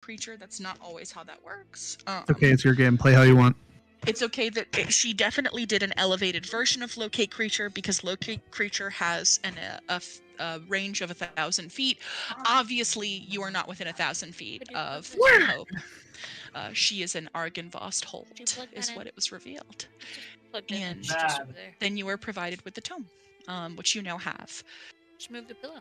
creature. That's not always how that works. It's okay, it's your game. Play how you want. It's okay that she definitely did an elevated version of locate creature because locate creature has a range of 1,000 feet. Obviously, you are not within 1,000 feet of Hope. She is an Argynvost Holt, is what it was revealed. And then you were provided with the tome, which you now have. Just move the pillow.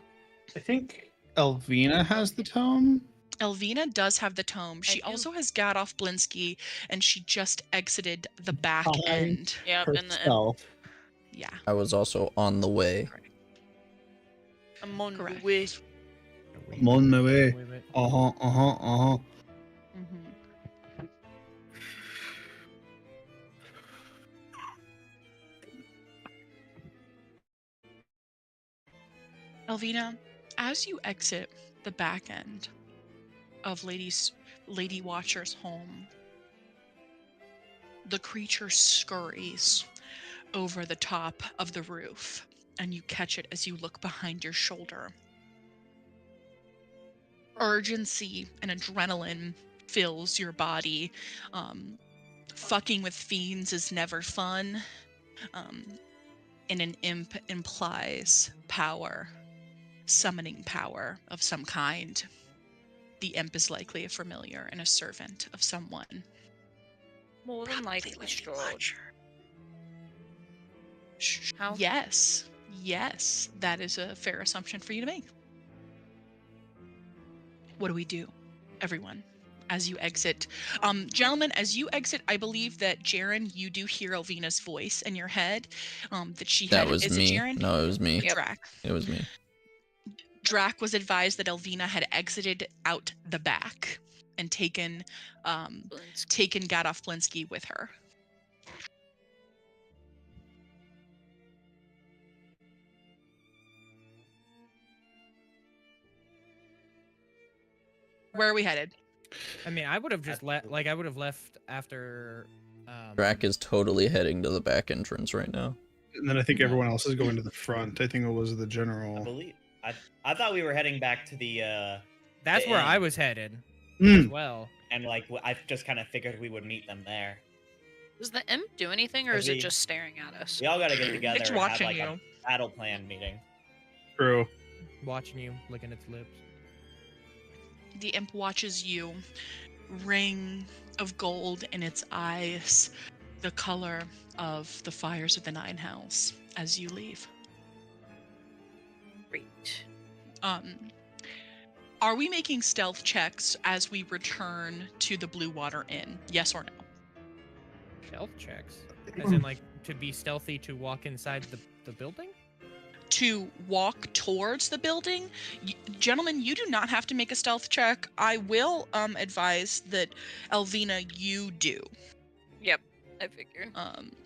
I think Elvina has the tome. Elvina does have the tome. She also has Gadolf Blinsky, and she just exited the back end. Yep, and Herself. Yeah. I was also on the way. I'm on Correct. the way. I'm on my way. Uh-huh. Elvina, as you exit the back end of Lady Watcher's home, the creature scurries over the top of the roof, and you catch it as you look behind your shoulder. Urgency and adrenaline fills your body. Fucking with fiends is never fun. And an imp implies power, summoning power of some kind. The imp is likely a familiar and a servant of someone. More than likely, Strahd. How? Yes, that is a fair assumption for you to make. What do we do, everyone, as you exit? Gentlemen, as you exit, I believe that Jaren, you do hear Elvina's voice in your head. That she had. That was is me. It Jaren? No, it was me. Yep. Drac. It was me. Drac was advised that Elvina had exited out the back and taken Gadolf Blinsky with her. Where are we headed? I mean, I would have just I would have left after. Drac is totally heading to the back entrance right now. And then I think everyone else is going to the front. I think it was the general. I thought we were heading back to the. That's the where inn. I was headed as well. And like I just kind of figured we would meet them there. Does the imp do anything, or is it just staring at us? We all gotta get together. It's and watching have, like, you. a battle plan meeting. True. Watching you, licking its lips. The imp watches you, ring of gold in its eyes, the color of the fires of the Nine Hells as you leave. Great. Are we making stealth checks as we return to the Blue Water Inn? Yes or no? Stealth checks? As in, like, to be stealthy to walk inside the building? To walk towards the building? Gentlemen, you do not have to make a stealth check. I will advise that Elvina, you do. Yep, I figured.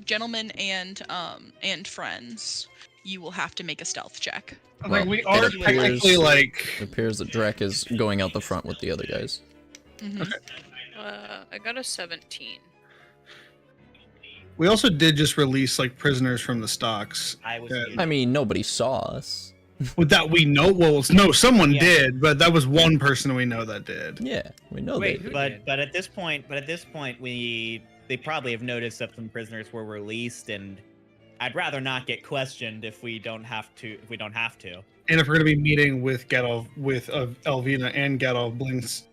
Gentlemen and friends, you will have to make a stealth check. Well, we are technically like. It appears that Drac is going out the front with the other guys. Mm-hmm. Okay. I got a 17. We also did just release like prisoners from the stocks. I mean, nobody saw us. With that we know. Well, no, someone did, but that was one person we know that did. Yeah, we know they did. But at this point, they probably have noticed that some prisoners were released, and I'd rather not get questioned if we don't have to. And if we're gonna be meeting with Elvina and Gadolf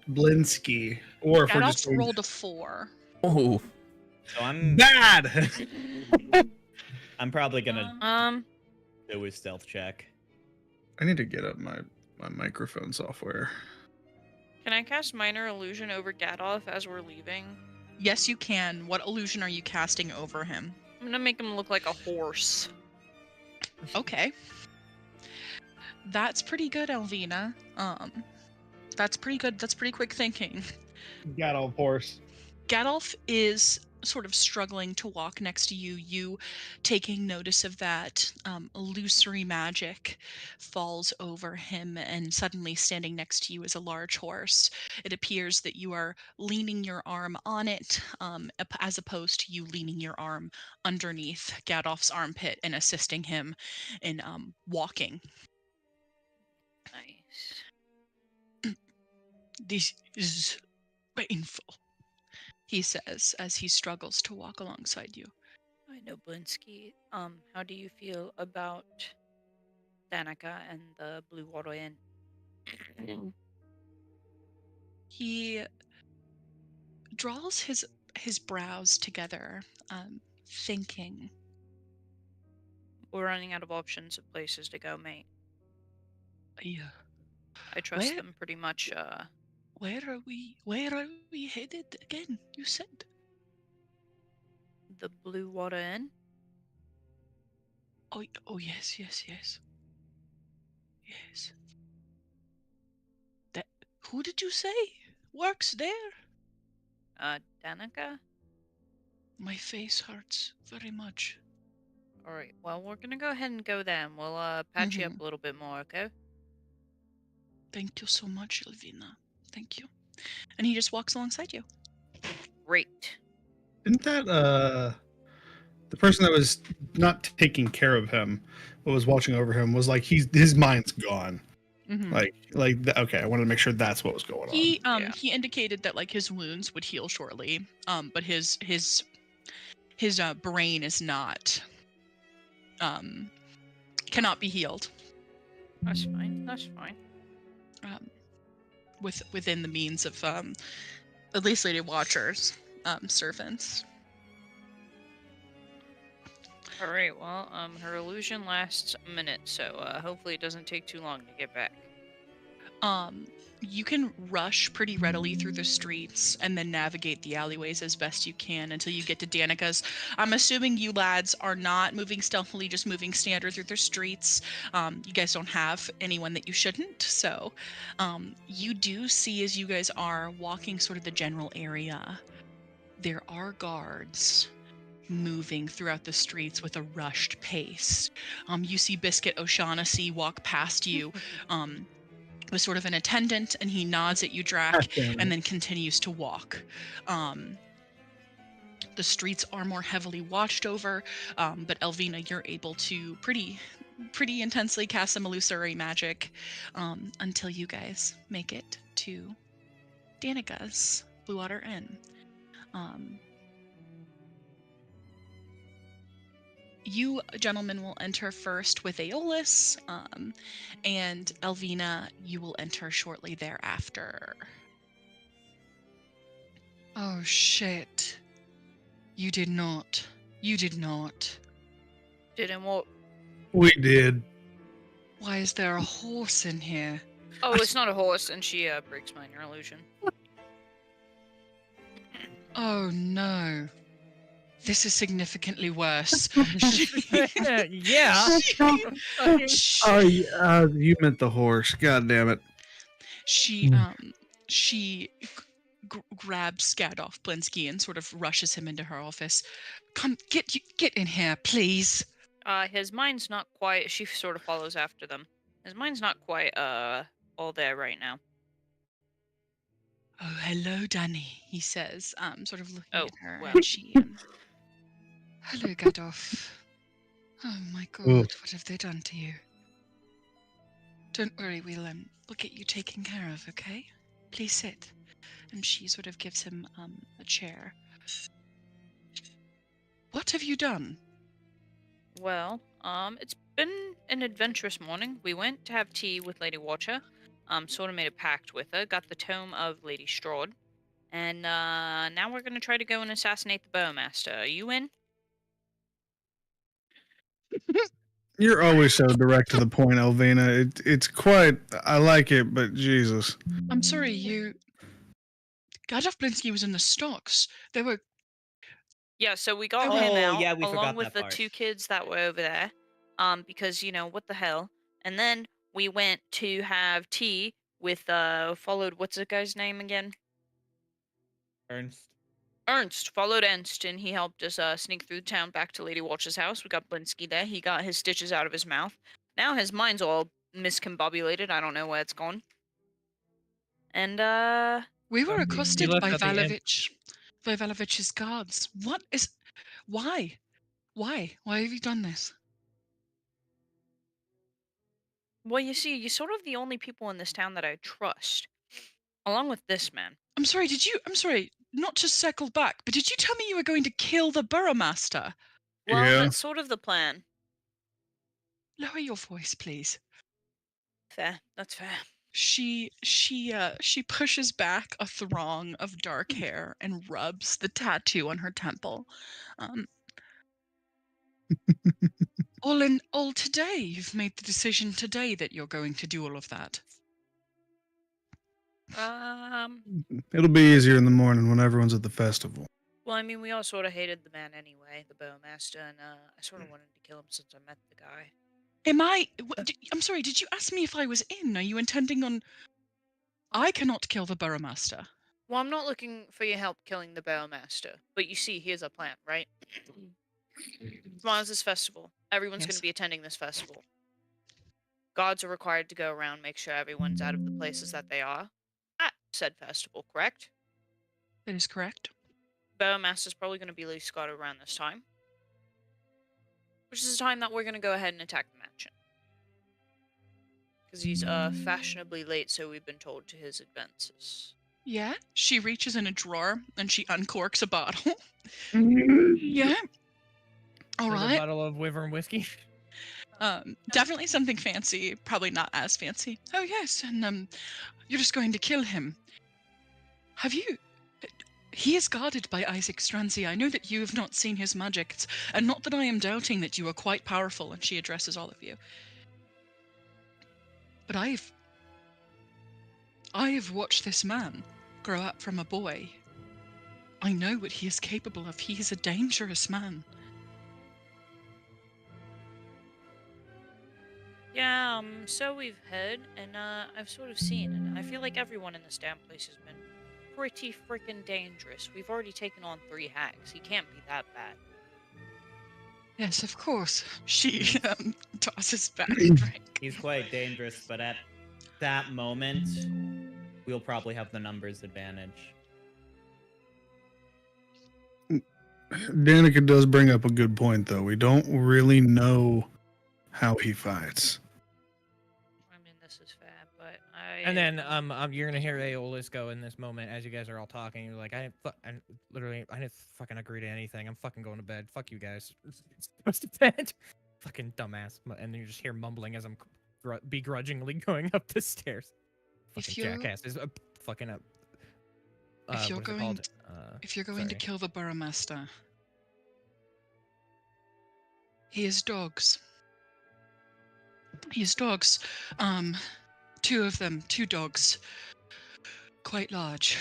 Blinsky, or if we're just Gadolf's rolled a 4. Oh. So I'm bad. I'm probably gonna do a stealth check. I need to get up my microphone software. Can I cast Minor Illusion over Gadolf as we're leaving? Yes, you can. What illusion are you casting over him? I'm gonna make him look like a horse. Okay. That's pretty good, Elvina. That's pretty good. That's pretty quick thinking. Gadolf horse. Gadolf is sort of struggling to walk next to you. You taking notice of that. Illusory magic falls over him, and suddenly standing next to you is a large horse. It appears that you are leaning your arm on it, as opposed to you leaning your arm underneath Gadolf's armpit and assisting him in walking. Nice. This is painful, he says as he struggles to walk alongside you. I know, Blinsky. How do you feel about Danica and the Blue Water Inn? He draws his brows together, thinking. We're running out of options of places to go, mate. Yeah. I trust Where them pretty much. where are we headed again? You said. The Blue Water Inn? Oh yes. Yes. That who did you say works there? Danica? My face hurts very much. Alright, well, we're gonna go ahead and go there, and we'll, patch you up a little bit more, okay? Thank you so much, Elvina. Thank you. And he just walks alongside you. Great. Isn't that the person that was not taking care of him, but was watching over him, was like his mind's gone. Mm-hmm. Okay, I wanted to make sure that's what was going on. He indicated that like his wounds would heal shortly, but his brain is not cannot be healed. That's fine. That's fine. Within the means of at least Lady Watcher's servants. Alright, well, her illusion lasts a minute, so hopefully it doesn't take too long to get back. You can rush pretty readily through the streets and then navigate the alleyways as best you can until you get to Danica's. I'm assuming you lads are not moving stealthily, just moving standard through the streets. You guys don't have anyone that you shouldn't, so you do see as you guys are walking sort of the general area, there are guards moving throughout the streets with a rushed pace. You see Biscuit O'Shaughnessy walk past you with sort of an attendant, and he nods at you, Drac, and then continues to walk. The streets are more heavily watched over, but Elvina, you're able to pretty intensely cast some illusory magic until you guys make it to Danica's Blue Water Inn. You gentlemen will enter first with Aeolus, and Elvina, you will enter shortly thereafter. Oh shit. You did not. Didn't what? We did. Why is there a horse in here? Oh, it's not a horse, and she breaks minor illusion. Oh no. This is significantly worse. Yeah. You meant the horse. God damn it. She grabs Skadolf Blinsky and sort of rushes him into her office. Come, get in here, please. His mind's not quite. She sort of follows after them. His mind's not quite all there right now. Oh, hello, Danny, he says, sort of looking at her, well. and she, hello, Gadolf. Oh my god, what have they done to you? Don't worry, we'll get you taken care of, okay? Please sit. And she sort of gives him a chair. What have you done? Well, it's been an adventurous morning. We went to have tea with Lady Watcher. Sort of made a pact with her. Got the tome of Lady Strahd. And now we're gonna try to go and assassinate the Bowmaster. Are you in? You're always so direct to the point, Elvina. It's quite. I like it, but Jesus. I'm sorry, Gadolf Blinsky was in the stocks. They were... Yeah, so we got him out, yeah, we along forgot with that the part. 2 kids that were over there. Because, you know, what the hell. And then we went to have tea with, followed, what's the guy's name again? Ernst. Followed Ernst, and he helped us sneak through the town back to Lady Watch's house. We got Blinsky there. He got his stitches out of his mouth. Now his mind's all miscombobulated. I don't know where it's gone. And, We were accosted left by out the imp. Valovich's guards. What is... Why? Why have you done this? well, you see, you're sort of the only people in this town that I trust. Along with this man. I'm sorry, I'm sorry, not to circle back, but did you tell me you were going to kill the Burrowmaster? Well, Yeah. that's sort of the plan. Lower your voice, please. Fair. That's fair. She pushes back a throng of dark hair and rubs the tattoo on her temple. Um, all today. You've made the decision today that you're going to do all of that. It'll be easier in the morning when everyone's at the festival. Well, I mean, we all sort of hated the man anyway, the Bowmaster, and I sort of wanted to kill him since I met the guy. I'm sorry, did you ask me if I was in? Are you intending on... I cannot kill the Burrowmaster. Well, I'm not looking for your help killing the Bowmaster, but you see, here's our plan, right? Tomorrow's this festival. Everyone's going Yes. to be attending this festival. Guards are required to go around, make sure everyone's out of the places that they are at said festival, correct? That is correct. Bowmaster's probably going to be least guarded around this time, which is the time that we're going to go ahead and attack the mansion. Because he's fashionably late, so we've been told, to his advances. Yeah? She reaches in a drawer and she uncorks a bottle. Yeah? All Another right. bottle of Wyvern whiskey. Definitely something fancy, probably not as fancy. Oh yes, and you're just going to kill him. Have you... He is guarded by Isaac Stranzi. I know that you have not seen his magic, and not that I am doubting that you are quite powerful, and she addresses all of you. But I have watched this man grow up from a boy. I know what he is capable of. He is a dangerous man. Yeah, so we've heard, and I've sort of seen, and I feel like everyone in this damn place has been pretty freaking dangerous. We've already taken on 3 hags. He can't be that bad. Yes, of course. She tosses back a drink. He's quite dangerous, but at that moment, we'll probably have the numbers advantage. Danica does bring up a good point, though. We don't really know how he fights. I mean, this is fair, but I... And then you're gonna hear Aeolus go in this moment as you guys are all talking. You're like, I didn't fucking agree to anything. I'm fucking going to bed. Fuck you guys. Goes to bed. Fucking dumbass. And then you just hear mumbling as I'm begrudgingly going up the stairs. If Fucking you're- jackass is fucking up. If you're what is it going called? If you're going to sorry. kill the Burrowmaster, he has dogs. He has dogs. 2 of them, 2 dogs, quite large.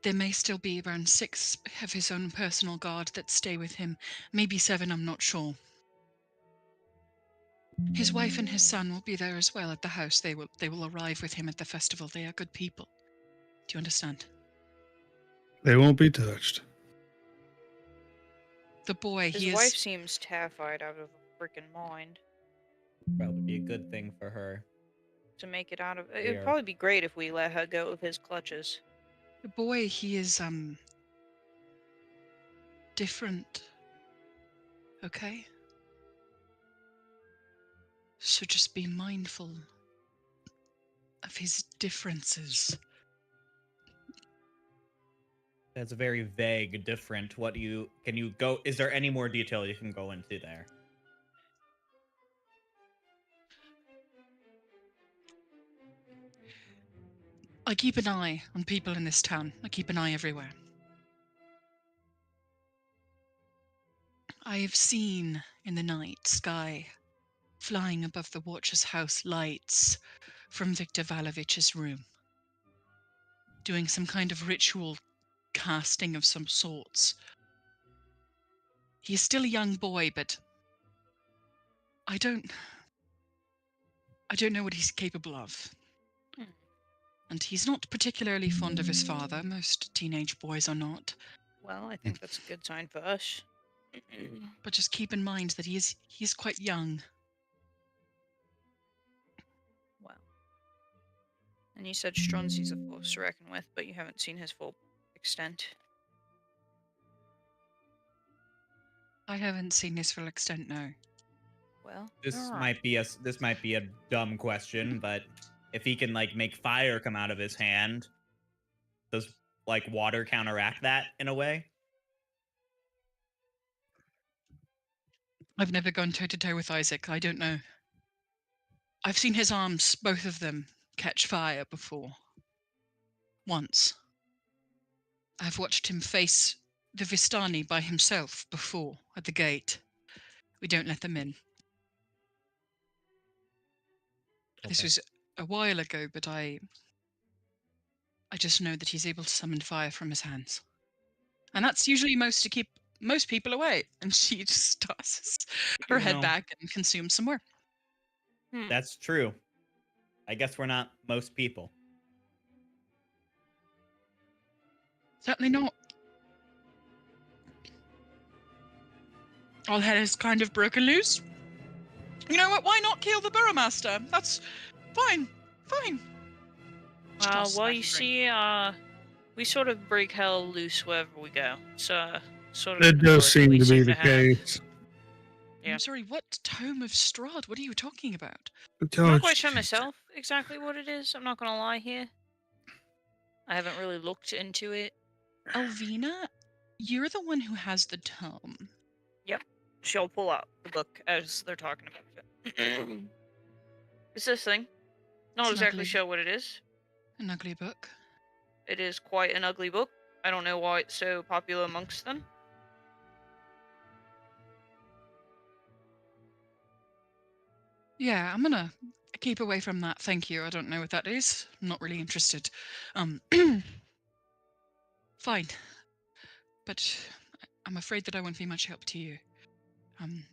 There may still be around 6 of his own personal guard that stay with him. Maybe 7, I'm not sure. His wife and his son will be there as well at the house. They will arrive with him at the festival. They are good people. Do you understand? They won't be touched. The boy, His he is... wife seems terrified out of her freaking mind. Probably be a good thing for her. To make it out of... It Yeah. would probably be great if we let her go of his clutches. The boy, he is, different. Okay? So just be mindful of his differences. That's a very vague, different. What do you... Can you go... Is there any more detail you can go into there? I keep an eye on people in this town. I keep an eye everywhere. I have seen in the night sky, flying above the Watcher's house, lights from Viktor Valavich's room, doing some kind of ritual casting of some sorts. He is still a young boy, but I don't know what he's capable of. And he's not particularly fond of his father. Most teenage boys are not. Well, I think that's a good sign for us. But just keep in mind that he is quite young. Well. And you said Stronzi's a force to reckon with, but you haven't seen his full extent. I haven't seen his full extent, no. Well, This alright. might be a dumb question, but If he can like make fire come out of his hand, does like water counteract that in a way? I've never gone toe to toe with Isaac. I don't know. I've seen his arms, both of them, catch fire before. Once. I've watched him face the Vistani by himself before at the gate. We don't let them in. This Okay. was a while ago, but I just know that he's able to summon fire from his hands. And that's usually most to keep most people away. And she just tosses her You head know, back and consumes some more. that's true. I guess we're not most people. Certainly not. All hell is kind of broken loose. You know what? Why not kill the Burrowmaster? That's fine. Fine. She tosses Well, back you the drink. see, we sort of break hell loose wherever we go. So, sort of That does authority we seem to be seem the to have. case. Yeah. I'm sorry, what tome of Strahd? What are you talking about? I'm not quite sure myself exactly what it is. I'm not gonna lie here. I haven't really looked into it. Alvina, you're the one who has the tome. She'll pull out the book as they're talking about it. It's this thing. Not It's an exactly ugly- sure what it is. An ugly book. It is quite an ugly book. I don't know why it's so popular amongst them. Yeah, I'm gonna keep away from that. Thank you. I don't know what that is. I'm not really interested. Fine. But I'm afraid that I won't be much help to you. And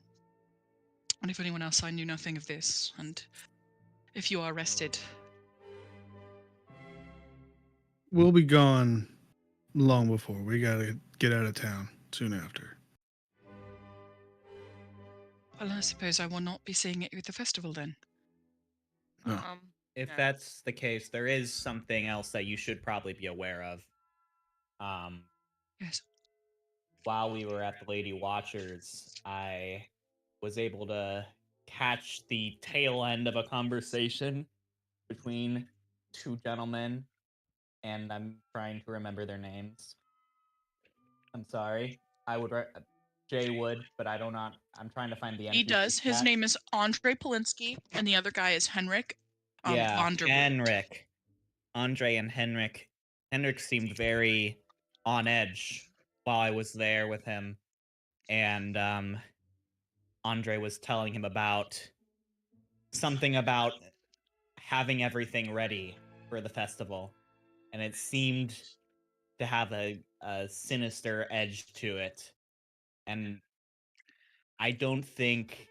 if anyone else, I knew nothing of this. And if you are arrested, We'll be gone long before. We gotta get out of town soon after. well, I suppose I will not be seeing it at the festival then. No. If No. that's the case, there is something else that you should probably be aware of. Yes. While we were at the Lady Watchers, I was able to catch the tail end of a conversation between two gentlemen, and I'm trying to remember their names. I'm sorry. I would Jay would, but I don't not. I'm trying to find the He NPC does. His chat. name is Andre Polinsky, and the other guy is Henrik Yeah, Onderwood. Henrik. Andre and Henrik. Henrik seemed very on edge while I was there with him. And Andre was telling him about something about having everything ready for the festival. And it seemed to have a sinister edge to it. And I don't think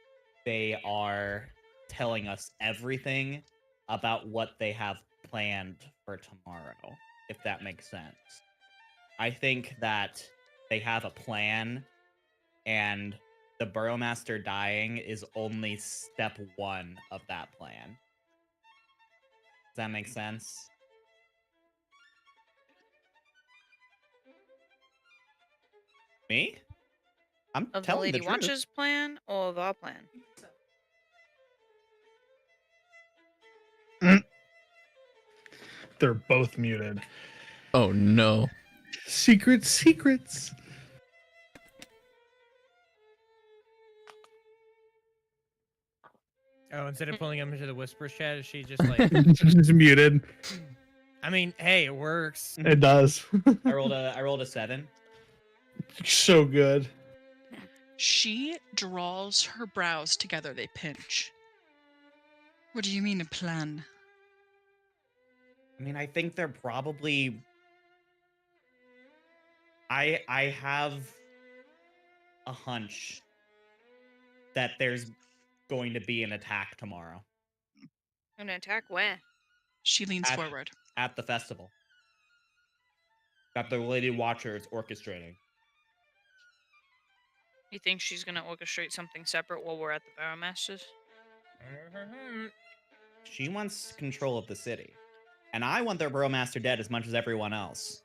they are telling us everything about what they have planned for tomorrow, if that makes sense. I think that they have a plan, and the Burrowmaster dying is only step one of that plan. Does that make sense? Me? I'm Of the telling Lady the truth. Watch's plan or of our plan? They're both muted. Oh no. Secrets. Oh, instead of pulling him into the whisper chat, is she just like? Just muted. I mean, hey, it works. It does. I rolled a 7. So good. She draws her brows together. They pinch. What do you mean a plan? I mean, I think they're probably. I have a hunch that there's going to be an attack tomorrow An attack where? She leans At- forward. at the festival. That the Lady Watcher is orchestrating. You think she's gonna orchestrate something separate while we're at the Barrowmasters? She wants control of the city. And I want their Burrowmaster dead as much as everyone else.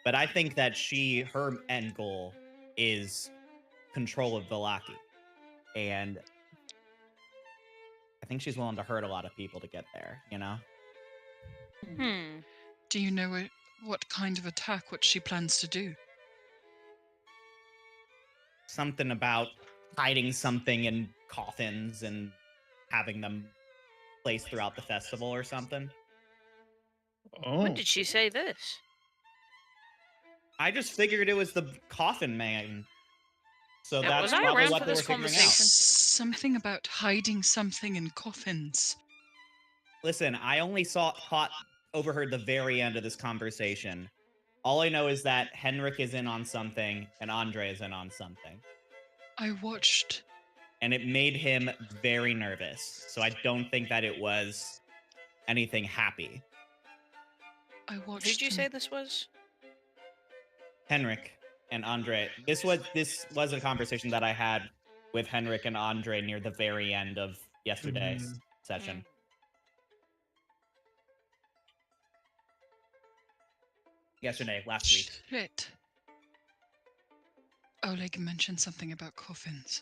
But I think that her end goal is control of Vallaki. And I think she's willing to hurt a lot of people to get there, you know? Do you know what kind of attack, what she plans to do? Something about hiding something in coffins and having them placed throughout the festival or something. Oh, When did she say this? I just figured it was the coffin man. So Yeah, that's was I probably around what for they were this figuring conversation? out. Something about hiding something in coffins. Listen, I only overheard the very end of this conversation. All I know is that Henrik is in on something and Andre is in on something. I watched. And it made him very nervous. So I don't think that it was anything happy. I watched. Who did you him. say this was? Henrik and Andre. This was a conversation that I had with Henrik and Andre near the very end of yesterday's session. Yesterday, last week. Shit. Oleg mentioned something about coffins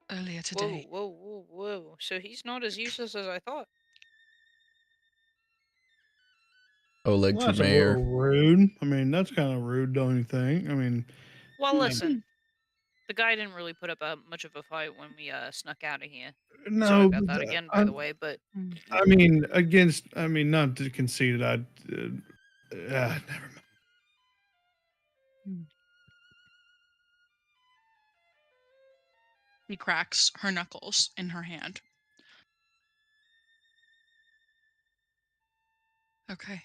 earlier today. Whoa, whoa, whoa, whoa. So he's not as useless as I thought. Oleg well, for that's a mayor. little rude. I mean, that's kind of rude, don't you think? I mean, Well, Yeah. listen. The guy didn't really put up much of a fight when we snuck out of here. no, Sorry about but that again, by the way, but I mean, not to concede, never mind. He cracks her knuckles in her hand. Okay.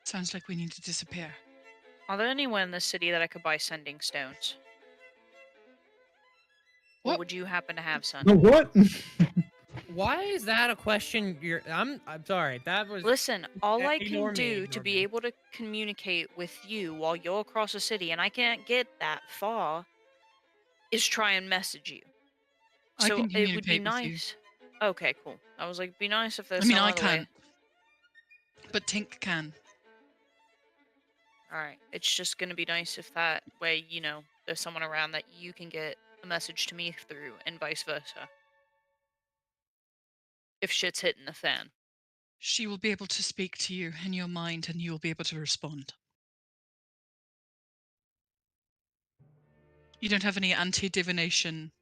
Sounds like we need to disappear. are there anywhere in this city that I could buy sending stones? Or What? would you happen to have some? No, what? Why is that a question? I'm sorry. That was. Listen, all I Ignore can me, do to ignore be me. able to communicate with you while you're across the city, and I can't get that far, is try and message you. I So can it would be communicate with you. nice. Okay, cool. I was like, it'd be nice if there's I mean, some I other can't. way. But Tink can. All right, it's just gonna be nice if that way, there's someone around that you can get a message to me through, and vice versa. If shit's hitting the fan. She will be able to speak to you in your mind and you will be able to respond. You don't have any anti-divination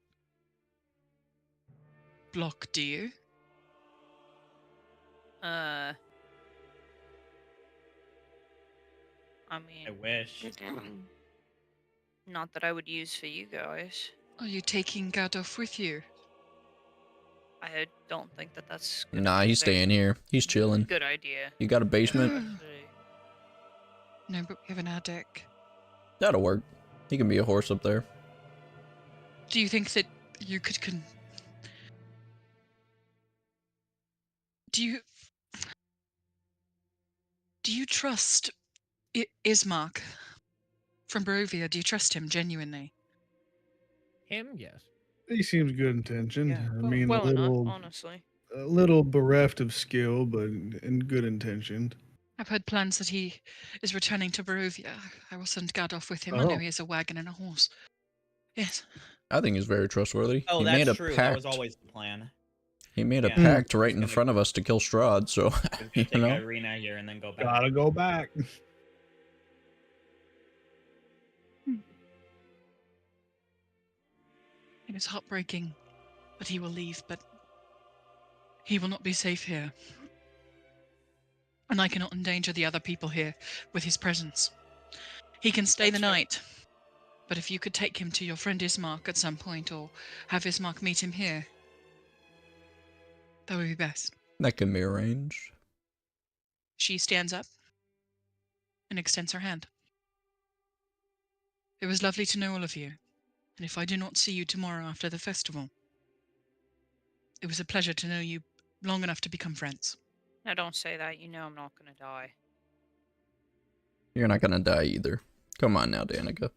block, do you? I I mean, wish. not that I would use for you guys. Are you taking Gadolf with you? I don't think that that's gonna Nah, be he's a very staying here. He's chilling. good idea. You got a basement? Actually. No, but we have an attic. That'll work. He can be a horse up there. Do you think that you could Do you trust Ismark from Barovia? Do you trust him genuinely? Him, yes. He seems good intentioned. Yeah, I mean, Well enough, honestly. a little bereft of skill, but in good intentioned. I've heard plans that he is returning to Barovia. I will send Gadolf with him. I know Oh. he has a wagon and a horse. Yes. I think he's very trustworthy. Oh, he that's made a true. pact. That was always the plan. He made a Yeah. pact right He's in gonna- front of us to kill Strahd, so He's gonna you take know. Irina here and then go back. Gotta go back. It is heartbreaking, but he will leave, but he will not be safe here. And I cannot endanger the other people here with his presence. He can stay That's the fair. night, but if you could take him to your friend Ismark at some point, or have Ismark meet him here, that would be best. That can be arranged. She stands up and extends her hand. It was lovely to know all of you, and if I do not see you tomorrow after the festival, it was a pleasure to know you long enough to become friends. Now don't say that, I'm not gonna die. You're not gonna die either. Come on now, Danica.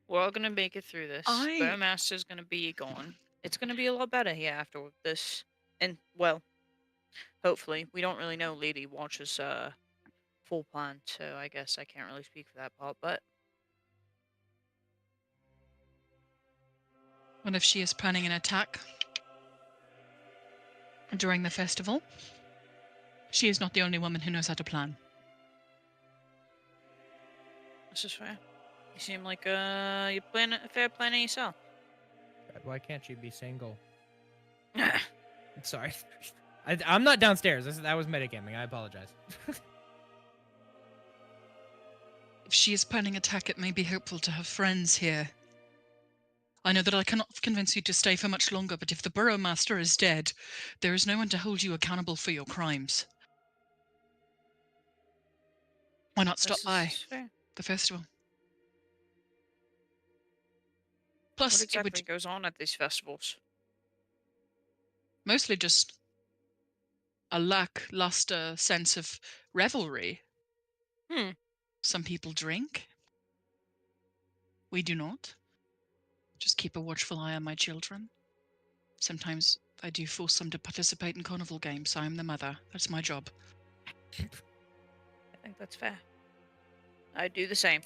We're all gonna make it through this. I- Burmaster's gonna be gone. It's gonna be a lot better here after this. And, well, hopefully. We don't really know Lady Watch's full plan, so I guess I can't really speak for that part, but What if she is planning an attack during the festival? She is not the only woman who knows how to plan. This is fair. You seem like you're playing a fair plan yourself. Why can't she be single? Sorry. I'm not downstairs. That was metagaming. I apologize. If she is planning attack, it may be helpful to have friends here. I know that I cannot convince you to stay for much longer, but if the Burrow Master is dead, there is no one to hold you accountable for your crimes. Why not stop This by is fair. the festival? What Plus, it exactly would goes on at these festivals? mostly just a lackluster sense of revelry. Hmm. Some people drink. We do not. Just keep a watchful eye on my children. Sometimes I do force them to participate in carnival games. I am the mother. That's my job. I think that's fair. I do the same.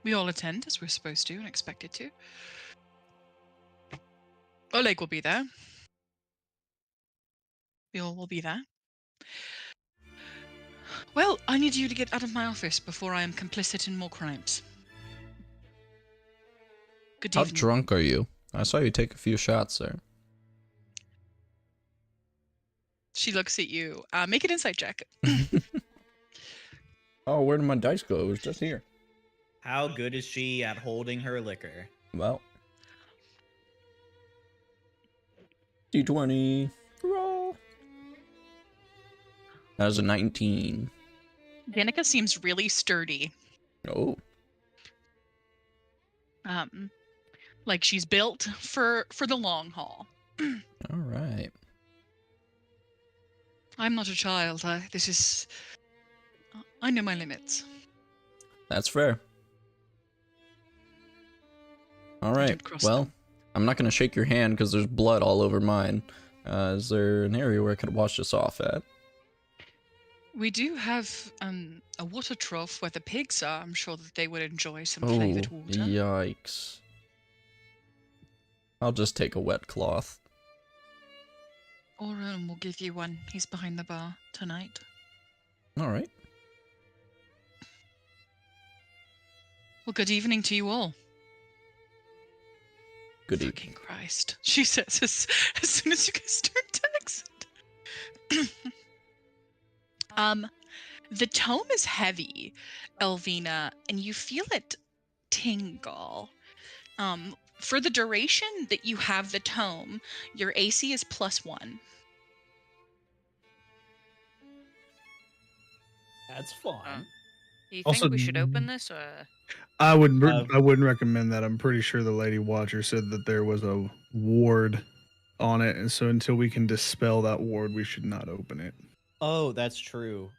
We all attend as we're supposed to and expected to. Oleg will be there. We all will be there. Well, I need you to get out of my office before I am complicit in more crimes. Good How evening. drunk are you? I saw you take a few shots there. She looks at you. Make an insight check. Oh, where did my dice go? It was just here. How good is she at holding her liquor? Well. D20. Roll. That was a 19. Danica seems really sturdy. Oh. Like she's built for the long haul. All right. I'm not a child. I know my limits. That's fair. All right. don't cross Well, them. I'm not going to shake your hand because there's blood all over mine. Is there an area where I could wash this off at? We do have a water trough where the pigs are. I'm sure that they would enjoy some Oh, flavored water. yikes. I'll just take a wet cloth. Oren will give you one. He's behind the bar tonight. All right. Well, good evening to you all. Good evening. Fucking Christ. She says as soon as you guys start to exit. The tome is heavy, Elvina, and you feel it tingle. For the duration that you have the tome, your AC is +1. That's fun. Do you Also- think we should open this, or I wouldn't recommend that. I'm pretty sure the Lady Watcher said that there was a ward on it, and so until we can dispel that ward, we should not open it. Oh, that's true.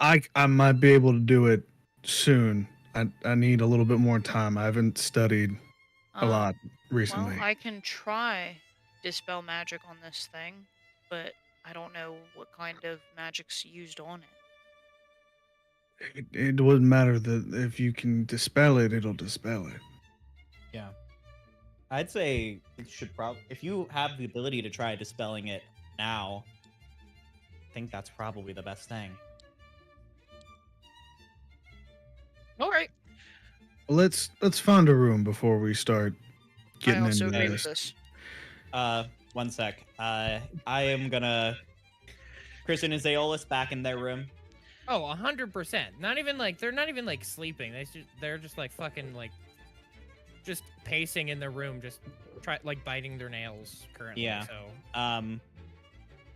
I might be able to do it soon. I need a little bit more time. I haven't studied a lot recently. Well, I can try dispel magic on this thing, but I don't know what kind of magic's used on it. It wouldn't matter that if you can dispel it, it'll dispel it. Yeah. I'd say it should probably, if you have the ability to try dispelling it now, I think that's probably the best thing. All right. Let's find a room before we start I getting also into agree with this. this. One sec. I am gonna Chris and Aeolus back in their room. Oh, 100%. Not even like they're not even like sleeping. They're just like fucking like just pacing in their room, just like biting their nails currently. Yeah. So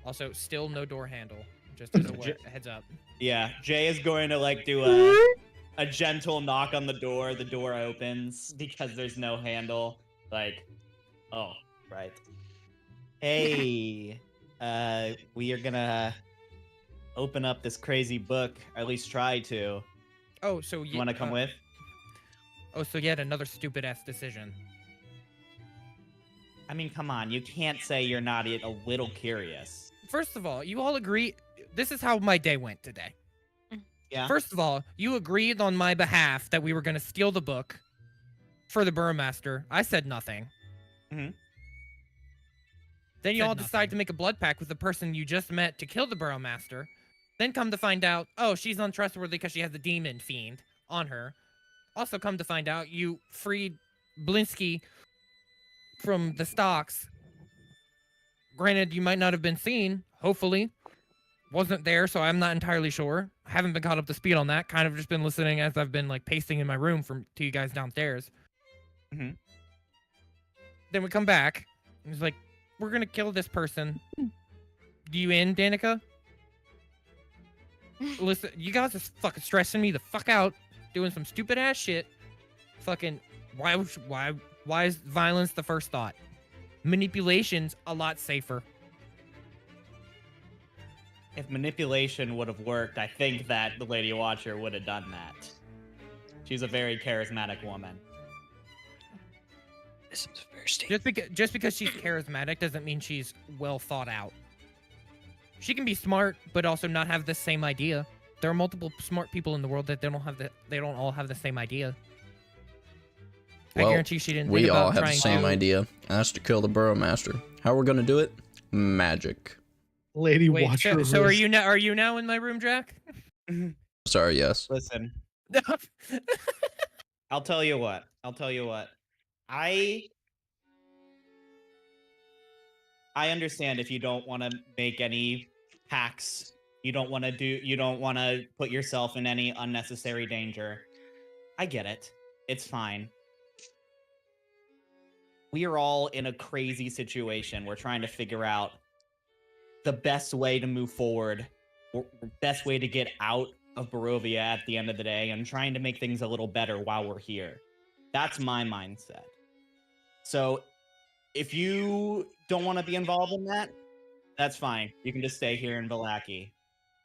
also still no door handle. Just as a heads up. Yeah, Jay is going to like do a gentle knock on the door. The door opens because there's no handle. Like, oh, right. Hey, we are gonna open up this crazy book, or at least try to. Oh, so You want to come with? Oh, so yet another stupid ass decision. I mean, come on, you can't say you're not a little curious. First of all, you all agree. This is how my day went today. Yeah. First of all, you agreed on my behalf that we were going to steal the book. for the Burromaster. I said nothing. Mhm. Then you Said all decide nothing. to make a blood pact with the person you just met to kill the Burromaster. Then come to find out, oh, she's untrustworthy because she has the demon fiend on her. Also come to find out, you freed Blinsky from the stocks. Granted, you might not have been seen, hopefully. Wasn't there, so I'm not entirely sure. I haven't been caught up to speed on that. Kind of just been listening as I've been like pacing in my room to you guys downstairs. Mhm. Then we come back. And he's like, we're gonna kill this person. Do you in, Danica? Listen, you guys are fucking stressing me the fuck out, doing some stupid ass shit. Fucking, why is violence the first thought? Manipulation's a lot safer. If manipulation would have worked, I think that the Lady Watcher would have done that. She's a very charismatic woman. This is thirsty. Just because she's charismatic doesn't mean she's well thought out. She can be smart, but also not have the same idea. There are multiple smart people in the world that they don't all have the same idea. I Well, guarantee she didn't. We think about all have the trying same to- idea. That's to kill the Burromaster. How we're gonna do it? Magic. Lady Wait, Watcher. so are you now in my room, Jack? Sorry, yes. Listen, I'll tell you what. I understand if you don't want to make any hacks. You don't want to put yourself in any unnecessary danger. I get it. It's fine. We are all in a crazy situation. We're trying to figure out the best way to move forward, or best way to get out of Barovia at the end of the day, and trying to make things a little better while we're here. That's my mindset. So if you don't want to be involved in that, that's fine. You can just stay here in Vallaki.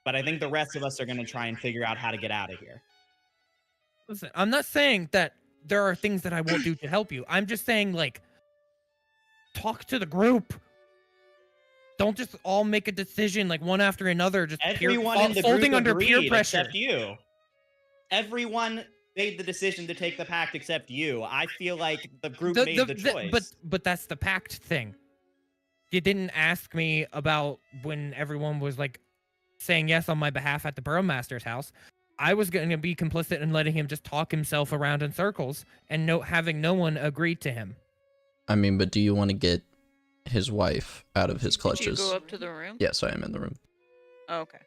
But I think the rest of us are going to try and figure out how to get out of here. Listen, I'm not saying that there are things that I won't do to help you. I'm just saying, like, talk to the group. Don't just all make a decision like one after another. Just Everyone in the folding group under peer agreed pressure. except you. Everyone made the decision to take the pact except you. I feel like the group made the choice. But that's the pact thing. You didn't ask me about when everyone was like saying yes on my behalf at the Burromaster's house. I was going to be complicit in letting him just talk himself around in circles and having no one agree to him. I mean, but do you want to get his wife out of his clutches? Did you go up to the room? Yes, I am in the room. Oh, okay.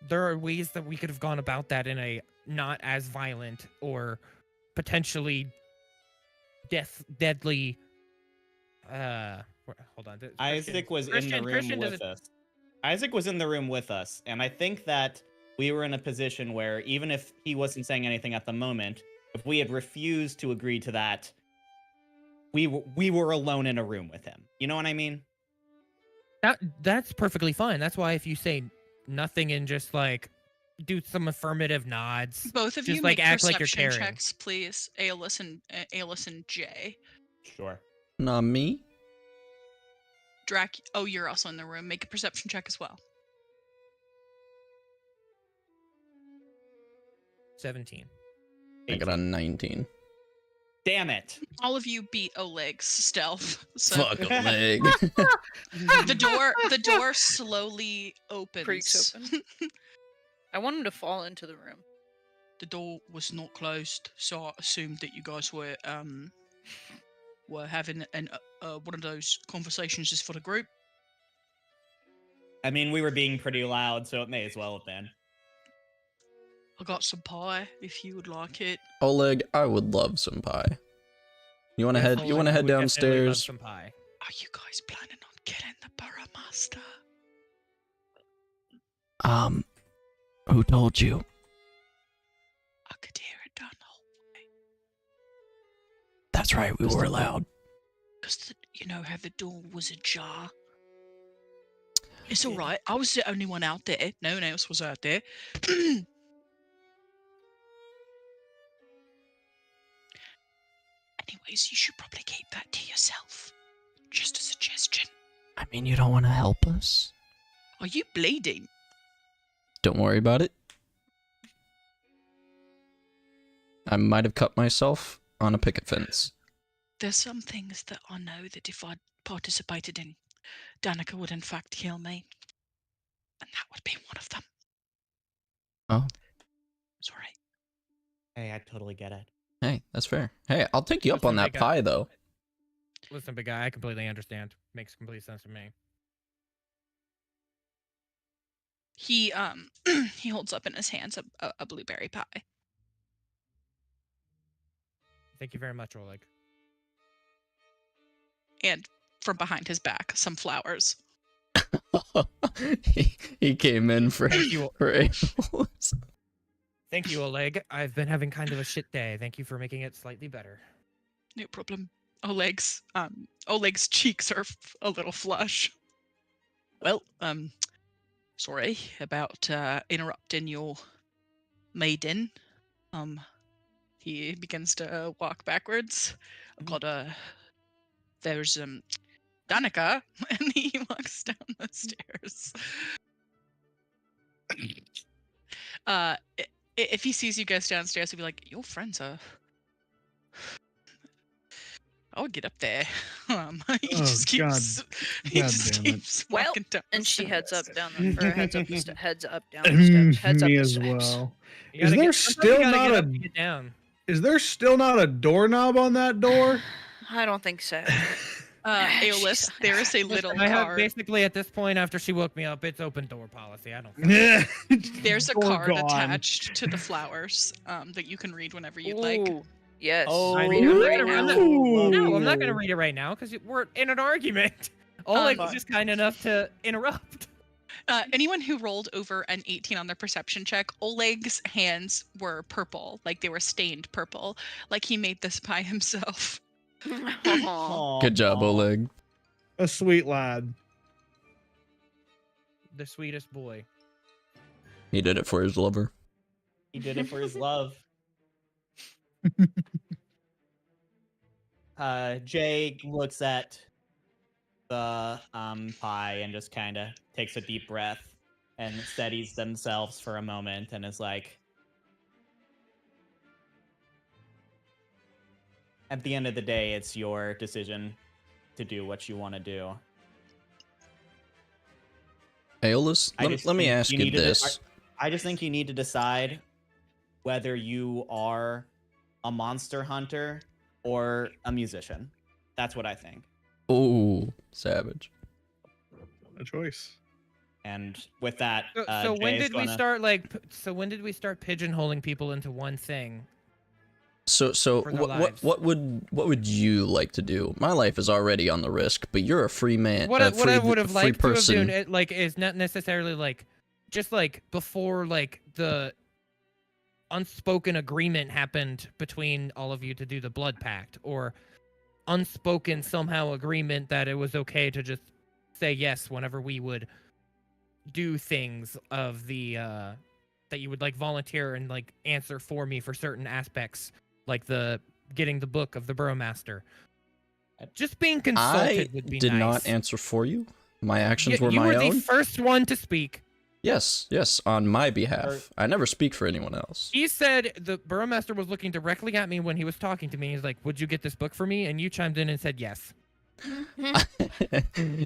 There are ways that we could have gone about that in a not as violent or potentially deadly. Hold on. Isaac was in the room with us. Isaac was in the room with us, and I think that we were in a position where even if he wasn't saying anything at the moment, if we had refused to agree to that, we were alone in a room with him. You know what I mean? That's perfectly fine. That's why if you say nothing and just like do some affirmative nods, Both of just you like make act like perception you're caring. checks, please. Aeolus and Jay. Sure. Not me. Drac. Oh, you're also in the room. Make a perception check as well. 17. I got a 19. Damn it. All of you beat Oleg's stealth. So Fuck a leg. the door slowly opens. Creaks open. I want him to fall into the room. The door was not closed, so I assumed that you guys were having one of those conversations just for the group. I mean, we were being pretty loud, so it may as well have been. I got some pie if you would like it. Oleg, I would love some pie. You want to head? You want to head downstairs? Some pie. Are you guys planning on killing the Burromaster? Who told you? I could hear it down the hallway. That's right, we were loud. Because you know how the door was ajar. It's all right. I was the only one out there. No one else was out there. Anyways, you should probably keep that to yourself. Just a suggestion. I mean, you don't want to help us? Are you bleeding? Don't worry about it. I might have cut myself on a picket fence. There's some things that I know that if I'd participated in, Danica would in fact kill me. And that would be one of them. Oh, Sorry. Hey, I totally get it. hey, that's fair. Hey, I'll take you up Listen, on that big guy. pie, though. Listen, big guy, I completely understand. Makes complete sense to me. He he holds up in his hands a blueberry pie. Thank you very much, Oleg. And from behind his back, some flowers. he came in for Thank you. for Aeolus. Thank you, Oleg. I've been having kind of a shit day. Thank you for making it slightly better. No problem. Oleg's cheeks are a little flush. Well, sorry about interrupting your maiden. He begins to walk backwards. I've got there's Danica, and he walks down the stairs. If he sees you guys downstairs, he'll be like, "Your friends are." I would get up there. He Oh, just keeps. He God just damn it. keeps Well, walking down. The And she heads up stairs. down the, or heads up the heads up down the steps. Heads up Me the as steps. well. You Is gotta there sometimes you still gotta not get a- up and get down? Is there still not a doorknob on that door? I don't think so. Aeolus, there is a little I have card. basically at this point, after she woke me up, it's open door policy. I don't. Yeah. There's a Door card gone. attached to the flowers that you can read whenever you'd like. Ooh, yes. Oh, I mean, I'm not right gonna, now. no, I'm not gonna read it right now because we're in an argument. Oleg was just kind enough to interrupt. Anyone who rolled over an 18 on their perception check, Oleg's hands were purple, like they were stained purple, like he made this pie himself. Aw. Good job, Oleg. A sweet lad. The sweetest boy. He did it for his lover. He did it for his love. Jay looks at the pie and just kind of takes a deep breath and steadies themselves for a moment and is like, at the end of the day, it's your decision to do what you want to do. Aeolus, I just let me think ask you need to this. I just think you need to decide whether you are a monster hunter or a musician. That's what I think. Ooh, savage. A choice. And with that, So Jay when is did we gonna- start so when did we start pigeonholing people into one thing? So For their lives. what would you like to do? My life is already on the risk, but you're a free man. What I would have free liked to have person. done, it like is not necessarily like just like before like the unspoken agreement happened between all of you to do the blood pact, or unspoken somehow agreement that it was okay to just say yes whenever we would do things of the that you would like volunteer and like answer for me for certain aspects, like the getting the book of the Burrowmaster. Just being consulted I would be did nice. not answer for you. My actions were You my were own. the first one to speak. Yes, on my behalf. I never speak for anyone else. He said the Burrowmaster was looking directly at me when he was talking to me. He's like, "Would you get this book for me?" And you chimed in and said yes.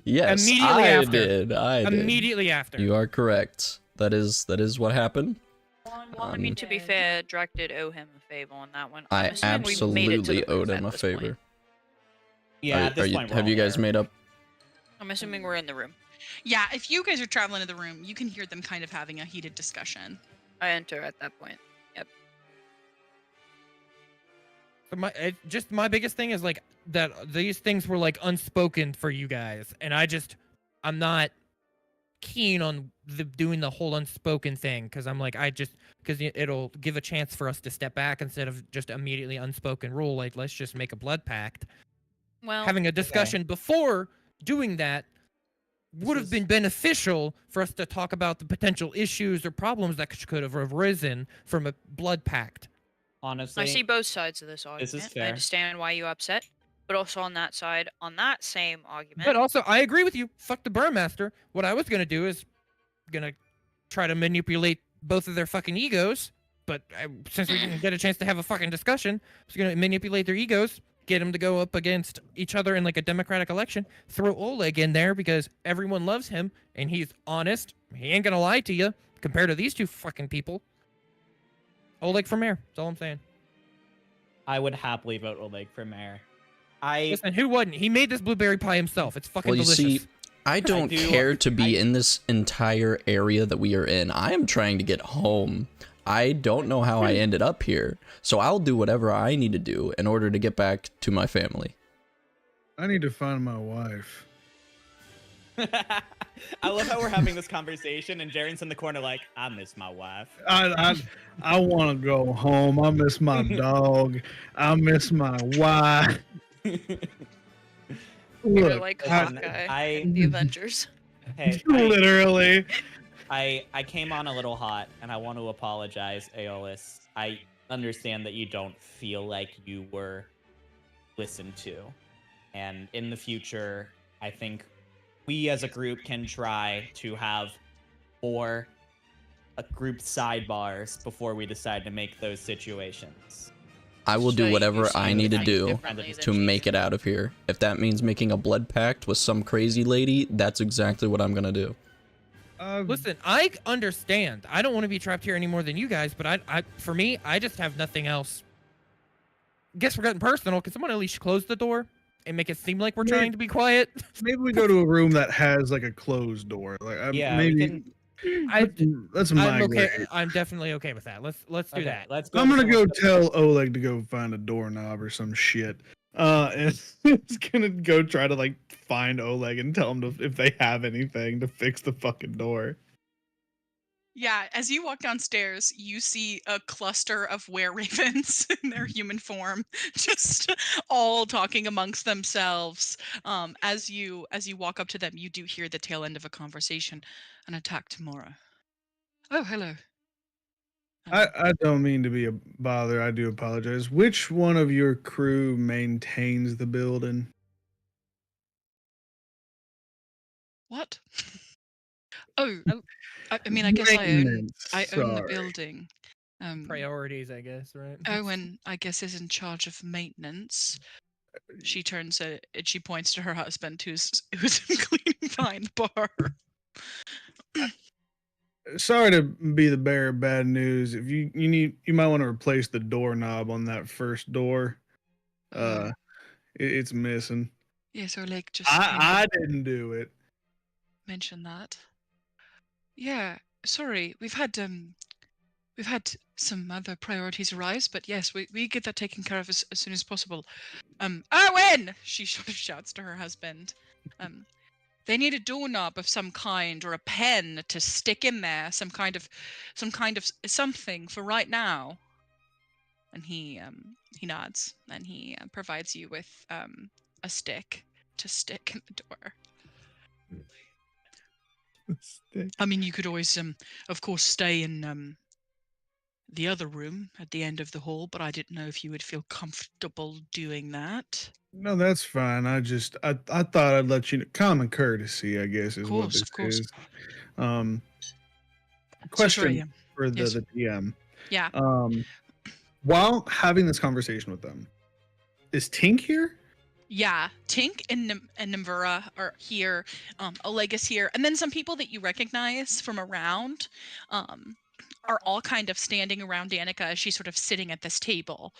Yes, Immediately I after. did. I did. Immediately after. You are correct. That is what happened. Well, I mean, to be fair, Drac did owe him a favor on that one. I I'm assuming we made it to absolutely the owed roof him at a this point. favor. Yeah, Are- at this are you- point, we're have all you guys there. made up? I'm assuming we're in the room. Yeah, if you guys are traveling to the room, you can hear them kind of having a heated discussion. I enter at that point. So my biggest thing is like that these things were like unspoken for you guys, and I'm not keen on doing the whole unspoken thing because I'm like because it'll give a chance for us to step back instead of just immediately unspoken rule, like let's just make a blood pact. Well, Having a discussion before doing that would have been beneficial for us to talk about the potential issues or problems that could have arisen from a blood pact. Honestly, I see both sides of this argument. is I fair. understand why you're upset, but also on that side, on that same argument, But also, I agree with you. Fuck the Burrowmaster. What I was gonna do is gonna try to manipulate both of their fucking egos, but since we didn't get a chance to have a fucking discussion, I was gonna manipulate their egos, get them to go up against each other in like a democratic election, throw Oleg in there because everyone loves him and he's honest. He ain't gonna lie to you compared to these two fucking people. Oleg for mayor. That's all I'm saying. I would happily vote Oleg for mayor. Listen, who wouldn't? He made this blueberry pie himself. It's fucking Well, you delicious. see, I don't care to be in this entire area that we are in. I am trying to get home. I don't know how I ended up here, so I'll do whatever I need to do in order to get back to my family. I need to find my wife. I love how we're having this conversation and Jaren's in the corner like, I miss my wife. I want to go home. I miss my dog. I miss my wife. You're Look, like Hawkeye in the Avengers. Hey, literally. I came on a little hot, and I want to apologize, Aeolus. I understand that you don't feel like you were listened to. And in the future, I think we as a group can try to have more group sidebars before we decide to make those situations. I will do whatever I need to do Differently to than make it out of here. If that means making a blood pact with some crazy lady, that's exactly what I'm gonna do. Listen, I understand. I don't want to be trapped here any more than you guys, but for me, I just have nothing else. Guess we're getting personal. Can someone at least close the door and make it seem like we're trying to be quiet? Maybe we go to a room that has like a closed door. Like Yeah, maybe that's my I'm okay. grade. I'm definitely okay with that. Let's do that. Let's go. I'm gonna go tell Oleg to go find a doorknob or some shit. And it's gonna go try to like find Oleg and tell him if they have anything to fix the fucking door. Yeah, as you walk downstairs, you see a cluster of were-ravens in their human form, just all talking amongst themselves. As you walk up to them, you do hear the tail end of a conversation. An attack tomorrow. Oh, hello. I don't mean to be a bother. I do apologize. Which one of your crew maintains the building? What? Oh, I mean, I guess I own Maintenance, the sorry. building. Priorities, I guess, right? Owen, I guess, is in charge of maintenance. She turns and she points to her husband, who's cleaning behind the bar. Sorry to be the bearer of bad news. If you might want to replace the doorknob on that first door. It's missing. Yes, Oleg just I didn't do it. mention that. Yeah, sorry, we've had some other priorities arise, but yes, we get that taken care of as soon as possible. Owen! She sort of shouts to her husband. They need a doorknob of some kind or a pen to stick in there, some kind of something for right now. And he nods and he provides you with a stick to stick in the door. I mean, you could always, of course, stay in the other room at the end of the hall, but I didn't know if you would feel comfortable doing that. No, that's fine. I thought I'd let you know. Common courtesy, I guess, is what this Of course. is. So Question sorry, for yes. the DM. Yeah. While having this conversation with them, is Tink here? Yeah, Tink and Nimvura are here. Oleg is here, and then some people that you recognize from around are all kind of standing around Danica as she's sort of sitting at this table.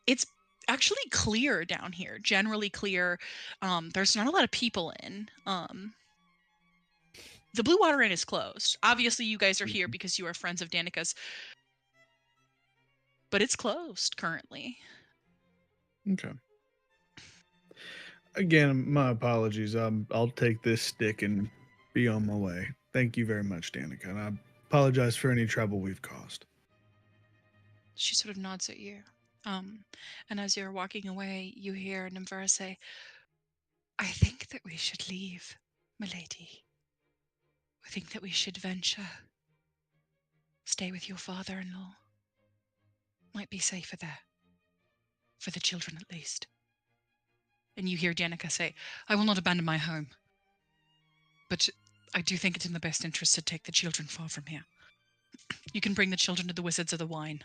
It's actually clear down here, generally clear. There's not a lot of people in. The Blue Water Inn is closed. Obviously, you guys are here because you are friends of Danica's, but it's closed currently. Okay. Again, my apologies. I'll take this stick and be on my way. Thank you very much, Danica. And I apologize for any trouble we've caused. She sort of nods at you. And as you're walking away, you hear Nimvura say, I think that we should leave, milady. I think that we should venture. Stay with your father-in-law. Might be safer there. For the children, at least. And you hear Danica say, I will not abandon my home. But I do think it's in the best interest to take the children far from here. You can bring the children to the Wizards of the Wine.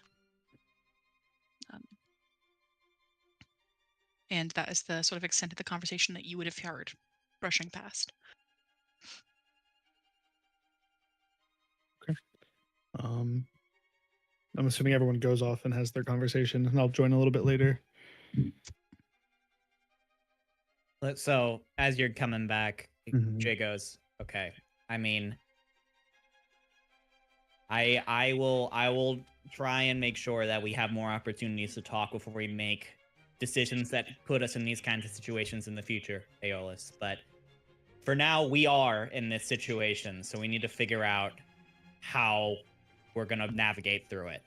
And that is the sort of extent of the conversation that you would have heard brushing past. I'm assuming everyone goes off and has their conversation, and I'll join a little bit later. So as you're coming back, Mhm. Jay goes, "Okay. I mean, I will try and make sure that we have more opportunities to talk before we make decisions that put us in these kinds of situations in the future, Aeolus. But for now, we are in this situation, so we need to figure out how we're gonna navigate through it."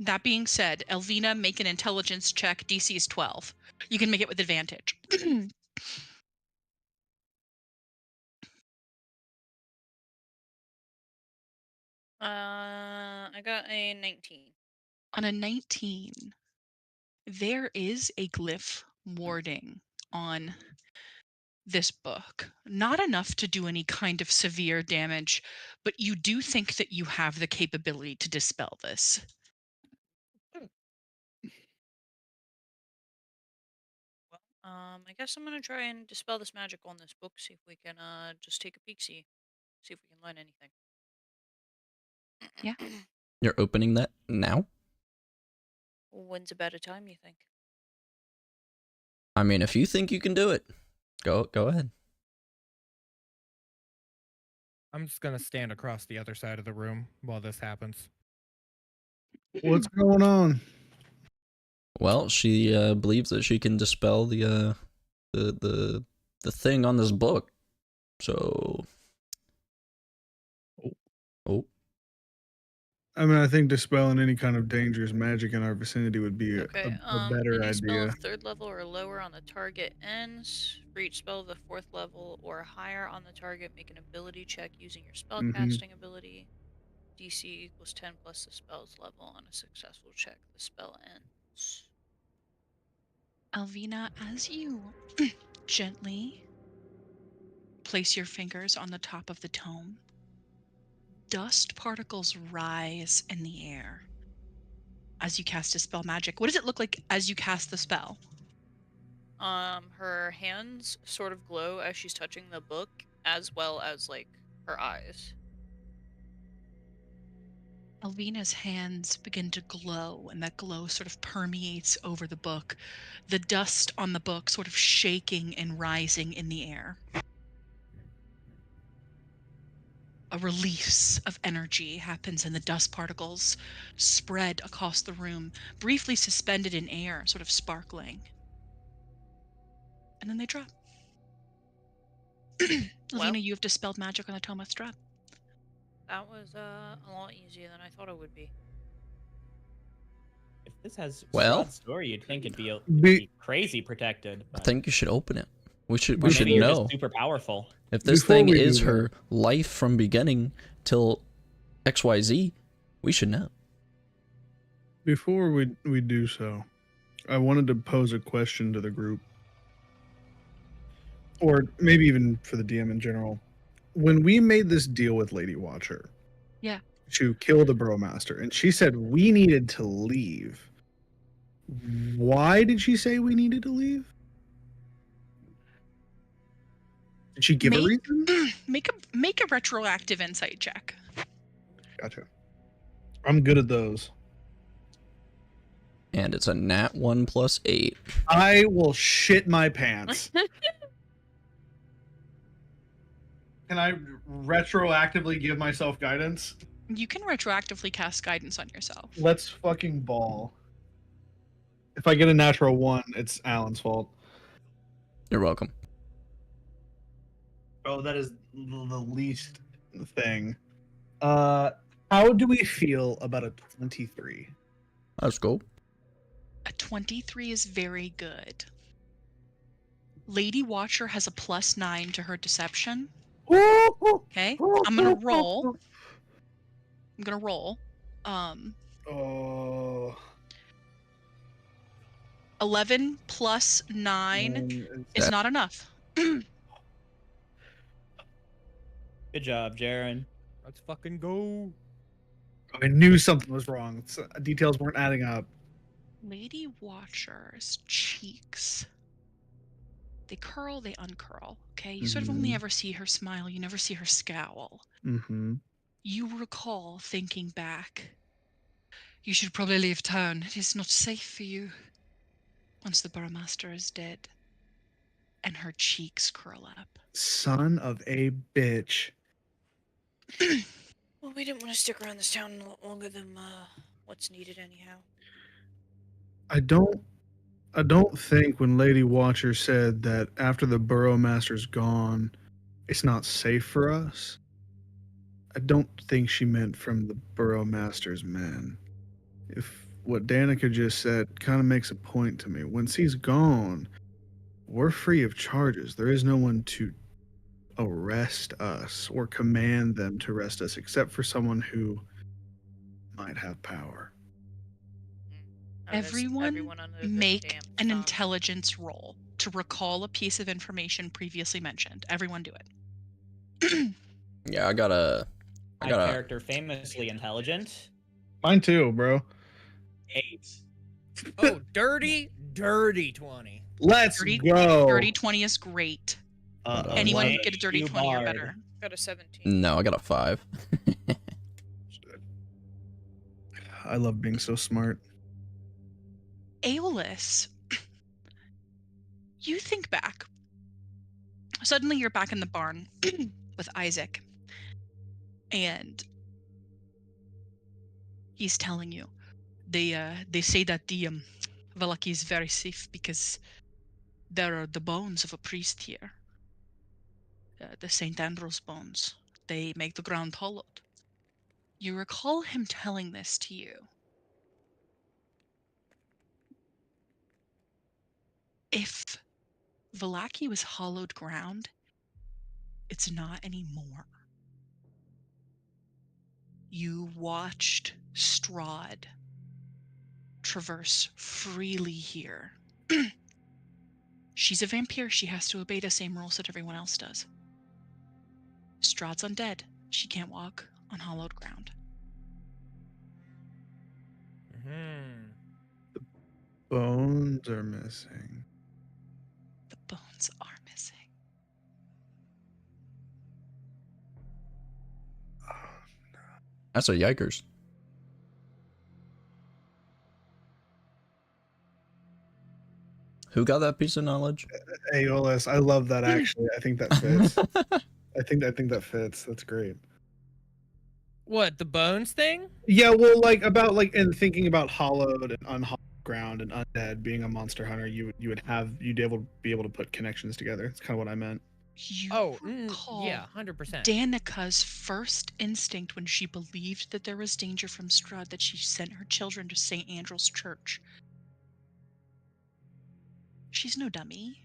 That being said, Elvina, make an intelligence check. DC is 12. You can make it with advantage. I got a 19. On a 19, there is a glyph warding on this book. Not enough to do any kind of severe damage, but you do think that you have the capability to dispel this. Well, I guess I'm gonna try and dispel this magic on this book. See if we can just take a peek. See if we can learn anything. Yeah. You're opening that now? When's a better time, you think? I mean, if you think you can do it, go ahead. I'm just gonna stand across the other side of the room while this happens. What's going on? Well, she believes that she can dispel the thing on this book. So, oh, I mean, I think dispelling any kind of dangerous magic in our vicinity would be Okay. a better Any spell idea. of 3rd level or lower on the target ends. For each spell of the 4th level or higher on the target, make an ability check using your spellcasting ability. DC equals 10 plus the spell's level. On a successful check, the spell ends. Alvina, as you gently place your fingers on the top of the tome, dust particles rise in the air as you cast Dispel Magic. What does it look like as you cast the spell? Her hands sort of glow as she's touching the book, as well as like her eyes. Alvina's hands begin to glow, and that glow sort of permeates over the book, the dust on the book sort of shaking and rising in the air. A release of energy happens, and the dust particles spread across the room, briefly suspended in air, sort of sparkling. And then they drop. Alvina, Well, you have dispelled magic on the Tome of Strahd. that was a lot easier than I thought it would be. If this has Well- Strahd's story, you'd think it'd be Be- crazy protected. I But, think you should open it. We or should maybe you're know. just super powerful. If this Before thing we do is that- her life from beginning till XYZ, we should know. Before we do so, I wanted to pose a question to the group, or maybe even for the DM in general. When we made this deal with Lady Watcher, Yeah. to kill the Bromaster, and she said we needed to leave. Why did she say we needed to leave? Did she give a Make- reason? Make a retroactive insight check. Gotcha. I'm good at those. And it's a nat 1 plus 8. I will shit my pants. Can I retroactively give myself guidance? You can retroactively cast guidance on yourself. Let's fucking ball. If I get a natural 1, it's Alan's fault. You're welcome. Oh, that is the least thing. How do we feel about a 23? Let's go. A 23 is very good. Lady Watcher has a +9 to her deception. Okay, I'm gonna roll. Oh. 11 plus 9 is not enough. Good job, Jaren. Let's fucking go. I knew something was wrong. Details weren't adding up. Lady Watcher's cheeks. They curl, they uncurl, okay? You sort of only Mhm. ever see her smile, you never see her scowl. Mm-hmm. You recall thinking back, you should probably leave town. It is not safe for you. Once the Burgomaster is dead. And her cheeks curl up. Son of a bitch. Well, we didn't want to stick around this town a lot longer than what's needed, anyhow. I don't think when Lady Watcher said that after the Burrowmaster's gone, it's not safe for us. I don't think she meant from the Burrowmaster's men. If what Danica just said kind of makes a point to me. Once he's gone, we're free of charges. There is no one to arrest us or command them to arrest us except for someone who might have power. Everyone under the make damn an sun. intelligence roll to recall a piece of information previously mentioned. Everyone do it. Yeah, I got a My character famously intelligent. Mine too, bro. 8. Oh, dirty 20. Let's Dirty, go. dirty 20 is great. Anyone Wait, get a dirty you 20 or bard. better? Got a 17. No, I got a 5. I love being so smart. Aeolus, you think back. Suddenly you're back in the barn with Isaac. And he's telling you. They say that the Valaki is very safe because there are the bones of a priest here. The St. Andrew's bones. They make the ground hollowed. You recall him telling this to you. If Valaki was hollowed ground, it's not anymore. You watched Strahd traverse freely here. She's a vampire. She has to obey the same rules that everyone else does. Strahd's undead. She can't walk on hollowed ground. Bones are missing. The bones are missing. That's a yikers. Who got that piece of knowledge? Aeolus, I love that actually. I think that fits. I think that fits. That's great. What, the bones thing? Yeah, well, and thinking about hollowed and unhollowed ground and undead, being a monster hunter, you'd be able to put connections together. It's kind of what I meant. You recall yeah, 100%. Danica's first instinct when she believed that there was danger from Strahd that she sent her children to St. Andrew's Church. She's no dummy.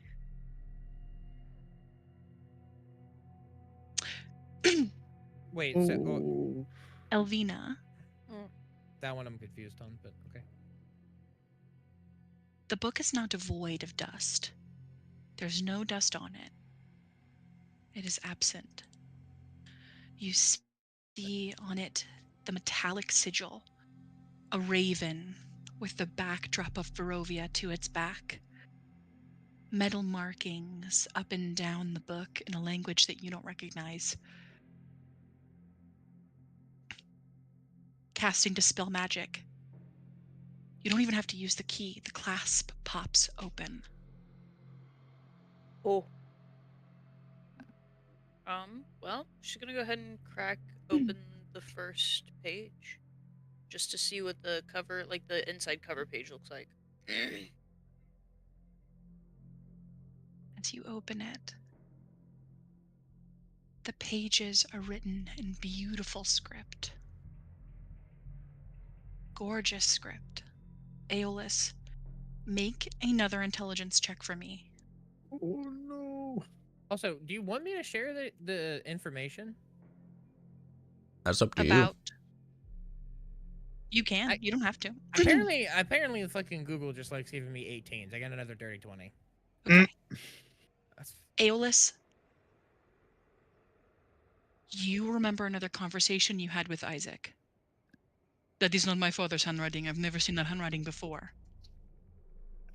Wait, so Ooh. Elvina, that one I'm confused on, but okay. the book is not devoid of dust. There's no dust on it. It is absent. You see on it the metallic sigil, a raven with the backdrop of Barovia to its back. Metal markings up and down the book in a language that you don't recognize. Casting Dispel Magic. You don't even have to use the key. The clasp pops open. Oh. Well, she's gonna go ahead and crack open the first page. Just to see what the cover, like the inside cover page looks like. As you open it, the pages are written in beautiful script. Gorgeous script. Aeolus, make another intelligence check for me. Oh no. Also, do you want me to share the information? That's up to you. About. You can. You don't have to. Apparently, fucking Google just likes giving me 18s. I got another dirty 20. Okay. That's... Aeolus, You remember another conversation you had with Isaac. That is not my father's handwriting. I've never seen that handwriting before.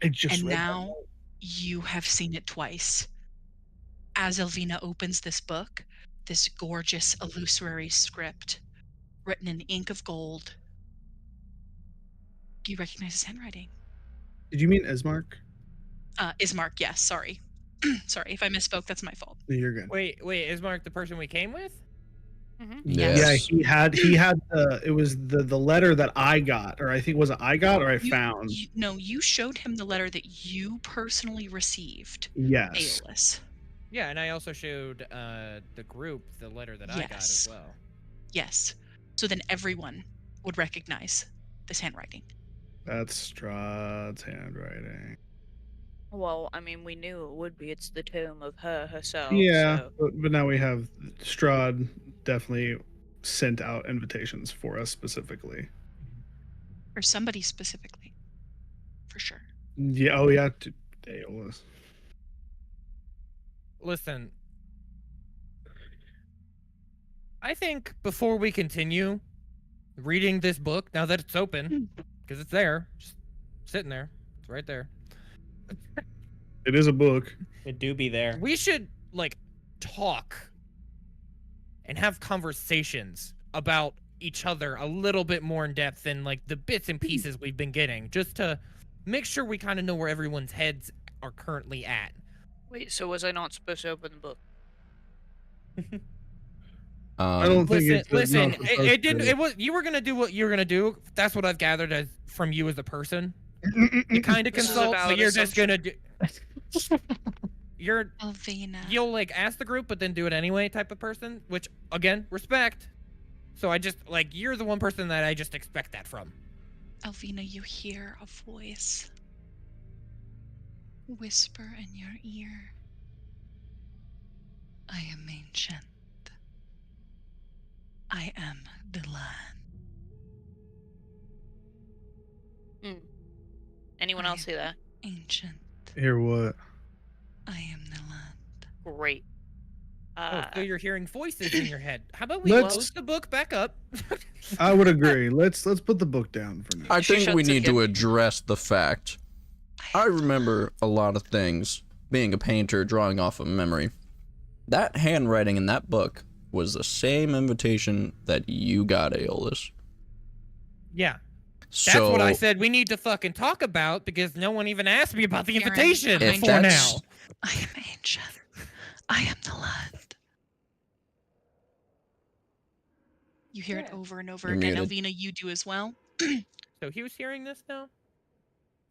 I just And read that now note. you have seen it twice. As Elvina opens this book, this gorgeous illusory script written in ink of gold, you recognize his handwriting. Did you mean Ismark? Ismark, yes, sorry. Sorry, if I misspoke, that's my fault. You're good. Wait, is Mark the person we came with? Yes. Yeah, Yes. he had it was the letter that I got, or I think was it I got or I found. No, you showed him the letter that you personally received, Yes. Aeolus. Yeah, and I also showed the group the letter that I got as Yes. well. Yes. So then everyone would recognize this handwriting. That's Strahd's handwriting. Well, I mean, we knew it would be. It's the tome of her herself. Yeah, So. but now we have Strahd definitely sent out invitations for us specifically. Or somebody specifically. For sure. Yeah, oh yeah, to Aeolus. Listen, I think before we continue reading this book, now that it's open, because it's there, just sitting there, it's right there. It is a book. It do be there. We should like talk and have conversations about each other a little bit more in depth than like the bits and pieces we've been getting, just to make sure we kind of know where everyone's heads are currently at. Wait, so was I not supposed to open the book? I don't think it's Listen. not It didn't. supposed It was. You were gonna do what you were gonna do. That's what I've gathered as from you as a person. You kind of This is a consult, but valid you're just assumption. gonna do. Elvina. You'll like ask the group, but then do it anyway type of person. Which again, respect. So I just like you're the one person that I just expect that from. Elvina, you hear a voice whisper in your ear. I am ancient. I am the land. Anyone I else see that? Ancient. Hear what? I am the land. Great. So you're hearing voices in your head. How about we Let's- close the book back up? I would agree. Let's put the book down for now. I She think we shuts it need to again. address the fact. I remember a lot of things. Being a painter, drawing off of memory. That handwriting in that book was the same invitation that you got, Aeolus. Yeah. So That's what I said we need to fucking talk about because no one even asked me about the Karen, invitation if before that's now. I am ancient. I am the land. You hear it over and over You're again. muted. Elvina, you do as well. So he was hearing this now?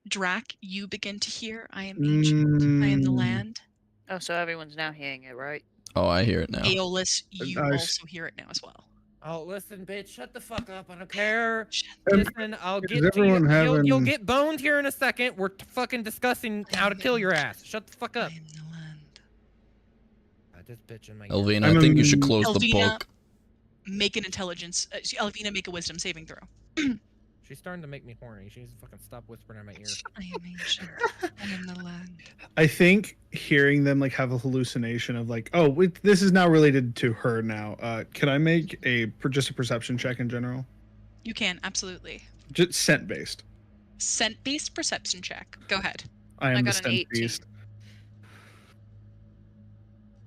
Drac, you begin to hear, I am ancient. I am the land. Oh, so everyone's now hearing it, right? Oh, I hear it now. Aeolus, you I s- also hear it now as well. Oh, listen, bitch, shut the fuck up. I don't care. Um, Listen, I'll is get to you. everyone You'll having- get boned here in a second. We're fucking discussing how to kill your ass. Shut the fuck I up. am the land. This bitch in my ear. Elvina, I'm I think you should a- close the Elvina. book. Make an intelligence. Elvina, make a wisdom saving throw. She's starting to make me horny. She needs to fucking stop whispering in my ear. I am ancient. I am the land. I think hearing them like have a hallucination of like, oh, this is now related to her now. Can I make just a perception check in general? You can, absolutely. Just scent based. Scent-based perception check. Go ahead. I am I the got an scent 18. beast.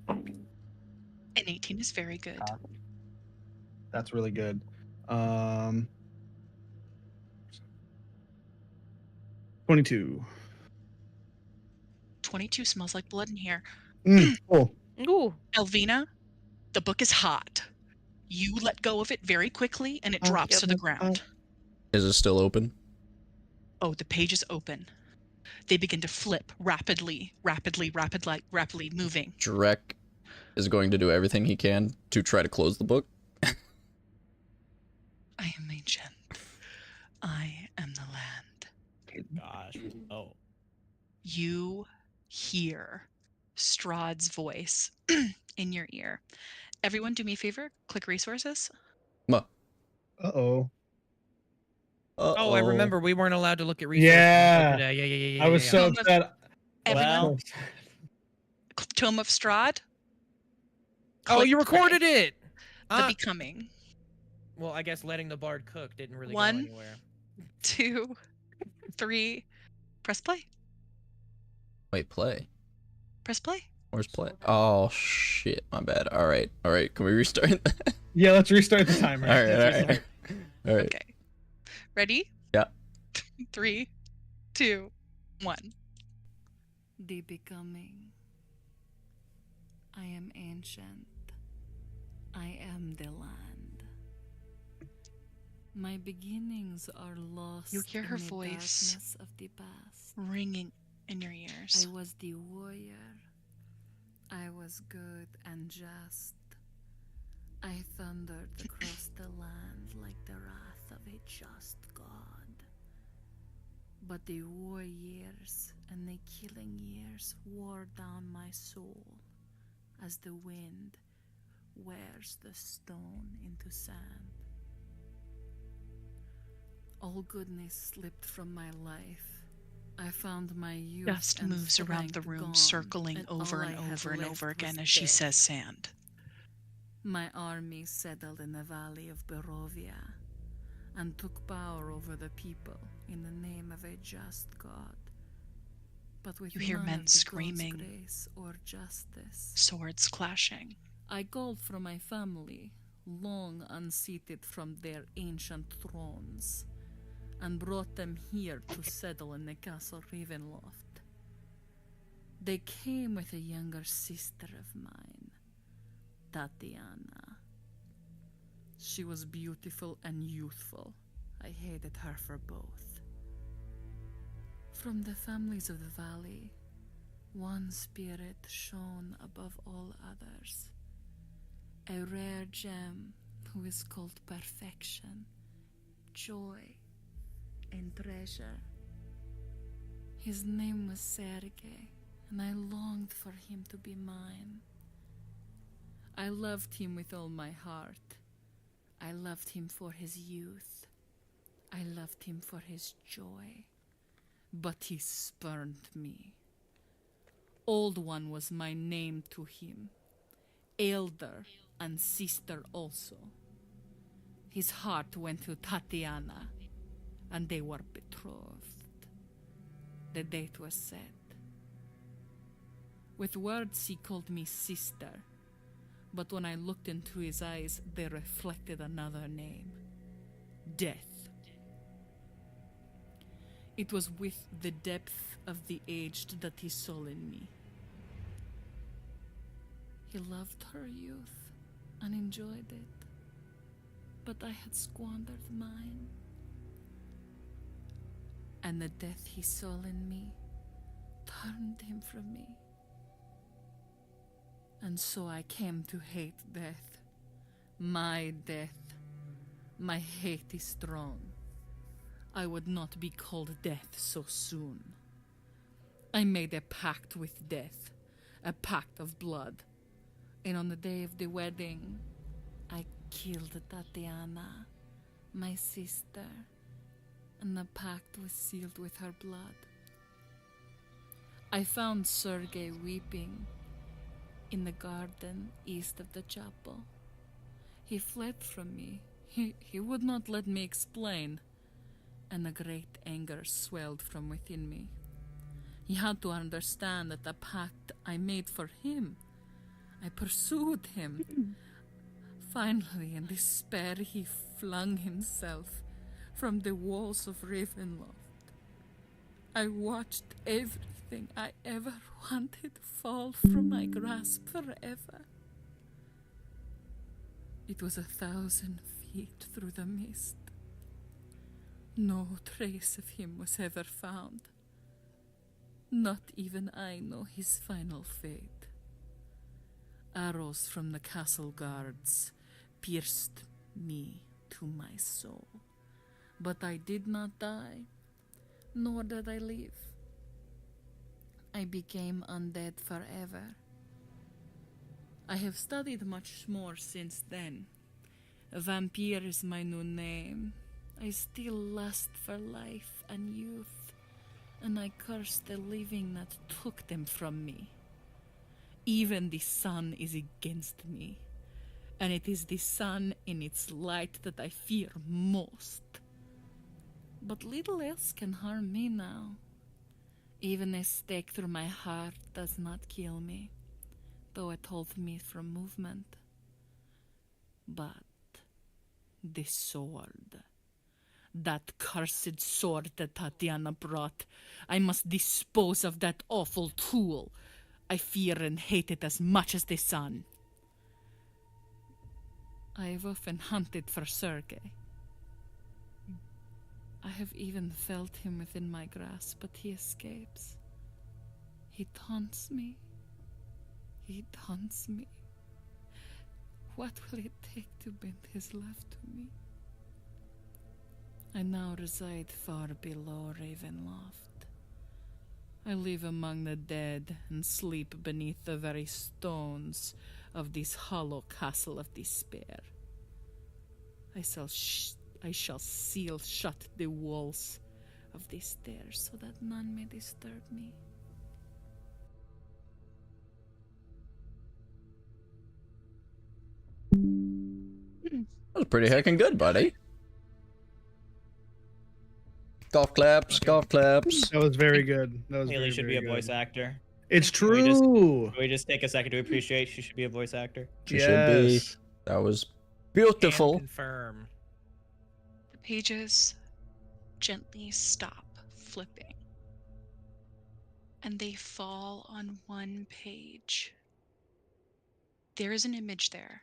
An 18 is very good. That's really good. 22. 22 smells like blood in here. Cool. Ooh. Elvina, the book is hot. You let go of it very quickly and it drops to the ground. Is it still open? Oh, the pages open. They begin to flip rapidly moving. Drek is going to do everything he can to try to close the book. I am ancient. I am the land. Gosh. Oh. You hear Strahd's voice in your ear. Everyone do me a favor, click resources. Uh-oh. Oh, I remember we weren't allowed to look at resources. Yeah. Today. Yeah. I was so Tome of- upset. Everyone, Well, Tome of Strahd. Oh, Click you play. recorded it. The becoming. Well, I guess letting the bard cook didn't really go 1, anywhere. 2, 3. Press play. Wait, play. Press play. Where's play? Oh shit, my bad. All right. Can we restart that? Yeah, let's restart the timer. All right. Let's restart. All right. Okay. Ready? Yeah. 3, 2, 1. The becoming. I am ancient. I am the land. My beginnings are lost You hear her in the voice darkness of the past. Ringing in your ears. I was the warrior. I was good and just. I thundered across the land like the wrath of a just God. But the war years and the killing years wore down my soul as the wind wears the stone into sand. All goodness slipped from my life. I found my youth Dust and moves around the strength room, gone, circling over all and I had over and left over again was as she death. says sand. My army settled in the valley of Barovia and took power over the people in the name of a just God. But with You hear none men of the God's screaming. grace or justice. Swords clashing. I called for my family, long unseated from their ancient thrones, and brought them here to settle in the castle Ravenloft. They came with a younger sister of mine, Tatiana. She was beautiful and youthful. I hated her for both. From the families of the valley, one spirit shone above all others. A rare gem who is called perfection, joy, and treasure. His name was Sergei, and I longed for him to be mine. I loved him with all my heart. I loved him for his youth. I loved him for his joy. But he spurned me. Old One was my name to him, elder and sister also. His heart went to Tatiana, and they were betrothed. The date was set. With words he called me sister, but when I looked into his eyes, they reflected another name, death. It was with the depth of the aged that he saw in me. He loved her youth and enjoyed it, but I had squandered mine. And the death he saw in me turned him from me. And so I came to hate death. My death. My hate is strong. I would not be called death so soon. I made a pact with death, a pact of blood. And on the day of the wedding, I killed Tatiana, my sister, and the pact was sealed with her blood. I found Sergei weeping in the garden east of the chapel. He fled from me. He would not let me explain, and a great anger swelled from within me. He had to understand that the pact I made for him. I pursued him. Finally, in despair, he flung himself from the walls of Ravenloft. I watched everything I ever wanted fall from my grasp forever. It was 1,000 feet through the mist. No trace of him was ever found. Not even I know his final fate. Arrows from the castle guards pierced me to my soul. But I did not die, nor did I live. I became undead forever. I have studied much more since then. A vampire is my new name. I still lust for life and youth, and I curse the living that took them from me. Even the sun is against me, and it is the sun in its light that I fear most. But little else can harm me now. Even a stake through my heart does not kill me, though it holds me from movement. But the sword, that cursed sword that Tatiana brought, I must dispose of that awful tool. I fear and hate it as much as the sun. I have often hunted for Sergei. I have even felt him within my grasp, but he escapes. He taunts me. He taunts me. What will it take to bend his love to me? I now reside far below Ravenloft. I live among the dead and sleep beneath the very stones of this hollow castle of despair. I shall seal shut the walls of the stairs so that none may disturb me. That was pretty heckin' good, buddy. Golf claps, golf claps. That was very good. That was Haley very, should very be a good. voice actor. It's Can we just- true. Can we just take a second to appreciate she should be a voice actor? She should be. Yes. That was Can beautiful. confirm. The pages gently stop flipping, and they fall on one page. There is an image there.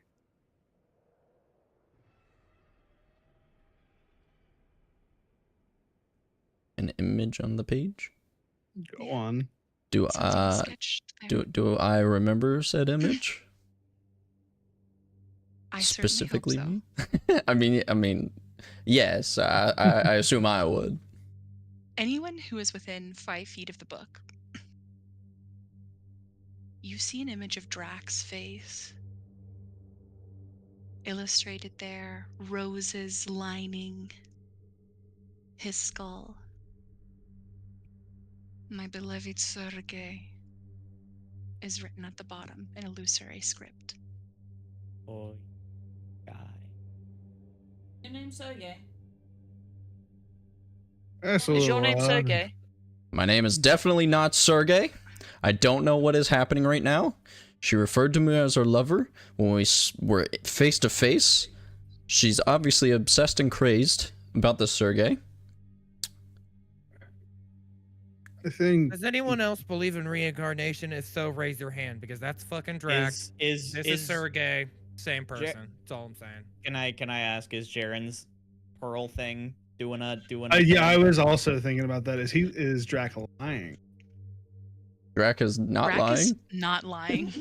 An image on the page. Go on. Do Something sketched there. do I remember said image? I Specifically certainly me? I mean, yes. I assume I would. anyone who is within 5 feet of the book, you see an image of Drax's face. Illustrated there, roses lining his skull. My beloved Sergei is written at the bottom in illusory script. Boy, guy. Your name's Sergei. That's a Is little your name odd. Sergei? My name is definitely not Sergei. I don't know what is happening right now. She referred to me as her lover when we were face to face. She's obviously obsessed and crazed about this Sergei. I think Does anyone else believe in reincarnation? If so, raise your hand, because that's fucking Drax. Is This is Sergei. Same person. That's all I'm saying. Can I ask, is Jaren's pearl thing doing a yeah, I thing? was also thinking about that. Is Drac lying? Drac is not Drac lying. is not lying.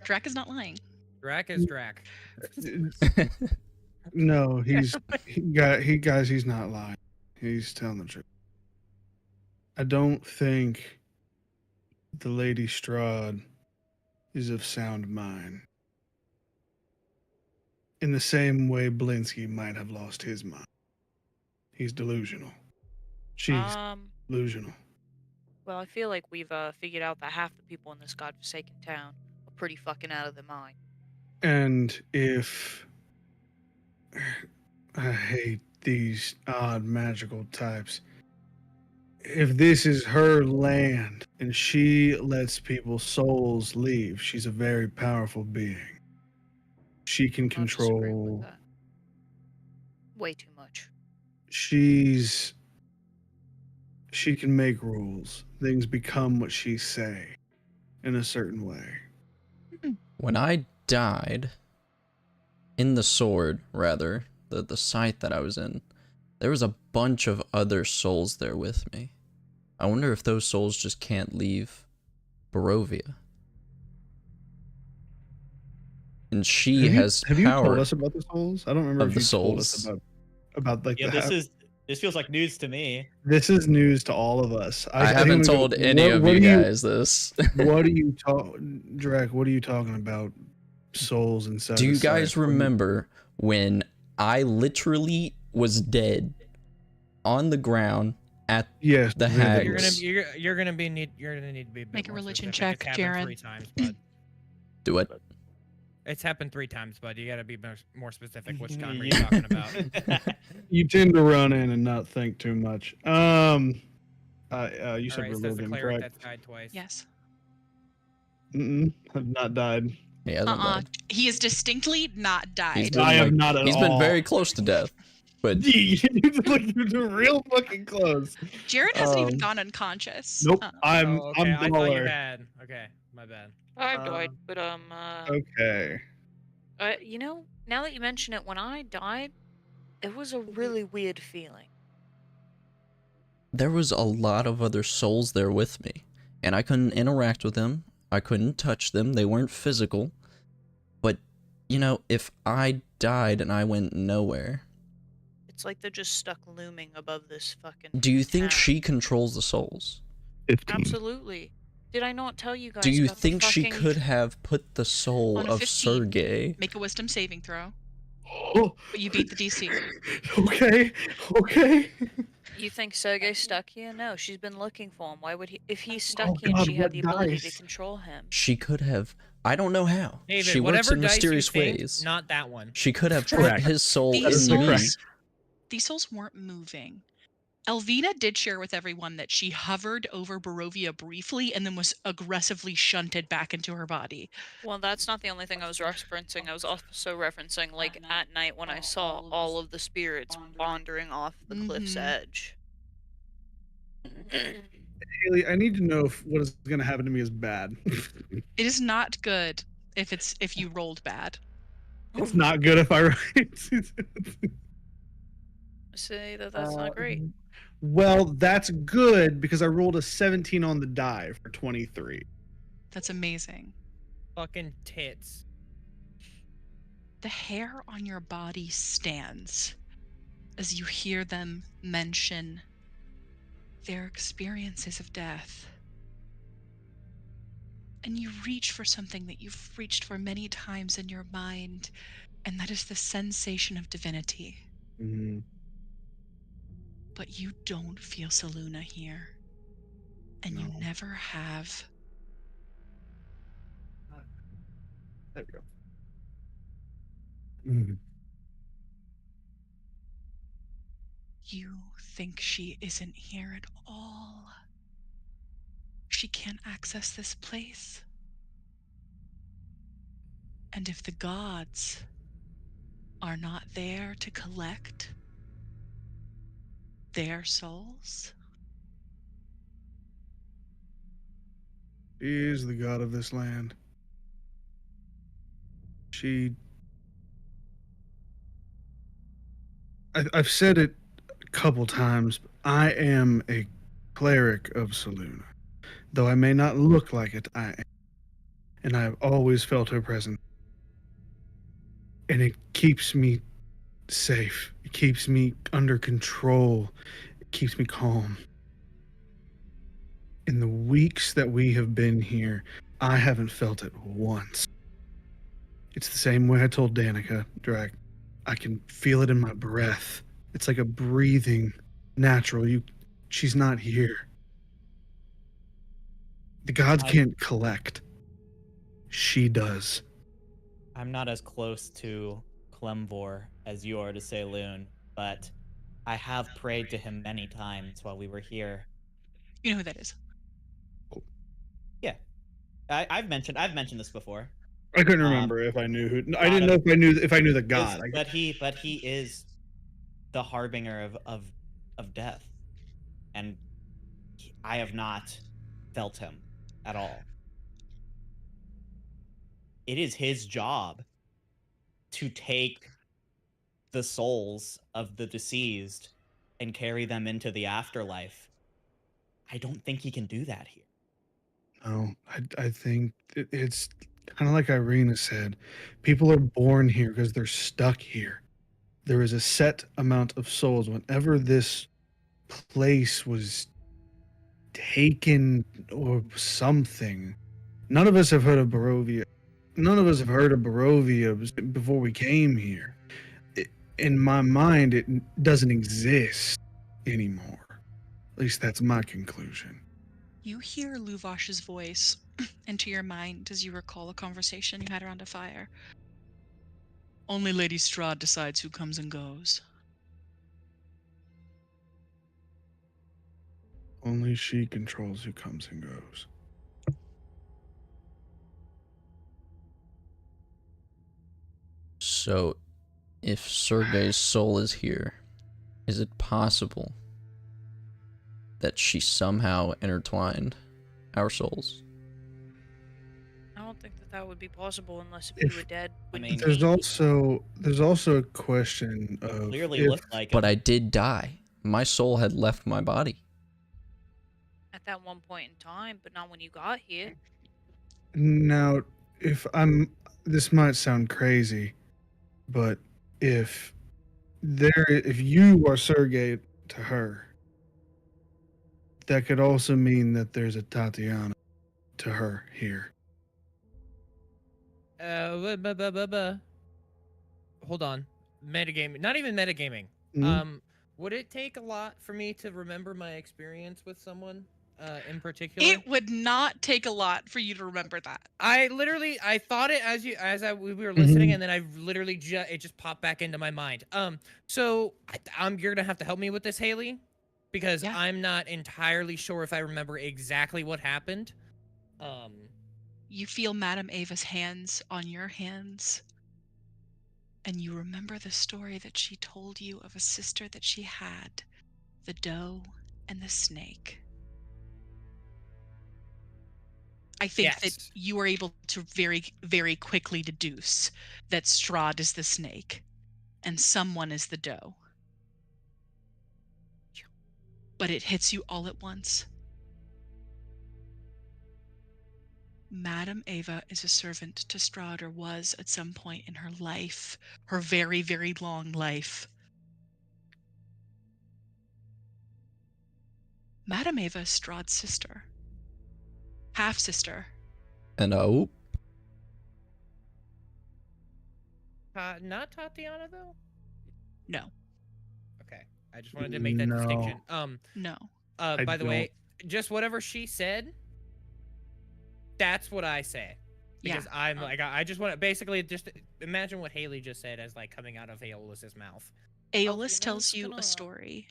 Drac is not lying. Drac is Drac. No, he's not lying. He's telling the truth. I don't think the Lady Strahd is of sound mind. In the same way Blinsky might have lost his mind. He's delusional. She's delusional. Well, I feel like we've figured out that half the people in this godforsaken town are pretty fucking out of their mind. And if I hate these odd magical types, if this is her land and she lets people's souls leave, she's a very powerful being. She can Not disagree with control. that. Way too much. She can make rules. Things become what she say in a certain way. When I died in the sword, rather, the site that I was in, there was a bunch of other souls there with me. I wonder if those souls just can't leave Barovia. And she has have you power. told us about the souls? I don't remember of if the you told us souls. about like Yeah, the this feels like news to me. This is news to all of us. I think haven't I'm gonna told go, any of what you do guys this. What are you Drake? What are you talking about? Souls inside. Do you the guys site? What do you- remember when I literally was dead on the ground at Yes, the vividly. hags? You're gonna need to be a bit Make a more religion specific. check, It's happened Jaren. 3 times, but Do it? It's happened 3 times, bud. You gotta be more specific. Which time are you Yeah. talking about? You tend to run in and not think too much. You said Alright, so there's the religion, cleric correct? that's died twice. Yes. Have not died. He hasn't died. He has distinctly not He's died. been I have like not at he's been all. very close to death, but You're real fucking close. Jared hasn't even gone unconscious. Nope. I'm Oh, okay. I thought you baller. had. Okay, my bad. I've died, but Okay. you know, now that you mention it, when I died, it was a really weird feeling. there was a lot of other souls there with me, and I couldn't interact with them. I couldn't touch them. They weren't physical. But, you know, if I died and I went nowhere, It's like they're just stuck looming above this fucking. do you think town. she controls the souls? 15. Absolutely. Did I not tell you guys? Do you about the think she fucking- could have put the soul On a of 15. Sergei? Make a wisdom saving throw, Oh, but you beat the DC. okay. Okay. You think Sergei's stuck here? No, she's been looking for him. Why would he? If he's stuck Oh, here, and God, she had what the ability to dice? control him. She could have. I don't know how. David, she works whatever in dice mysterious you think, ways. not that one. She could have put Correct. his soul in These the me. correct. these souls weren't moving. Elvina did share with everyone that she hovered over Barovia briefly and then was aggressively shunted back into her body. Well, that's not the only thing I was referencing. I was also referencing, like, at night when I saw all of the spirits wandering off the cliff's Mhm. edge. Haley, I need to know if what is going to happen to me is bad. It is not good if you rolled bad. It's not good if I Say that that's not great. Well, that's good because I rolled a 17 on the die for 23. That's amazing. Fucking tits. The hair on your body stands as you hear them mention their experiences of death. And you reach for something that you've reached for many times in your mind, and that is the sensation of divinity. Mm-hmm. But you don't feel Saluna here. And you No. never have. There we go. Mm. You think she isn't here at all. She can't access this place. And if the gods are not there to collect their souls, She is the god of this land. I've said it a couple times. I am a cleric of Saluna. Though I may not look like it, I am. And I have always felt her presence. And it keeps me safe. It keeps me under control. It keeps me calm. In the weeks that we have been here, I haven't felt it once. It's the same way I told Danica, Drag. I can feel it in my breath. It's like a breathing, natural. She's not here. The gods can't collect. She does. I'm not as close to Clemvor as you are to Saloon, but I have prayed to him many times while we were here. you know who that is. Yeah, I've mentioned this before. I couldn't remember if I knew who. I didn't God know of- if I knew the god. But he is the harbinger of death, and I have not felt him at all. It is his job to take the souls of the deceased and carry them into the afterlife. I don't think he can do that here. No, I think it's kind of like Irina said. People are born here because they're stuck here. There is a set amount of souls. Whenever this place was taken or something, none of us have heard of Barovia. None of us have heard of Barovia before we came here. In my mind, it doesn't exist anymore. At least that's my conclusion. You hear Luvash's voice into your mind as you recall a conversation you had around a fire. Only Lady Strahd decides who comes and goes. Only she controls who comes and goes. So, if Sergei's soul is here, is it possible that she somehow intertwined our souls? I don't think that would be possible unless if you were dead. I when mean, you There's came. also a question of clearly if looked like But him. I did die. My soul had left my body. At that one point in time, but not when you got here. now if I'm this might sound crazy, but if if you are Sergei to her, that could also mean that there's a Tatiana to her here. Hold on. Metagaming. Not even metagaming. Mhm. Would it take a lot for me to remember my experience with someone in particular? It would not take a lot for you to remember that. I thought it we were listening, Mhm. and then I literally it just popped back into my mind. So you're gonna have to help me with this, Haley, because Yeah. I'm not entirely sure if I remember exactly what happened. You feel Madame Ava's hands on your hands, and you remember the story that she told you of a sister that she had, the doe and the snake. I think that Yes. you are able to very, very quickly deduce that Strahd is the snake and someone is the doe. But it hits you all at once. Madame Ava is a servant to Strahd, or was at some point in her life, her very, very long life. Madame Ava is Strahd's sister. Half-sister. And oh, Not Tatiana though. No. Okay, I just wanted to make that distinction. No. I By the don't. way, just whatever she said, that's what I say. Because Yeah. I'm like, I just want to basically just imagine what Haley just said as like coming out of Aeolus's mouth. Aeolus tells you a story.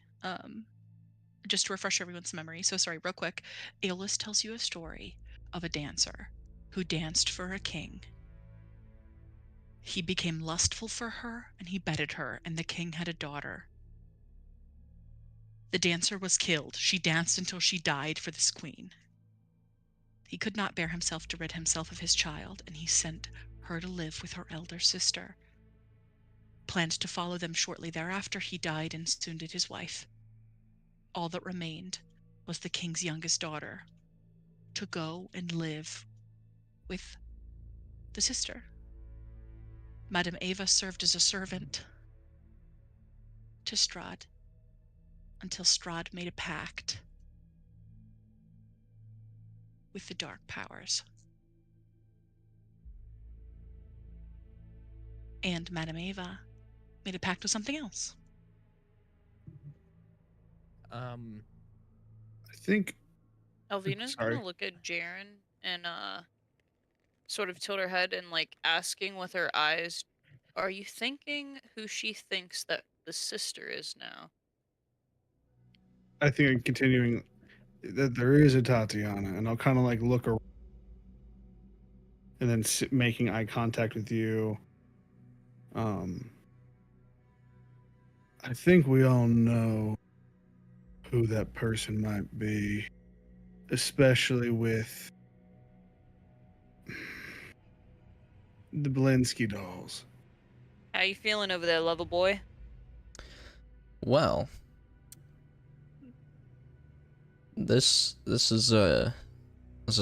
Just to refresh everyone's memory. So sorry, real quick. Aeolus tells you a story of a dancer who danced for a king. He became lustful for her, and he bedded her, and the king had a daughter. The dancer was killed. She danced until she died for this queen. He could not bear himself to rid himself of his child, and he sent her to live with her elder sister. Planned to follow them shortly thereafter, he died, and soon did his wife. All that remained was the king's youngest daughter, to go and live with the sister. Madame Ava served as a servant to Strahd until Strahd made a pact with the dark powers. And Madame Ava made a pact with something else. I think. Alvina's Sorry. gonna look at Jaren and sort of tilt her head and like asking with her eyes, "Are you thinking who she thinks that the sister is now?" I think I'm continuing that there is a Tatiana, and I'll kind of like look around and then making eye contact with you. I think we all know who that person might be, especially with the Blinsky dolls. How you feeling over there, lover boy? well. This is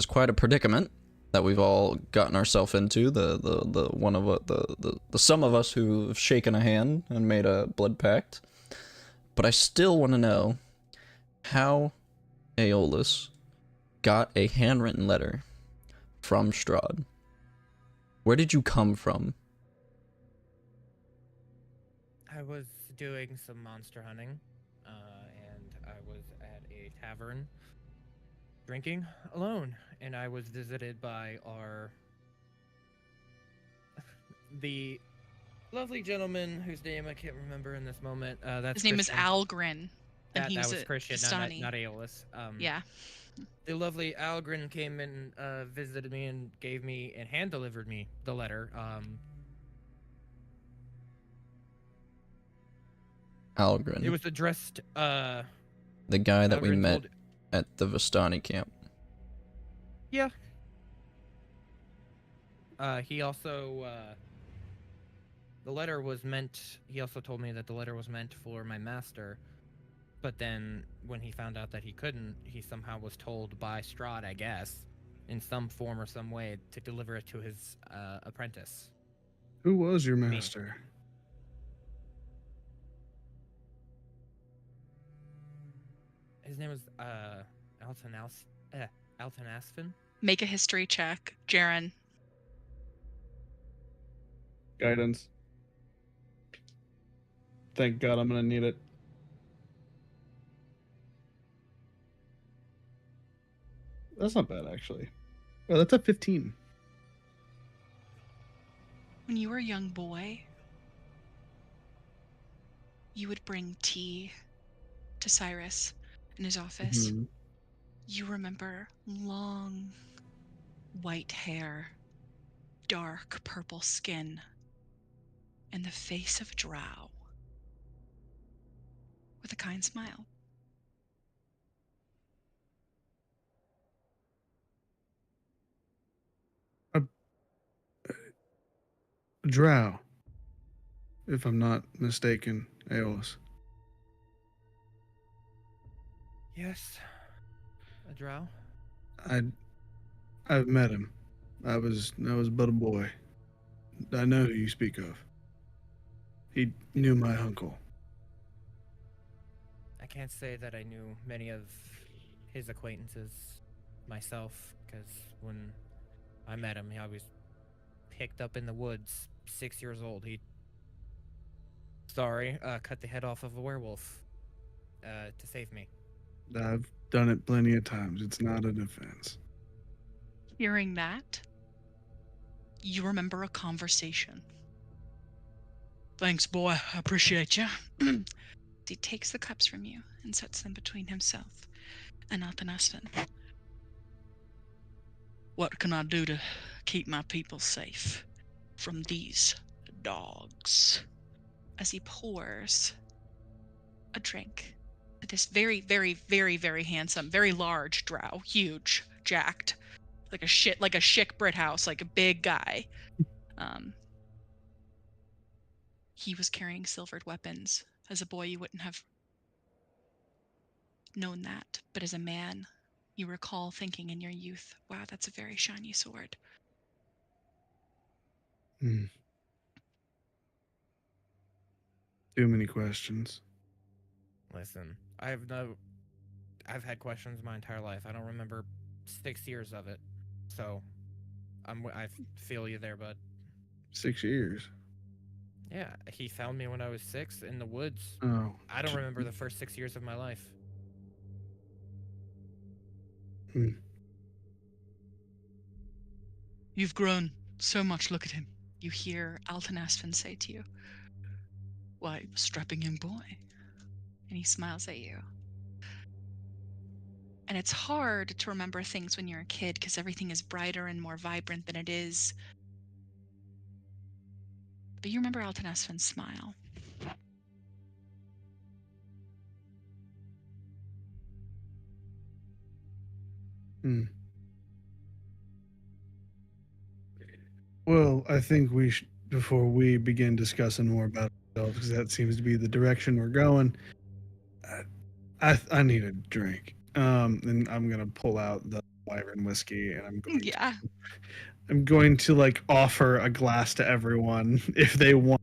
quite a predicament that we've all gotten ourselves into. The one of the some of us who've shaken a hand and made a blood pact. But I still want to know how Aeolus got a handwritten letter from Strahd. Where did you come from? I was doing some monster hunting, and I was at a tavern drinking alone, and I was visited by the lovely gentleman whose name I can't remember in this moment. That's His name is Christian. Algren, and he That was was a Christian, Vistani. not Aeolus. Yeah. The lovely Algren came and visited me and gave me and hand delivered me the letter. It Algren, was addressed. the guy that we Algren met told. at the Vistani camp. Yeah. He also. The letter was meant. He also told me that the letter was meant for my master. But then, when he found out that he couldn't, he somehow was told by Strahd, I guess, in some form or some way, to deliver it to his apprentice. Who was your Me. master? His name was Alton Aspen. Make a history check, Jaren. Guidance. Thank God I'm gonna need it. That's not bad, actually. Oh, that's a 15. When you were a young boy, you would bring tea to Cyrus in his office. Mhm. You remember long white hair, dark purple skin, and the face of a drow with a kind smile. A drow, if I'm not mistaken, Aeolus. Yes. A drow. I've met him. I was but a boy. I know who you speak of. He knew my uncle. I can't say that I knew many of his acquaintances myself, because when I met him, I was picked up in the woods, 6 years old. He, cut the head off of a werewolf to save me. I've done it plenty of times. It's not an offense. Hearing that, you remember a conversation. Thanks, boy. I appreciate you. He takes the cups from you and sets them between himself and Athanaston. What can I do to keep my people safe from these dogs? As he pours a drink to this very, very, very, very handsome, very large drow, huge, jacked, like a shick Brit house, like a big guy. He was carrying silvered weapons. As a boy, you wouldn't have known that, but as a man, you recall thinking in your youth, wow, that's a very shiny sword. Hmm. Too many questions. Listen, I've had questions my entire life. I don't remember 6 years of it, so I feel you there, bud. 6 years. Yeah, he found me when I was 6 in the woods. Oh. I don't remember the first 6 years of my life. Hmm. You've grown so much, look at him. You hear Alton Aspen say to you, why, strapping young boy. And he smiles at you. And it's hard to remember things when you're a kid because everything is brighter and more vibrant than it is. But you remember Alton Aspen's smile. Hmm. Well, I think before we begin discussing more about ourselves, because that seems to be the direction we're going, I need a drink. And I'm gonna pull out the Wyvern whiskey, and Yeah. I'm going to like offer a glass to everyone if they want.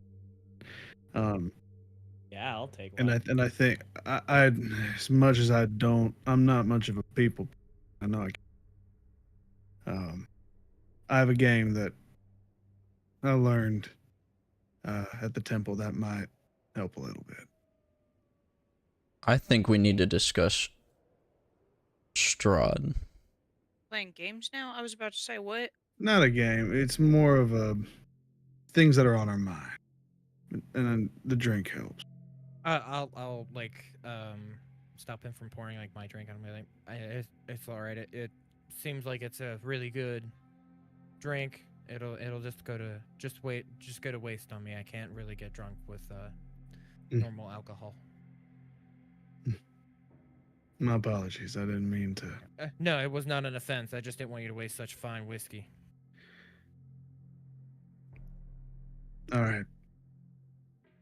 Yeah, I'll take And one. I think I as much as I'm not much of a people. I know I have a game that I learned at the temple that might help a little bit. I think we need to discuss Strahd. playing games now? I was about to say, what? Not a game. It's more of a things that are on our mind, and then the drink helps. I'll like stop him from pouring like my drink. I'm like, it's all right. It seems like it's a really good drink. It'll just go to waste on me. I can't really get drunk with normal alcohol. My apologies. I didn't mean to. No, it was not an offense. I just didn't want you to waste such fine whiskey. All right.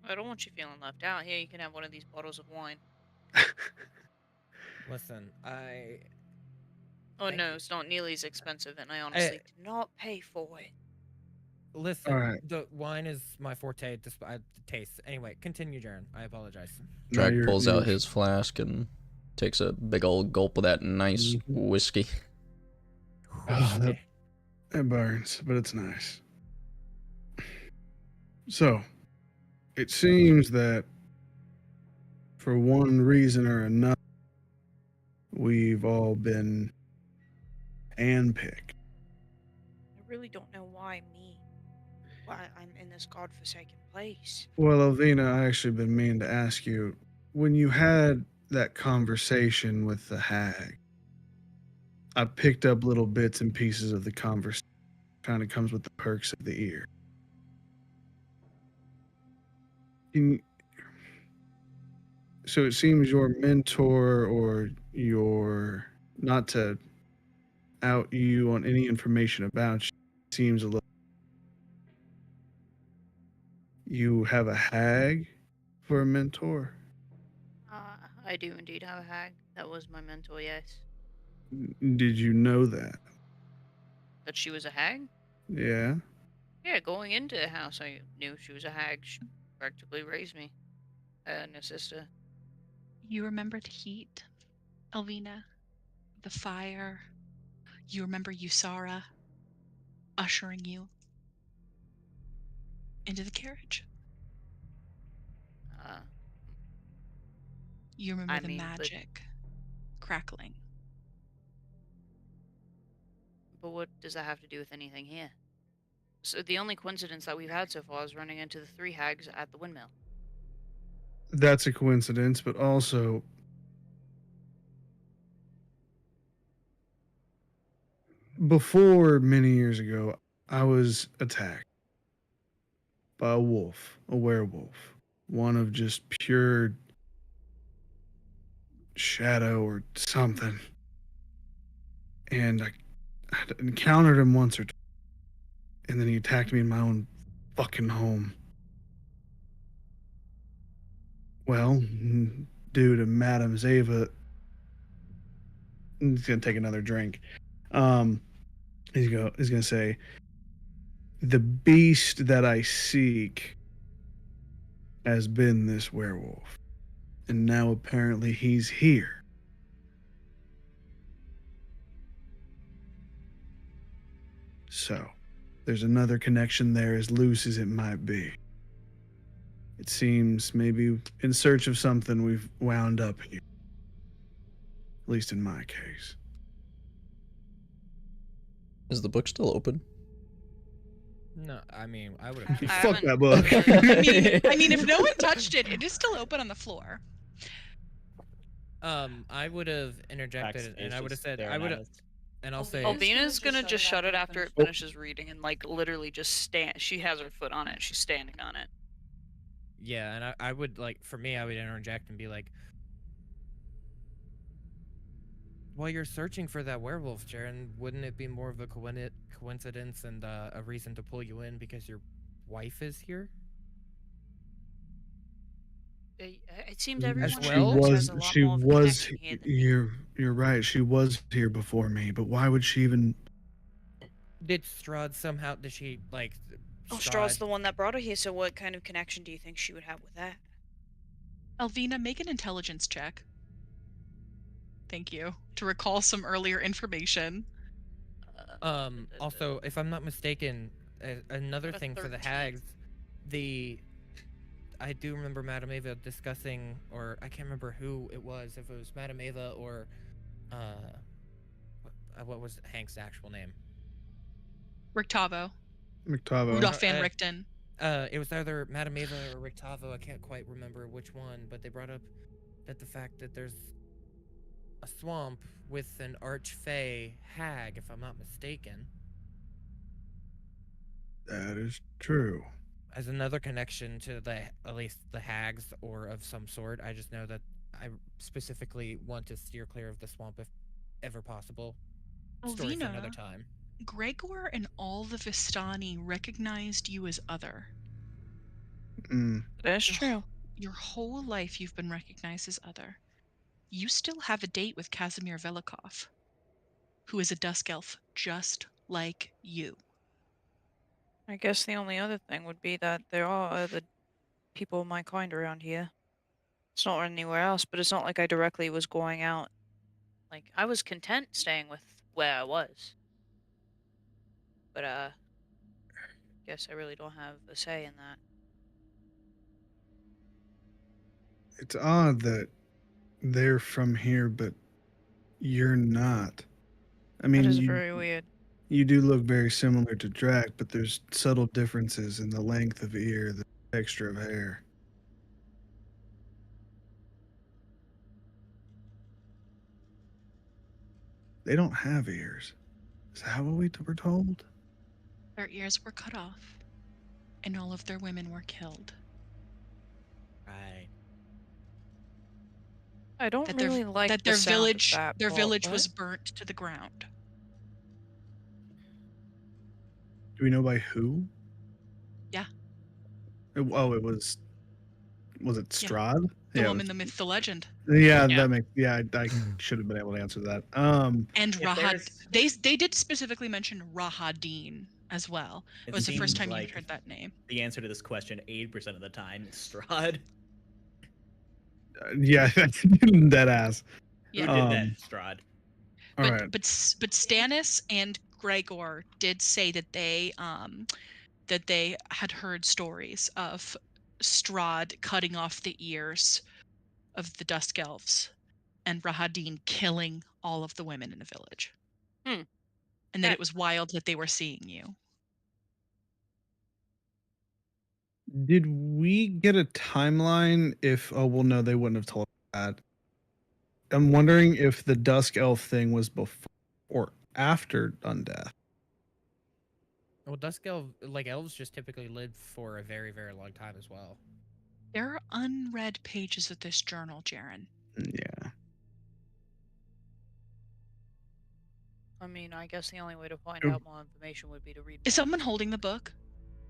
I don't want you feeling left out. Here, you can have one of these bottles of wine. Listen, Oh Thank no, you. it's not nearly as expensive, and I honestly did not pay for it. Listen, All right. the wine is my forte. The taste. Anyway, continue, Jaren. I apologize. No, Drag pulls out you're- his flask and takes a big old gulp of that nice whiskey. Oh, that burns, but it's nice. So, it seems that for one reason or another, we've all been handpicked. I really don't know why me. Why I'm in this godforsaken place. Well, Elvina, I actually been meaning to ask you, when you had that conversation with the hag, I picked up little bits and pieces of the conversation. Kind of comes with the perks of the ear. So it seems your mentor or your, not to out you on any information about you, seems a little. You have a hag for a mentor? I do indeed have a hag. That was my mentor, yes. Did you know that? That she was a hag? Yeah. Yeah, going into the house, I knew she was a hag. She practically raised me. And a sister. You remember the heat, Elvina? The fire? You remember Usara ushering you into the carriage? Uh, You remember I the mean, magic crackling? but what does that have to do with anything here? So the only coincidence that we've had so far is running into the 3 hags at the windmill. That's a coincidence, but also before many years ago, I was attacked by a wolf, a werewolf, one of just pure shadow or something. And I had encountered him once or twice, and then he attacked me in my own fucking home. Well, due to Madame Zeva, he's gonna take another drink. He's gonna say, the beast that I seek has been this werewolf, and now apparently he's here. So, there's another connection there, as loose as it might be. It seems maybe in search of something we've wound up here. At least in my case. Is the book still open? No, I mean, I would have. Fuck that book. I mean, if no one touched it, it is still open on the floor. I would have interjected, and I would have said, and I'll say, Alvina's gonna just shut it after it finishes reading and, like, literally just stand. She has her foot on it. She's standing on it. yeah, and I would, like, for me, I would interject and be like, while you're searching for that werewolf, Jaren, wouldn't it be more of a coincidence and a reason to pull you in because your wife is here? It seems everyone well? has a lot more of a connection here than me. You're right. She was here before me, but why would she even? Did Strahd somehow? Did she like? Oh, Strahd's the one that brought her here. So what kind of connection do you think she would have with that? Elvina, make an intelligence check. Thank you. To recall some earlier information. Also, if I'm not mistaken, another Got a thing for the 13. hags, I do remember Madame Ava discussing, or I can't remember who it was, if it was Madame Ava or, what was Hank's actual name? Rictavo. McTavo. Rudolph Van Richten. It was either Madame Eva or Rictavo. I can't quite remember which one, but they brought up that the fact that there's a swamp with an archfey hag, if I'm not mistaken, That is true. as another connection to at least the hags or of some sort. I just know that I specifically want to steer clear of the swamp if ever possible. Story for another Alvina, time. Gregor and all the Vistani recognized you as other. Mm. That's Your, true. your whole life you've been recognized as other. You still have a date with Casimir Velikov, who is a dusk elf just like you. I guess the only other thing would be that there are other people of my kind around here. It's not anywhere else, but it's not like I directly was going out. Like, I was content staying with where I was. But, guess I really don't have a say in that. It's odd that they're from here, but you're not. I That mean, is very weird. you do look very similar to Drac, but there's subtle differences in the length of ear, the texture of hair. They don't have ears. Is that what we were told? Their ears were cut off, and all of their women were killed. Right. I don't That really like the sound of that. their but village what? was burnt to the ground. Do we know by who? Yeah. Oh, it was. Was it Yeah. Strahd? The Yeah, woman, the myth, the legend. yeah, Yeah. that makes. Yeah, I should have been able to answer that. And If Rahad. there's- They did specifically mention Rahadin as well. It was the first seems time you like heard that name. the answer to this question 80% of the time is Strahd. yeah, dead ass. Yeah. Who did that, Strahd? All But right. but Stannis and Gregor did say that they had heard stories of Strahd cutting off the ears of the Dusk Elves and Rahadin killing all of the women in the village. Hmm. And that Eh. it was wild that they were seeing you. Did we get a timeline? If well, no, they wouldn't have told us that. I'm wondering if the Dusk Elf thing was before or after Undeath. Well, elves just typically live for a very, very long time as well. There are unread pages of this journal, Jaren. Yeah. I mean, I guess the only way to find out more information would be to read. Is more. someone holding the book?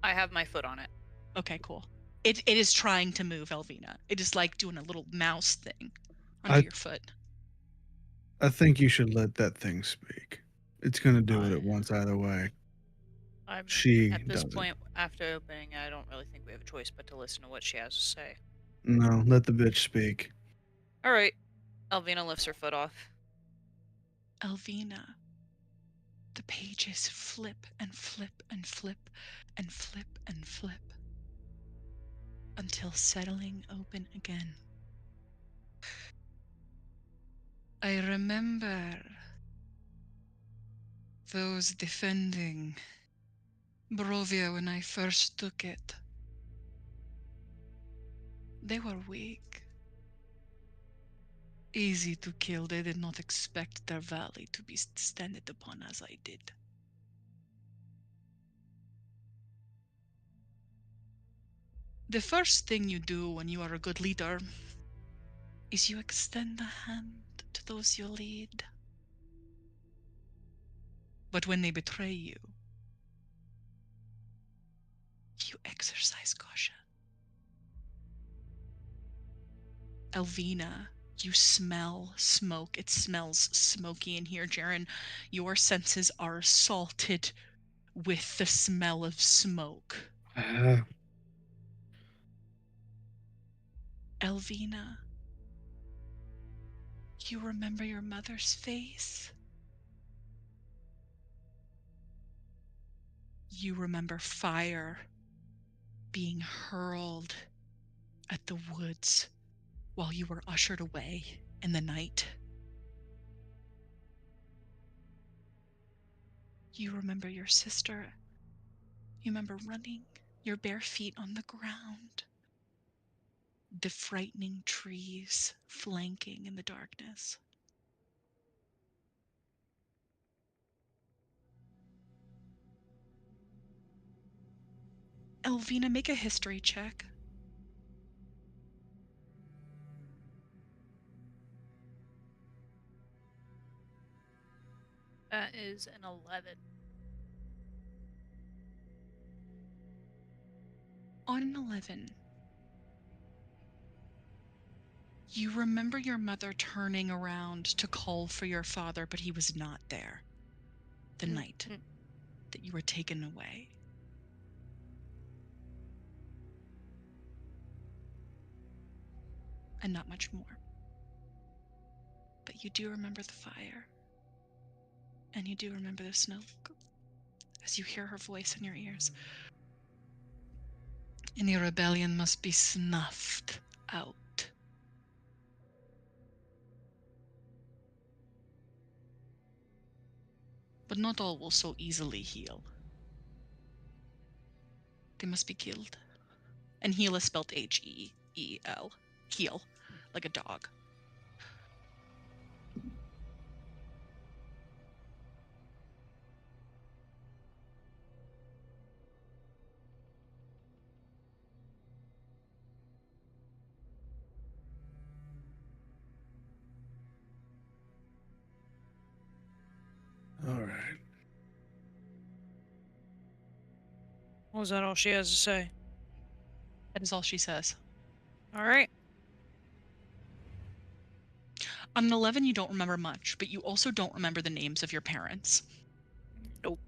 I have my foot on it. Okay, cool. It is trying to move, Elvina. It is like doing a little mouse thing under your foot. I think you should let that thing speak. It's gonna do what it wants either way. I'm She at this doesn't. point, after opening, I don't really think we have a choice but to listen to what she has to say. No, let the bitch speak. All right. Elvina lifts her foot off. Elvina. The pages flip and flip and flip and flip and flip until settling open again. I remember those defending Barovia when I first took it. They were weak. Easy to kill. They did not expect their valley to be standed upon as I did. The first thing you do when you are a good leader is you extend a hand to those you lead. But when they betray you, you exercise caution. Elvina, you smell smoke. It smells smoky in here, Jaren. Your senses are assaulted with the smell of smoke. Elvina, you remember your mother's face? You remember fire being hurled at the woods while you were ushered away in the night. You remember your sister. You remember running, your bare feet on the ground. The frightening trees flanking in the darkness. Elvina, make a history check. That is an 11. On an 11, you remember your mother turning around to call for your father, but he was not there the night that you were taken away. And not much more. But you do remember the fire. And you do remember the smoke as you hear her voice in your ears. Any rebellion must be snuffed out. But not all will so easily heal. They must be killed. And heal is spelled H-E-E-L. Heal. Like a dog. All right. Was that all she has to say? That is all she says. All right. On an 11, you don't remember much, but you also don't remember the names of your parents. Nope.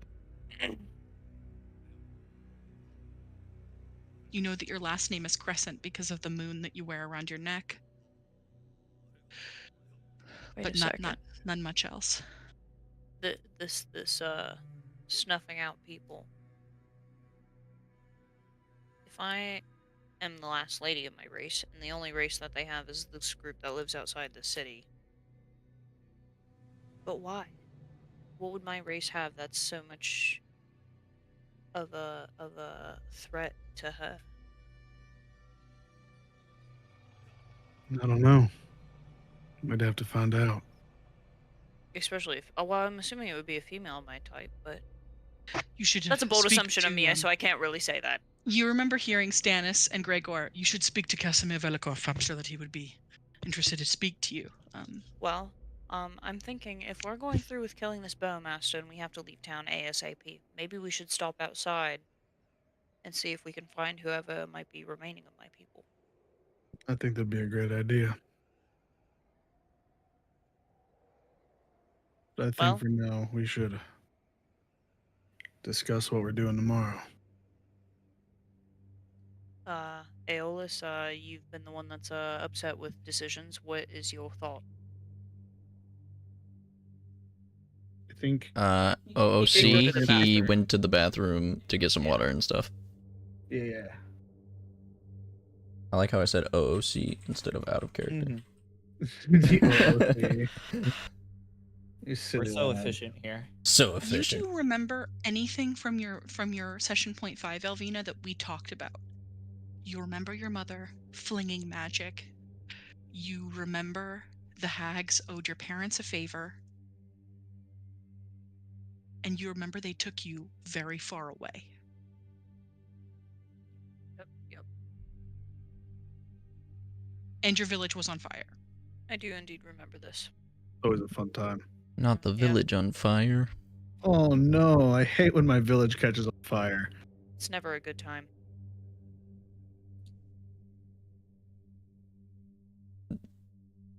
You know that your last name is Crescent because of the moon that you wear around your neck. Wait But a second. none much else. This snuffing out people. If I am the last lady of my race, and the only race that they have is this group that lives outside the city. But why? What would my race have that's so much of a threat to her? I don't know. We'd have to find out. Especially if, well, I'm assuming it would be a female of my type, but You should. that's a bold speak assumption of to, me, so I can't really say that. You remember hearing Stannis and Gregor. You should speak to Casimir Velikov. I'm sure that he would be interested to speak to you. Well, I'm thinking if we're going through with killing this Bowmaster and we have to leave town ASAP, maybe we should stop outside and see if we can find whoever might be remaining of my people. I think that'd be a great idea. But I think Well- for now we should discuss what we're doing tomorrow. Aeolus, you've been the one that's upset with decisions. What is your thought? I think He did go OOC, to the he bathroom. went to the bathroom to get some water and stuff. yeah. I like how I said OOC instead of out of character. We're so efficient here. So You efficient. do remember anything from your session point 5, Elvina, that we talked about? You remember your mother flinging magic. You remember the hags owed your parents a favor. And you remember they took you very far away. Yep. And your village was on fire. I do indeed remember this. Always a fun time. Not the Yeah. village on fire. Oh no, I hate when my village catches on fire. It's never a good time.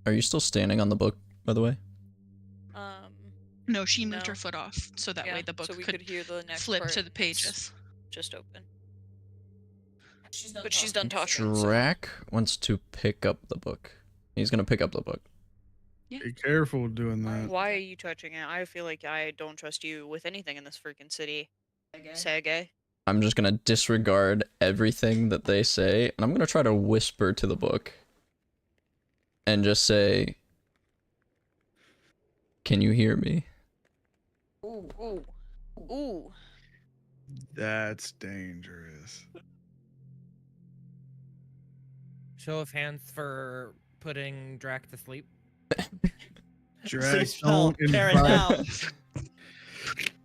Are you still standing on the book, by the way? No, she moved No. her foot off so that way the book so we could hear the next flip part. to the pages. Just open. But she's done talking. Drac wants to pick up the book. He's gonna pick up the book. Be careful doing that. Why are you touching it? I feel like I don't trust you with anything in this freaking city. Sage. I'm just gonna disregard everything that they say, and I'm gonna try to whisper to the book. And just say, "Can you hear me?" Ooh. Ooh. That's dangerous. Show of hands for putting Drac to sleep. Drag, Please don't tear it invite.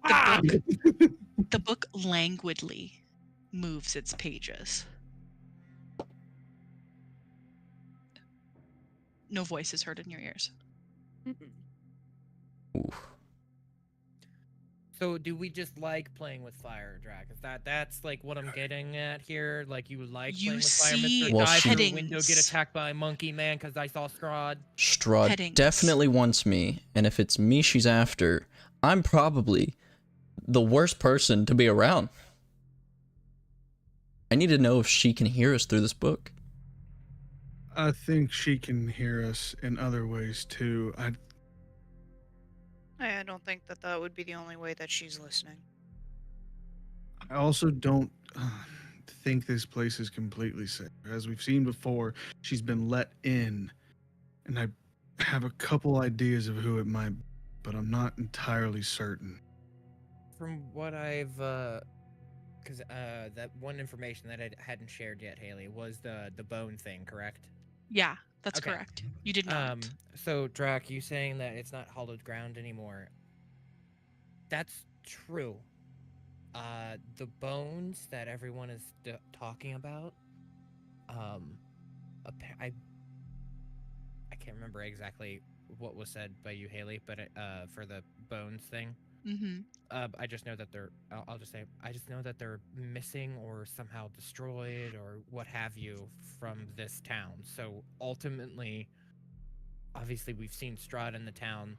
down. The book languidly moves its pages. No voice is heard in your ears. Oof. So do we just like playing with fire, Drac? Is that's like what I'm getting at here? Like you like You playing with fire, see Mr. Well, Guy through a headings. window get attacked by a monkey man because I saw Strahd. Strahd Headings. definitely wants me, and if it's me she's after, I'm probably the worst person to be around. I need to know if she can hear us through this book. I think she can hear us in other ways too. I don't think that would be the only way that she's listening. I also don't think this place is completely safe. As we've seen before, she's been let in, and I have a couple ideas of who it might be, but I'm not entirely certain. From what I've, because that one information that I hadn't shared yet, Haley, was the bone thing, correct? Yeah, that's Okay. correct. You did not. So Drac, you saying that it's not hollowed ground anymore? That's true. The bones that everyone is talking about, I can't remember exactly what was said by you, Haley, but for the bones thing, Mm-hmm. I just know that they're. I'll just say I just know that they're missing or somehow destroyed or what have you from this town. So ultimately, obviously, we've seen Strahd in the town.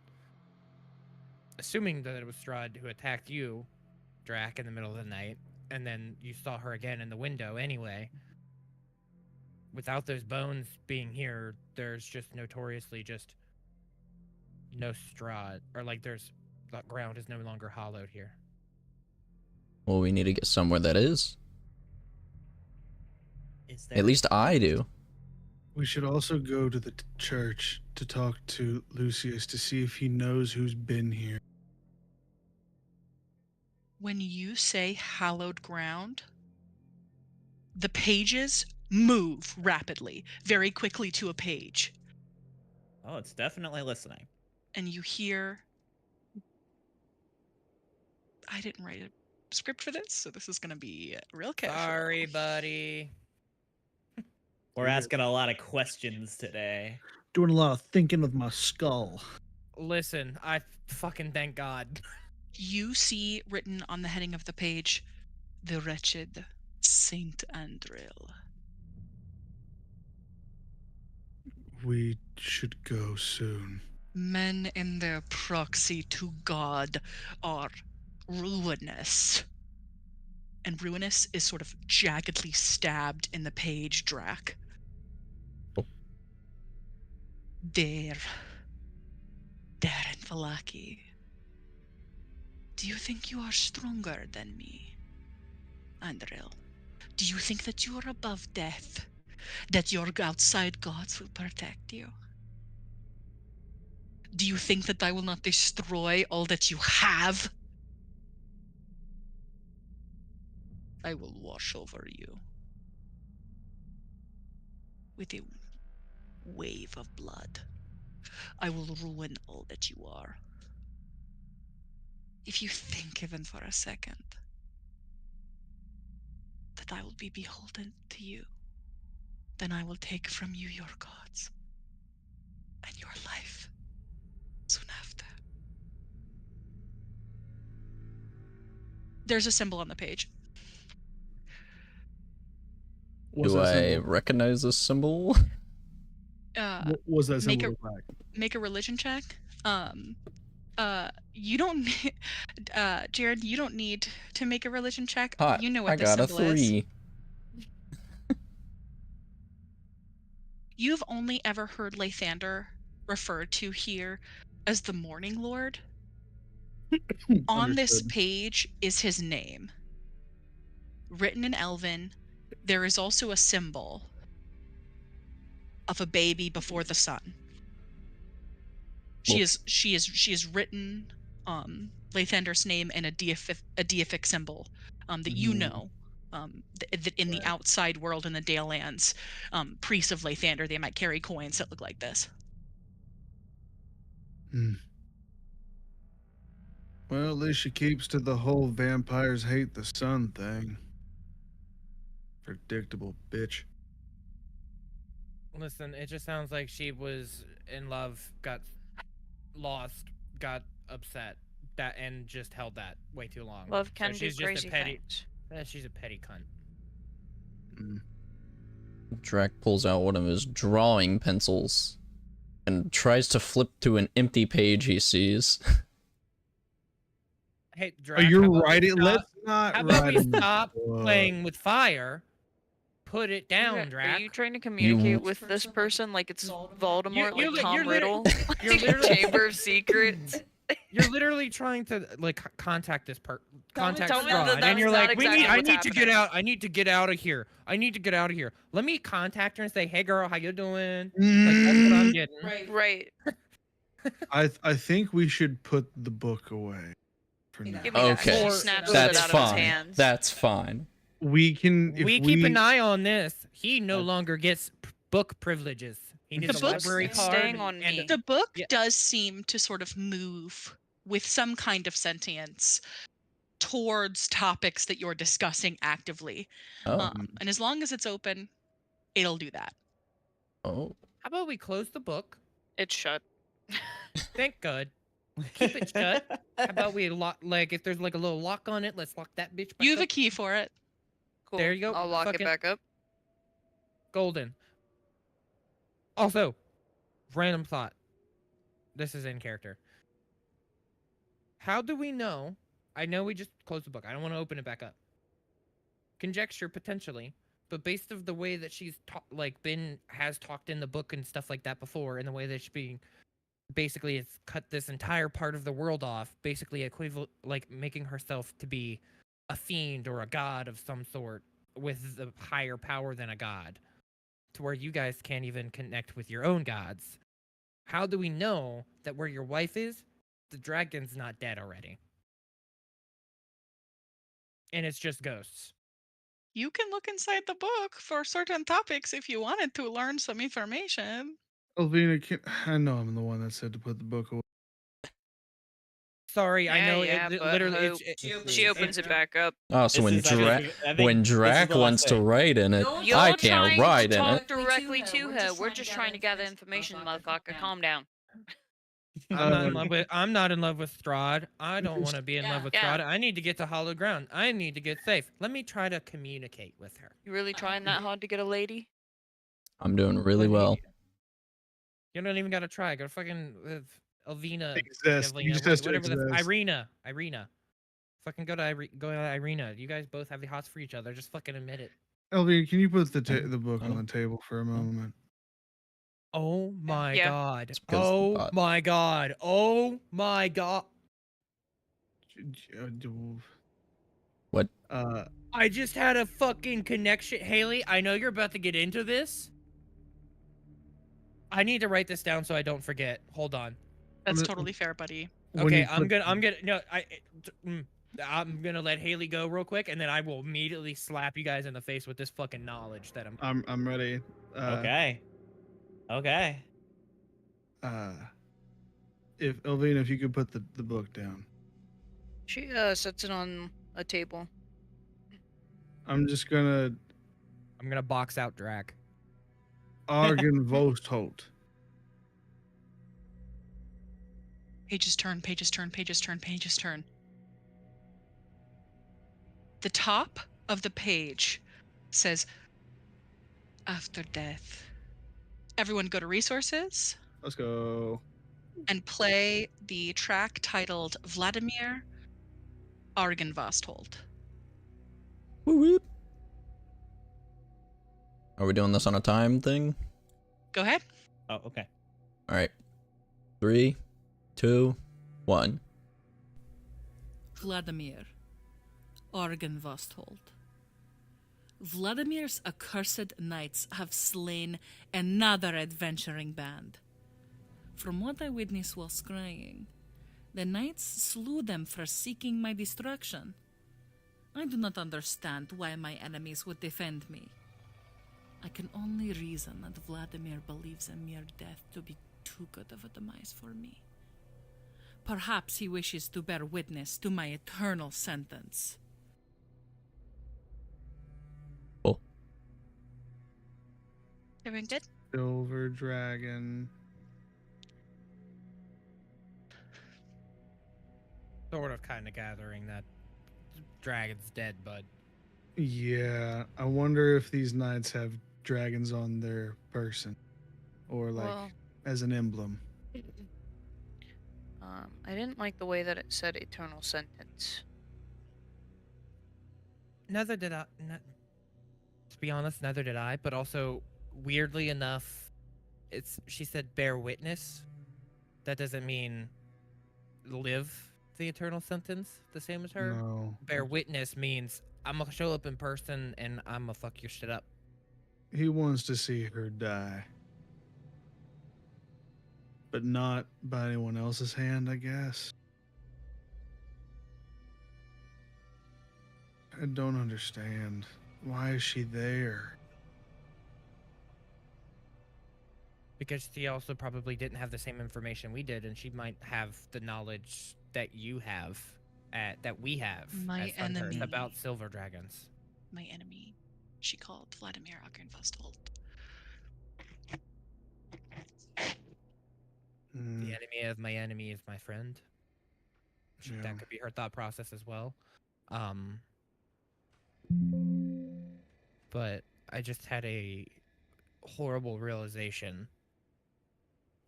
Assuming that it was Strahd who attacked you, Drac, in the middle of the night, and then you saw her again in the window anyway. Without those bones being here, there's just notoriously just no Strahd, or like there's the ground is no longer hollowed here. Well, we need to get somewhere that is. Is there At least I do. We should also go to the church to talk to Lucius to see if he knows who's been here. When you say hallowed ground, the pages move rapidly, very quickly to a page, Oh, it's definitely listening. and you hear. I didn't write a script for this, so this is going to be real careful. Sorry, buddy. We're asking a lot of questions today. Doing a lot of thinking with my skull. Listen, I fucking thank God. You see written on the heading of the page, the wretched Saint Andril. We should go soon. Men in their proxy to God are ruinous. And ruinous is sort of jaggedly stabbed in the page, Drac. There. Darren Falaki. Do you think you are stronger than me, Andril? Do you think that you are above death? That your outside gods will protect you? Do you think that I will not destroy all that you have? I will wash over you with a wave of blood. I will ruin all that you are. If you think even for a second that I will be beholden to you, then I will take from you your gods and your life soon after. There's a symbol on the page. What's Do that I symbol? recognize this symbol? What was that make symbol? a- look like? Make a religion check. You don't, Jared. You don't need to make a religion check. Hot. You know what I the got a symbol is. 3. You've only ever heard Lathander referred to here as the Morning Lord. On this Understood. page is his name. Written in Elven, there is also a symbol of a baby before the sun. She Well- is written Lathander's name and a deific symbol that you know. That in the outside world in the Dale Lands, priests of Lathander, they might carry coins that look like this. Well, at least she keeps to the whole vampires hate the sun thing. Predictable bitch. Listen, it just sounds like she was in love, got lost, got upset, and just held that way too long. Love can do she's just crazy a petty. things. She's a petty cunt. Drac pulls out one of his drawing pencils and tries to flip to an empty page he sees. Hey, Are Drac, you how about we writing? stop- Let's not How about write we in the stop book. playing with fire? Put it down, Drac. Are you trying to communicate with this person like it's Voldemort, you're like Tom you're Riddle? You're literally Chamber of Secrets. You're literally trying to like contact this contact tell me that Strahd, that's and you're not like, exactly I what's need to get happening." out. I need to get out of here. I need to get out of here. Let me contact her and say, hey girl, how you doing? Like that's what I'm getting. Right. I think we should put the book away for now. Give me that. Okay, She snaps it that's out of his fine. hands. That's fine. We can. If We keep an eye on this. He no longer gets book privileges. He needs The a book's library card. staying on and me. The book Yeah. does seem to sort of move with some kind of sentience towards topics that you're discussing actively. Oh. And as long as it's open, it'll do that. Oh. How about we close the book? It's shut. Thank God. Keep it shut. How about we lock? Like, if there's like a little lock on it, let's lock that bitch back You have a up. key for it. Cool. There you go. I'll lock Fucking- it back up. Golden. Also, random thought. This is in character. How do we know? I know we just closed the book. I don't want to open it back up. Conjecture potentially, but based of the way that she's has talked in the book and stuff like that before, and the way that she's being basically has cut this entire part of the world off, basically equivalent like making herself to be a fiend or a god of some sort with the higher power than a god, to where you guys can't even connect with your own gods. How do we know that where your wife is, the dragon's not dead already? And it's just ghosts. You can look inside the book for certain topics if you wanted to learn some information. Elvina, I know I'm the one that said to put the book away. Sorry, I Yeah, know yeah, it but literally. Hope- She opens it back up. Oh, so when This is- I Drac think- I think when this is Drac the last wants to thing. write in it, You're I trying can't write to in talk it. directly to her. We're just trying to gather information, motherfucker. Calm down. I'm not in love with Strahd. I don't want to be in love with Yeah. Strahd. I need to get to Hollow Ground. I need to get safe. Let me try to communicate with her. You really trying that hard to get a lady? I'm doing really well. You don't even gotta try. Go to fucking Elvina. Exist. Evelina, You just whatever the exist. Irina. Fucking go to Irina. You guys both have the hots for each other. Just fucking admit it. Elvina, can you put the book on the table for a moment? Oh my Yeah. god. because- Oh my god. Oh my god. What? I just had a fucking connection. Haley, I know you're about to get into this. I need to write this down so I don't forget. Hold on. That's When- totally fair, buddy. Okay, I'm gonna let Haley go real quick, and then I will immediately slap you guys in the face with this fucking knowledge that I'm ready. Okay. Okay. If Elvina, if you could put the book down. She sets it on a table. I'm just gonna I'm gonna box out Drac. Argen Vostholt. Pages turn, pages turn, pages turn, pages turn. The top of the page says, after death. Everyone go to resources Let's go. and play the track titled Vladimir Argenvosthold. Whoop, whoop. Are we doing this on a time thing? Go ahead. Oh, okay. All right. 3, 2, 1. Vladimir Argenvosthold. Vladimir's accursed knights have slain another adventuring band. From what I witnessed while scrying, The knights slew them for seeking my destruction. I do not understand why my enemies would defend me. I can only reason that Vladimir believes a mere death to be too good of a demise for me. Perhaps he wishes to bear witness to my eternal sentence. Oh, Everyone good? Silver dragon. Sort of kind of gathering that dragon's dead, bud. Yeah, I wonder if these knights have dragons on their person, or like Well, as an emblem. I didn't like the way that it said eternal sentence. Neither did I. To be honest, neither did I. But also, weirdly enough, she said bear witness. That doesn't mean live the eternal sentence the same as her. No, Bear witness means I'm gonna show up in person and I'm gonna fuck your shit up. he wants to see her die, but not by anyone else's hand, I guess. I don't understand. Why is she there? Because she also probably didn't have the same information we did, and she might have the knowledge that you have, that we have My as hunters enemy. about silver dragons. My enemy, she called Vladimir Agrenfesthold. The enemy of my enemy is my friend. Yeah. That could be her thought process as well. But I just had a horrible realization.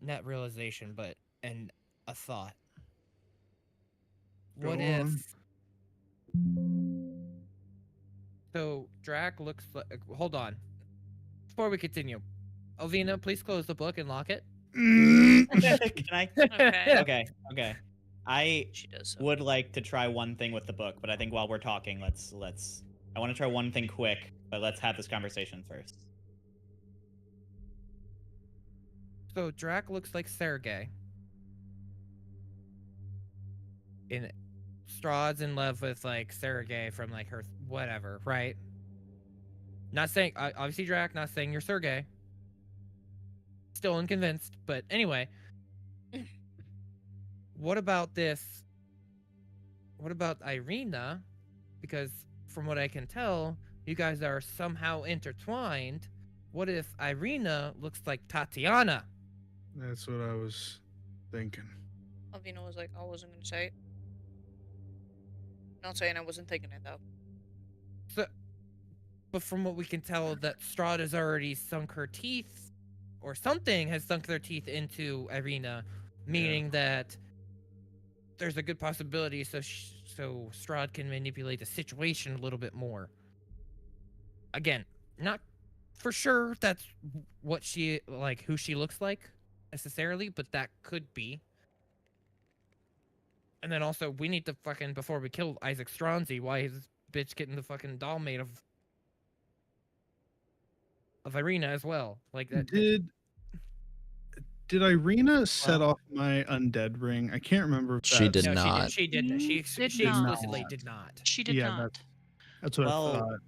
Not realization, but a thought. Go What on. if? So Drac looks like. Hold on. Before we continue, Alvina, please close the book and lock it. Can I? Okay. Okay. I She does so. would like to try one thing with the book, but I think while we're talking, let's. I want to try one thing quick, but let's have this conversation first. So Drac looks like Sergei. In Strahd's in love with like Sergei from like her whatever, right? Not saying obviously Drac, not saying you're Sergei. Still unconvinced, but anyway. What about this? What about Irina? Because from what I can tell, you guys are somehow intertwined. What if Irina looks like Tatiana? That's what I was thinking. Alvina was like, I wasn't gonna say it. Not saying I wasn't thinking it though. So, but from what we can tell, that Strahd has already sunk her teeth, or something has sunk their teeth into Irina, meaning that there's a good possibility so Strahd can manipulate the situation a little bit more. Again, not for sure that's what she like, who she looks like necessarily, but that could be. And then also, we need to fucking, before we kill Isaac Stronzi, why is this bitch getting the fucking doll made of Irina as well? Like that. Did Irina set off my undead ring? I can't remember if She that's... did No, not. she didn't. She Did not. explicitly did not. She did Yeah, not. That's what I Well, thought.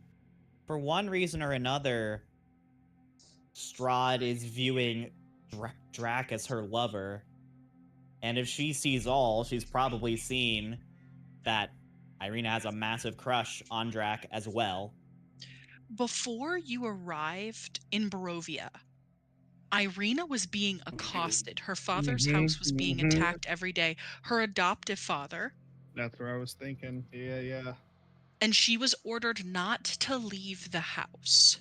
for one reason or another, Strahd is viewing Drac as her lover, and if she sees all, she's probably seen that Irina has a massive crush on Drac as well. Before you arrived in Barovia, Irina was being accosted. Her father's house was being attacked every day. Her adoptive father. That's what I was thinking. Yeah. And she was ordered not to leave the house.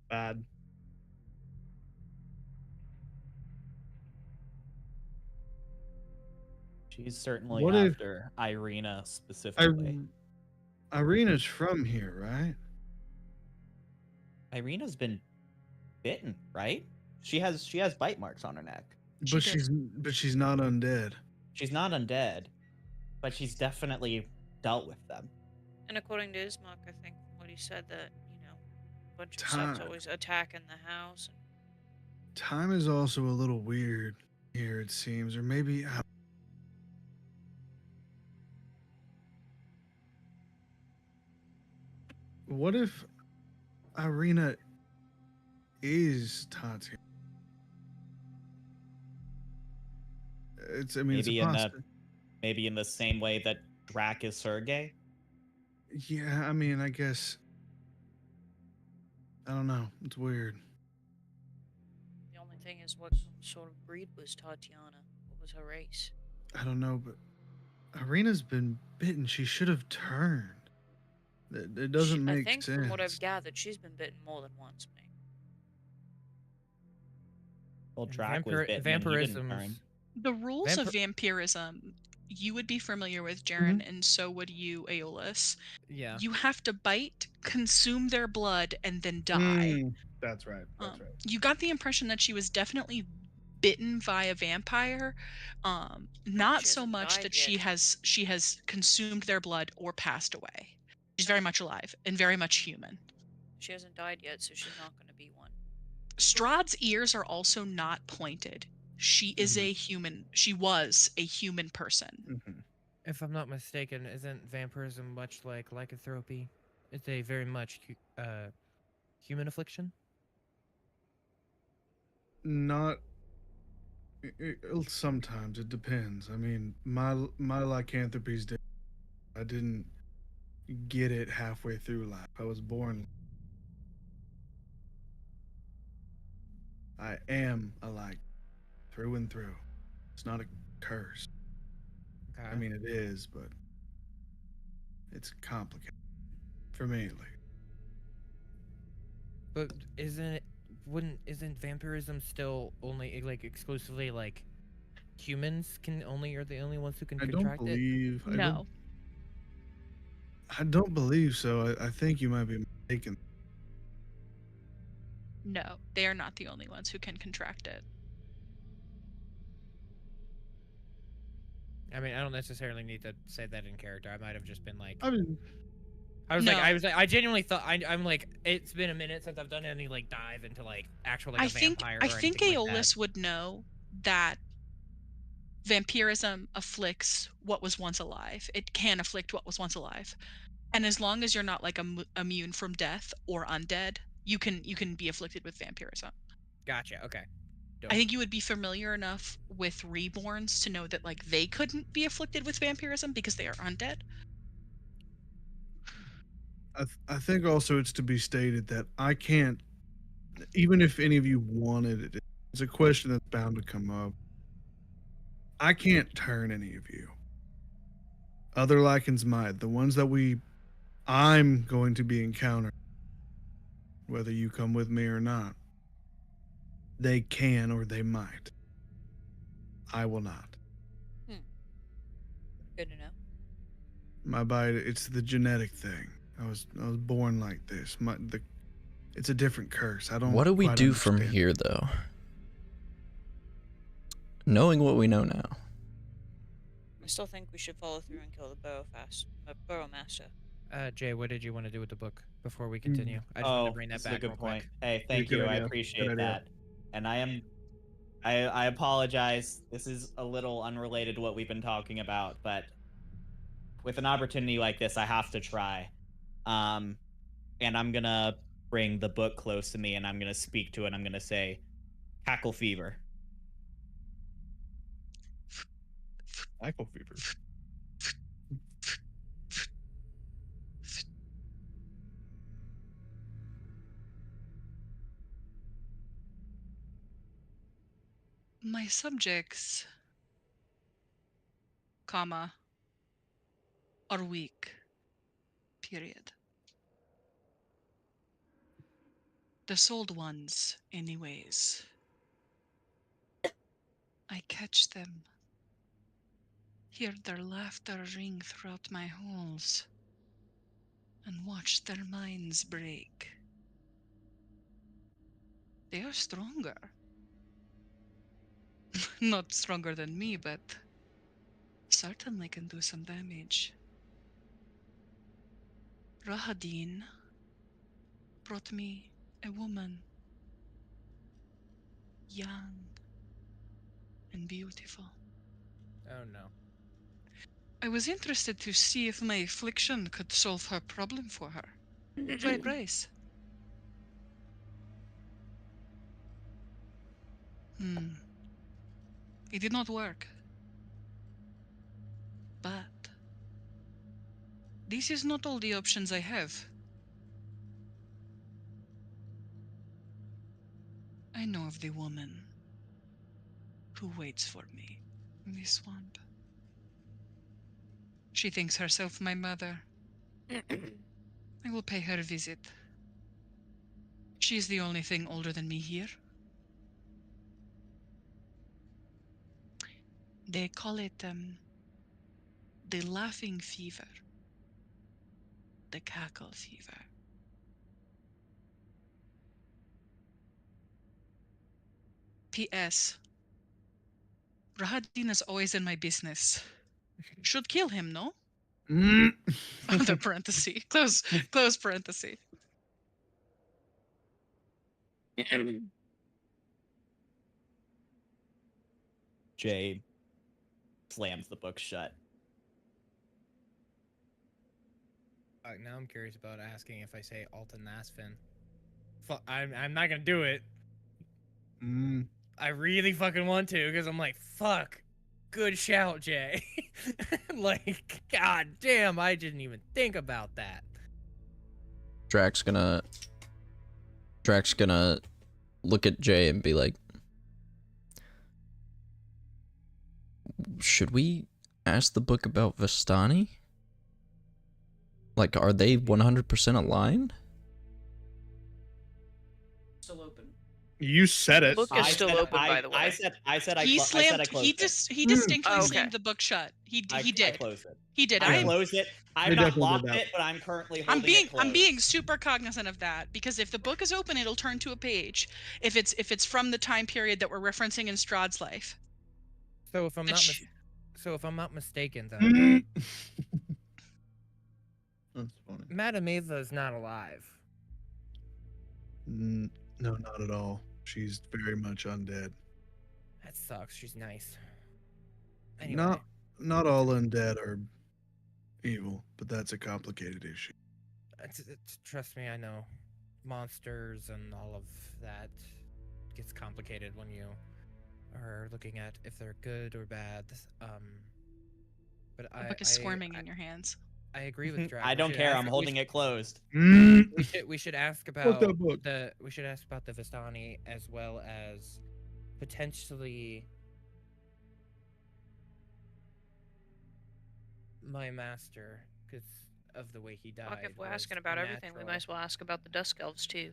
Bad. She's certainly What if- after Irina specifically. Irina's from here, right? Irina's been bitten, right? She has bite marks on her neck. But She did. she's not undead. She's not undead, but she's definitely dealt with them. And according to Ismark, I think what he said that, bunch of sucks Time. always attacking the house. Time is also a little weird here, it seems, or maybe what if Irina is Tatiana? It's a Maybe in the possibility. maybe in the same way that Drac is Sergey. Yeah, I mean, I guess I don't know. It's weird. The only thing is, what sort of breed was Tatiana? What was her race? I don't know, but Irina's been bitten. She should have turned. It doesn't I make think from what I've sense. gathered, she's been bitten more than once, mate. Well, And Drac was bitten and he didn't turn. vampirisms. The rules of Vampir- vampirism, you would be familiar with, Jaren, Mhm. and so would you, Aeolus. Yeah. You have to bite, consume their blood, and then die. That's right. That's right. You got the impression that she was definitely bitten by a vampire, not She so hasn't much died that yet. she has consumed their blood or passed away. She's very much alive and very much human. She hasn't died yet, so she's not going to be one. Strahd's ears are also not pointed. She is a human. She was a human person. Mm-hmm. If I'm not mistaken, isn't vampirism much like lycanthropy? It's a very much human affliction. Not sometimes it depends. I mean, my lycanthropy's different. I didn't get it halfway through life. I was born. I am a like through and through. It's not a curse. Okay. I mean, it is, but it's complicated for me at least. but isn't vampirism still only like exclusively like humans are the only ones who can I don't contract it? believe. No, I don't believe so. I think you might be mistaken. no, they are not the only ones who can contract it. I mean, I don't necessarily need to say that in character. I might have just been like, I mean, No. I genuinely thought I'm like, it's been a minute since I've done any like dive into like actual like I a think vampire I or think anything like that. Aeolus would know that vampirism afflicts what was once alive. It can afflict what was once alive. And as long as you're not like immune from death or undead, you can be afflicted with vampirism. Gotcha. Okay. Dope. I think you would be familiar enough with reborns to know that like they couldn't be afflicted with vampirism because they are undead. I think also it's to be stated that I can't, even if any of you wanted it, it's a question that's bound to come up. I can't turn any of you. Other Lycans might. The ones that I'm going to be encountering, whether you come with me or not, they can or they might. I will not. Good to know. My body, it's the genetic thing. I was born like this. It's a different curse. I don't. What do we quite do from understand. here, though? Knowing what we know now. I still think we should follow through and kill the burrow master. Jay, what did you want to do with the book before we continue? I just want Oh, to bring that this is a back good real point. quick. Hey, thank good you. I idea. appreciate Good idea. that. And I apologize. This is a little unrelated to what we've been talking about, but with an opportunity like this, I have to try. And I'm gonna bring the book close to me, and I'm gonna speak to it. I'm gonna say, "Cackle fever." Cackle fever. My subjects, comma, are weak. Period. The sold ones, anyways. I catch them, hear their laughter ring throughout my halls, and watch their minds break. They are stronger. Not stronger than me, but certainly can do some damage. Rahadin, brought me a woman, young and beautiful. Oh no. I was interested to see if my affliction could solve her problem for her. For a price. It did not work. But this is not all the options I have. I know of the woman who waits for me in the swamp. She thinks herself my mother. I will pay her a visit. She is the only thing older than me here. They call it the laughing fever, the cackle fever. P.S. Rahadin is always in my business. Should kill him, no? Mm. Other parenthesis. Close parenthesis. Jay slams the book shut. Now I'm curious about asking if I say Alton Nasfin. I'm not gonna do it. Mm. I really fucking want to because I'm like, fuck. Good shout, Jay. Like, god damn, I didn't even think about that. Drax's gonna look at Jay and be like, should we ask the book about Vistani? Like, are they 100% aligned? Still open. You said it. Book is still open, by the way. I said I He closed he it. distinctly Oh, okay. slammed the book shut. He I did. closed it. He did. I Yeah. closed it. I've They not definitely did locked that. it, but I'm currently I'm holding it closed. being super cognizant of that because if the book is open, it'll turn to a page. If it's from the time period that we're referencing in Strahd's life. So if I'm Which- not mistaken, though, Mm. That's funny. Madame Eva is not alive. No, not at all. She's very much undead. That sucks. She's nice. Anyway, Not all undead are evil, but that's a complicated issue. trust me, I know. Monsters and all of that gets complicated when you are looking at if they're good or bad. But The book is squirming in your hands. I agree with Drax. I don't care. I'm holding it closed. Mm. We should ask Fuck about that book. the Vistani as well as potentially my master because of the way he died. Fuck, if we're was asking about everything, we natural. might as well ask about the Dusk Elves too.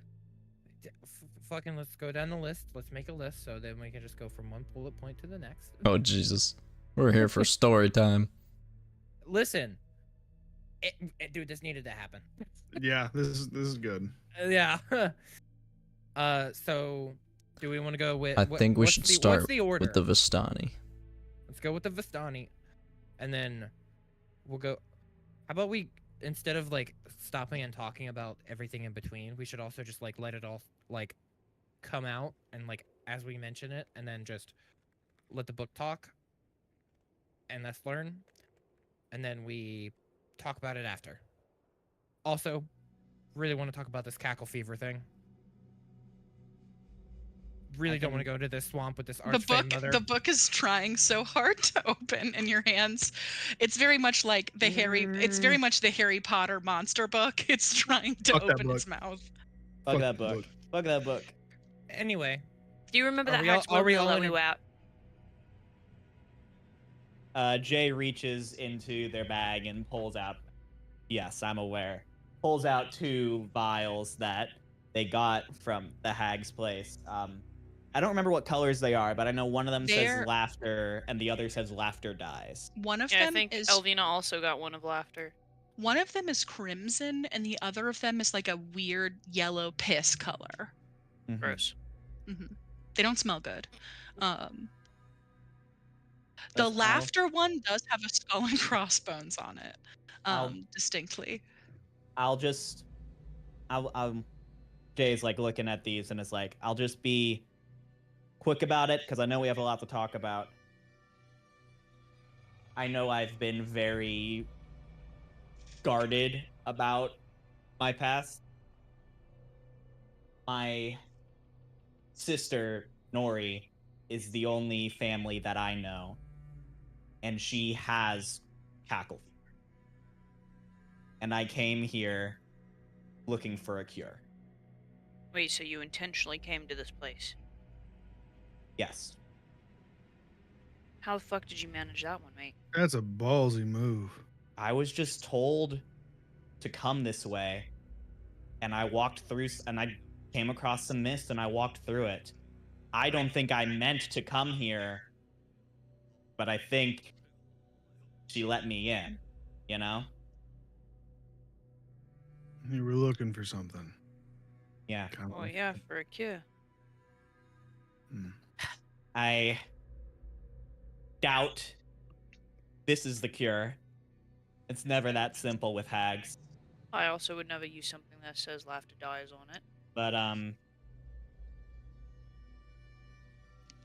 Fucking let's go down the list. Let's make a list so then we can just go from one bullet point to the next. Oh, Jesus. We're here for story time. Listen, dude, this needed to happen. Yeah, this is good. Yeah. So do we want to go with? I think we should start what's the order? with the Vistani. Let's go with the Vistani, and then we'll go. How about we, instead of like stopping and talking about everything in between, we should also just like let it all like come out and like as we mention it, and then just let the book talk, and let's learn, and then we talk about it after. Also, really want to talk about this cackle fever thing. Really don't want to go to this swamp with this archfey mother. The book is trying so hard to open in your hands. It's very much like the Harry Potter monster book. It's trying to Fuck that open book. its mouth. Fuck that book. Fuck that book. Anyway, Do you remember Are that we all- Hax are we Mobile all that we in- were at? Jay reaches into their bag and pulls out. Yes, I'm aware. Pulls out 2 vials that they got from the hag's place. I don't remember what colors they are, but I know one of them They're- says laughter and the other says laughter dies. One of Yeah, I them think is Elvina also got one of laughter. one of them is crimson, and the other of them is like a weird yellow piss color. Mhm. Gross. They don't smell good. The That's- laughter one does have a skull and crossbones on it, I'll- distinctly. I'll Jay's like looking at these and is like, I'll just be quick about it because I know we have a lot to talk about. I know I've been very guarded about my past. My sister, Nori, is the only family that I know, and she has cackle fever. And I came here looking for a cure. Wait, so you intentionally came to this place? Yes. How the fuck did you manage that one, mate? That's a ballsy move. I was just told to come this way, and I walked through, and I came across some mist, and I walked through it. I don't think I meant to come here, but I think she let me in, you know? You were looking for something. Yeah. Kind Oh of. yeah, for a cure. I doubt this is the cure. It's never that simple with hags. I also would never use something that says laughter dies on it. But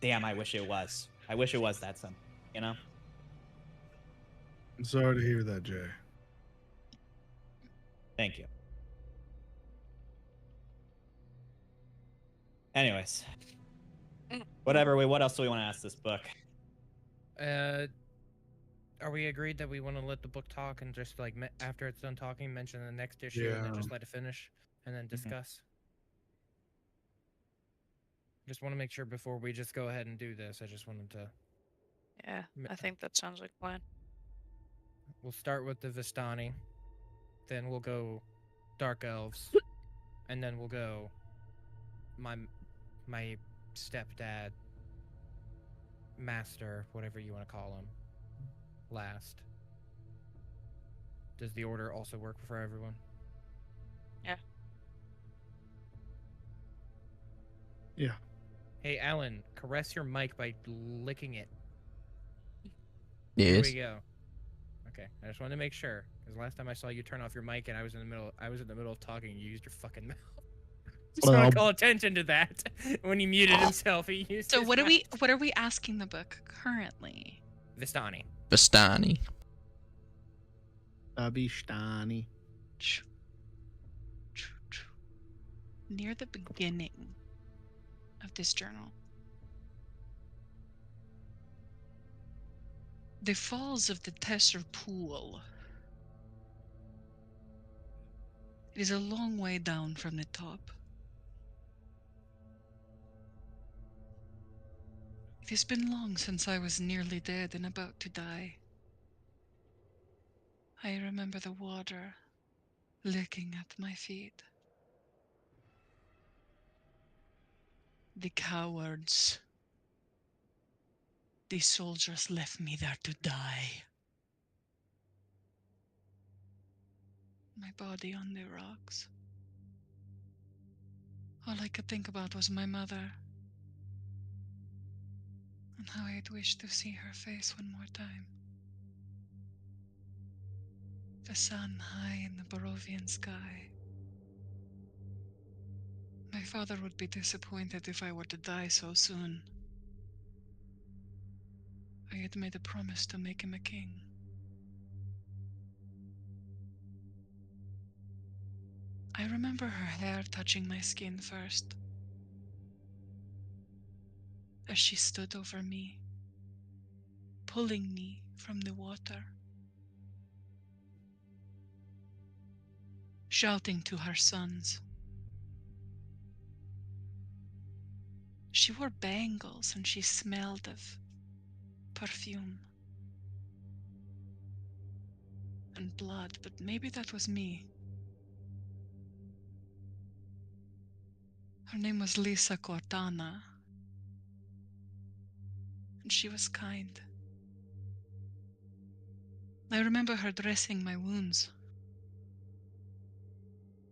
damn, I wish it was. I wish it was that simple, you know? I'm sorry to hear that, Jay. Thank you. Anyways. Whatever, what else do we want to ask this book? Are we agreed that we want to let the book talk and just like after it's done talking, mention the next issue and then just let it finish and then discuss? Just want to make sure before we just go ahead and do this. I just wanted to. Yeah, I think that sounds like a plan. We'll start with the Vistani, then we'll go Dark Elves, and then we'll go my stepdad, master, whatever you want to call him, last. Does the order also work for everyone? Yeah. Yeah. Hey, Alan, caress your mic by licking it. Yes. Here we go. Okay, I just wanted to make sure because last time I saw you turn off your mic and I was in the middle of talking, and you used your fucking mouth. Just want to call attention to that. When he muted himself, he used. So his what are mouth. we asking the book currently? Vistani. Vistani. Abishtani. Near the beginning of this journal, the falls of the Tesser Pool. It is a long way down from the top. It has been long since I was nearly dead and about to die. I remember the water licking at my feet. The cowards. The soldiers left me there to die. My body on the rocks. All I could think about was my mother, and how I'd wished to see her face one more time. The sun high in the Barovian sky. My father would be disappointed if I were to die so soon. I had made a promise to make him a king. I remember her hair touching my skin first, as she stood over me, pulling me from the water, shouting to her sons. She wore bangles and she smelled of perfume and blood, but maybe that was me. Her name was Lisa Cortana, and she was kind. I remember her dressing my wounds,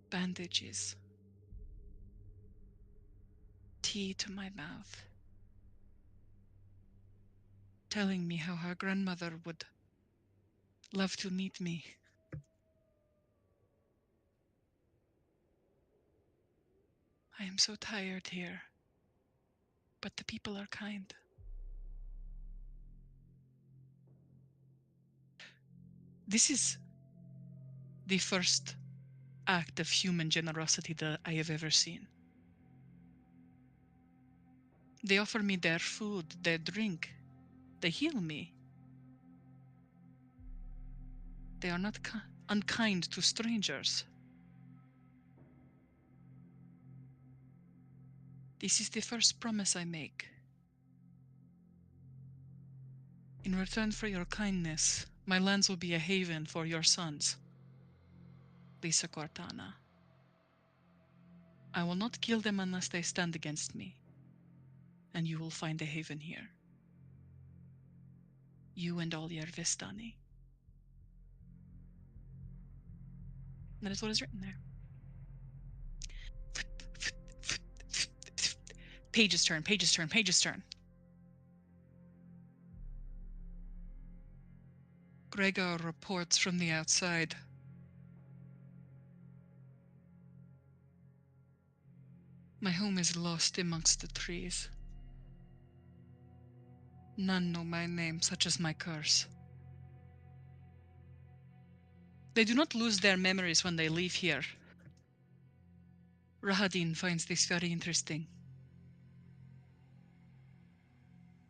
bandages, tea to my mouth, telling me how her grandmother would love to meet me. I am so tired here. But the people are kind. This is the first act of human generosity that I have ever seen. They offer me their food, their drink. They heal me. They are not unkind to strangers. This is the first promise I make. In return for your kindness, my lands will be a haven for your sons. Lisa Cortana. I will not kill them unless they stand against me. And you will find a haven here. You and all your Vistani. That is what is written there. Page's turn, Page's turn, Page's turn. Gregor reports from the outside. My home is lost amongst the trees. None know my name, such as my curse. They do not lose their memories when they leave here. Rahadin finds this very interesting.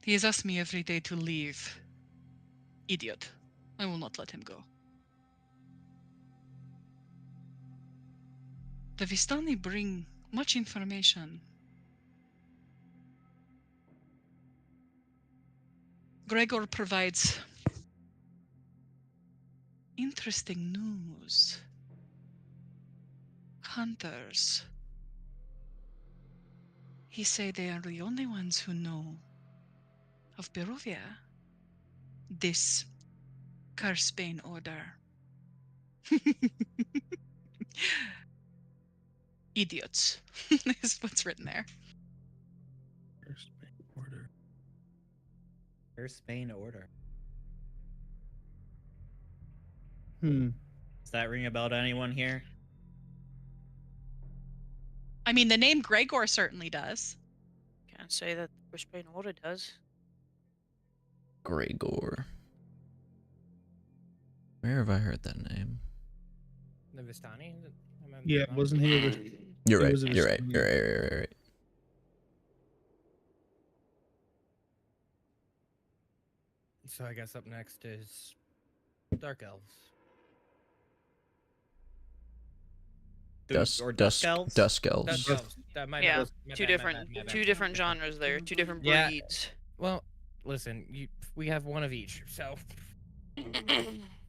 He has asked me every day to leave. Idiot. I will not let him go. The Vistani bring much information. Gregor provides interesting news. Hunters. He say they are the only ones who know of Barovia. This Curse-Bane order. Idiots. Is what's written there. Curse-Bane order. Curse-Bane order. Hmm. Does that ring a bell to anyone here? I mean, the name Gregor certainly does. Can't say that Brisbane Order does. Gregor. Where have I heard that name? The Vistani? Yeah, wasn't he? You're He right. was a You're right. Vistani. You're right. You're right. So I guess up next is Dark Elves. Or Dusk Elves? Dusk Elves. Dusk Elves. My Yeah, bad, my two bad, my different, bad, my bad. two different genres there, two different Yeah. breeds. Well, listen, we have one of each, so.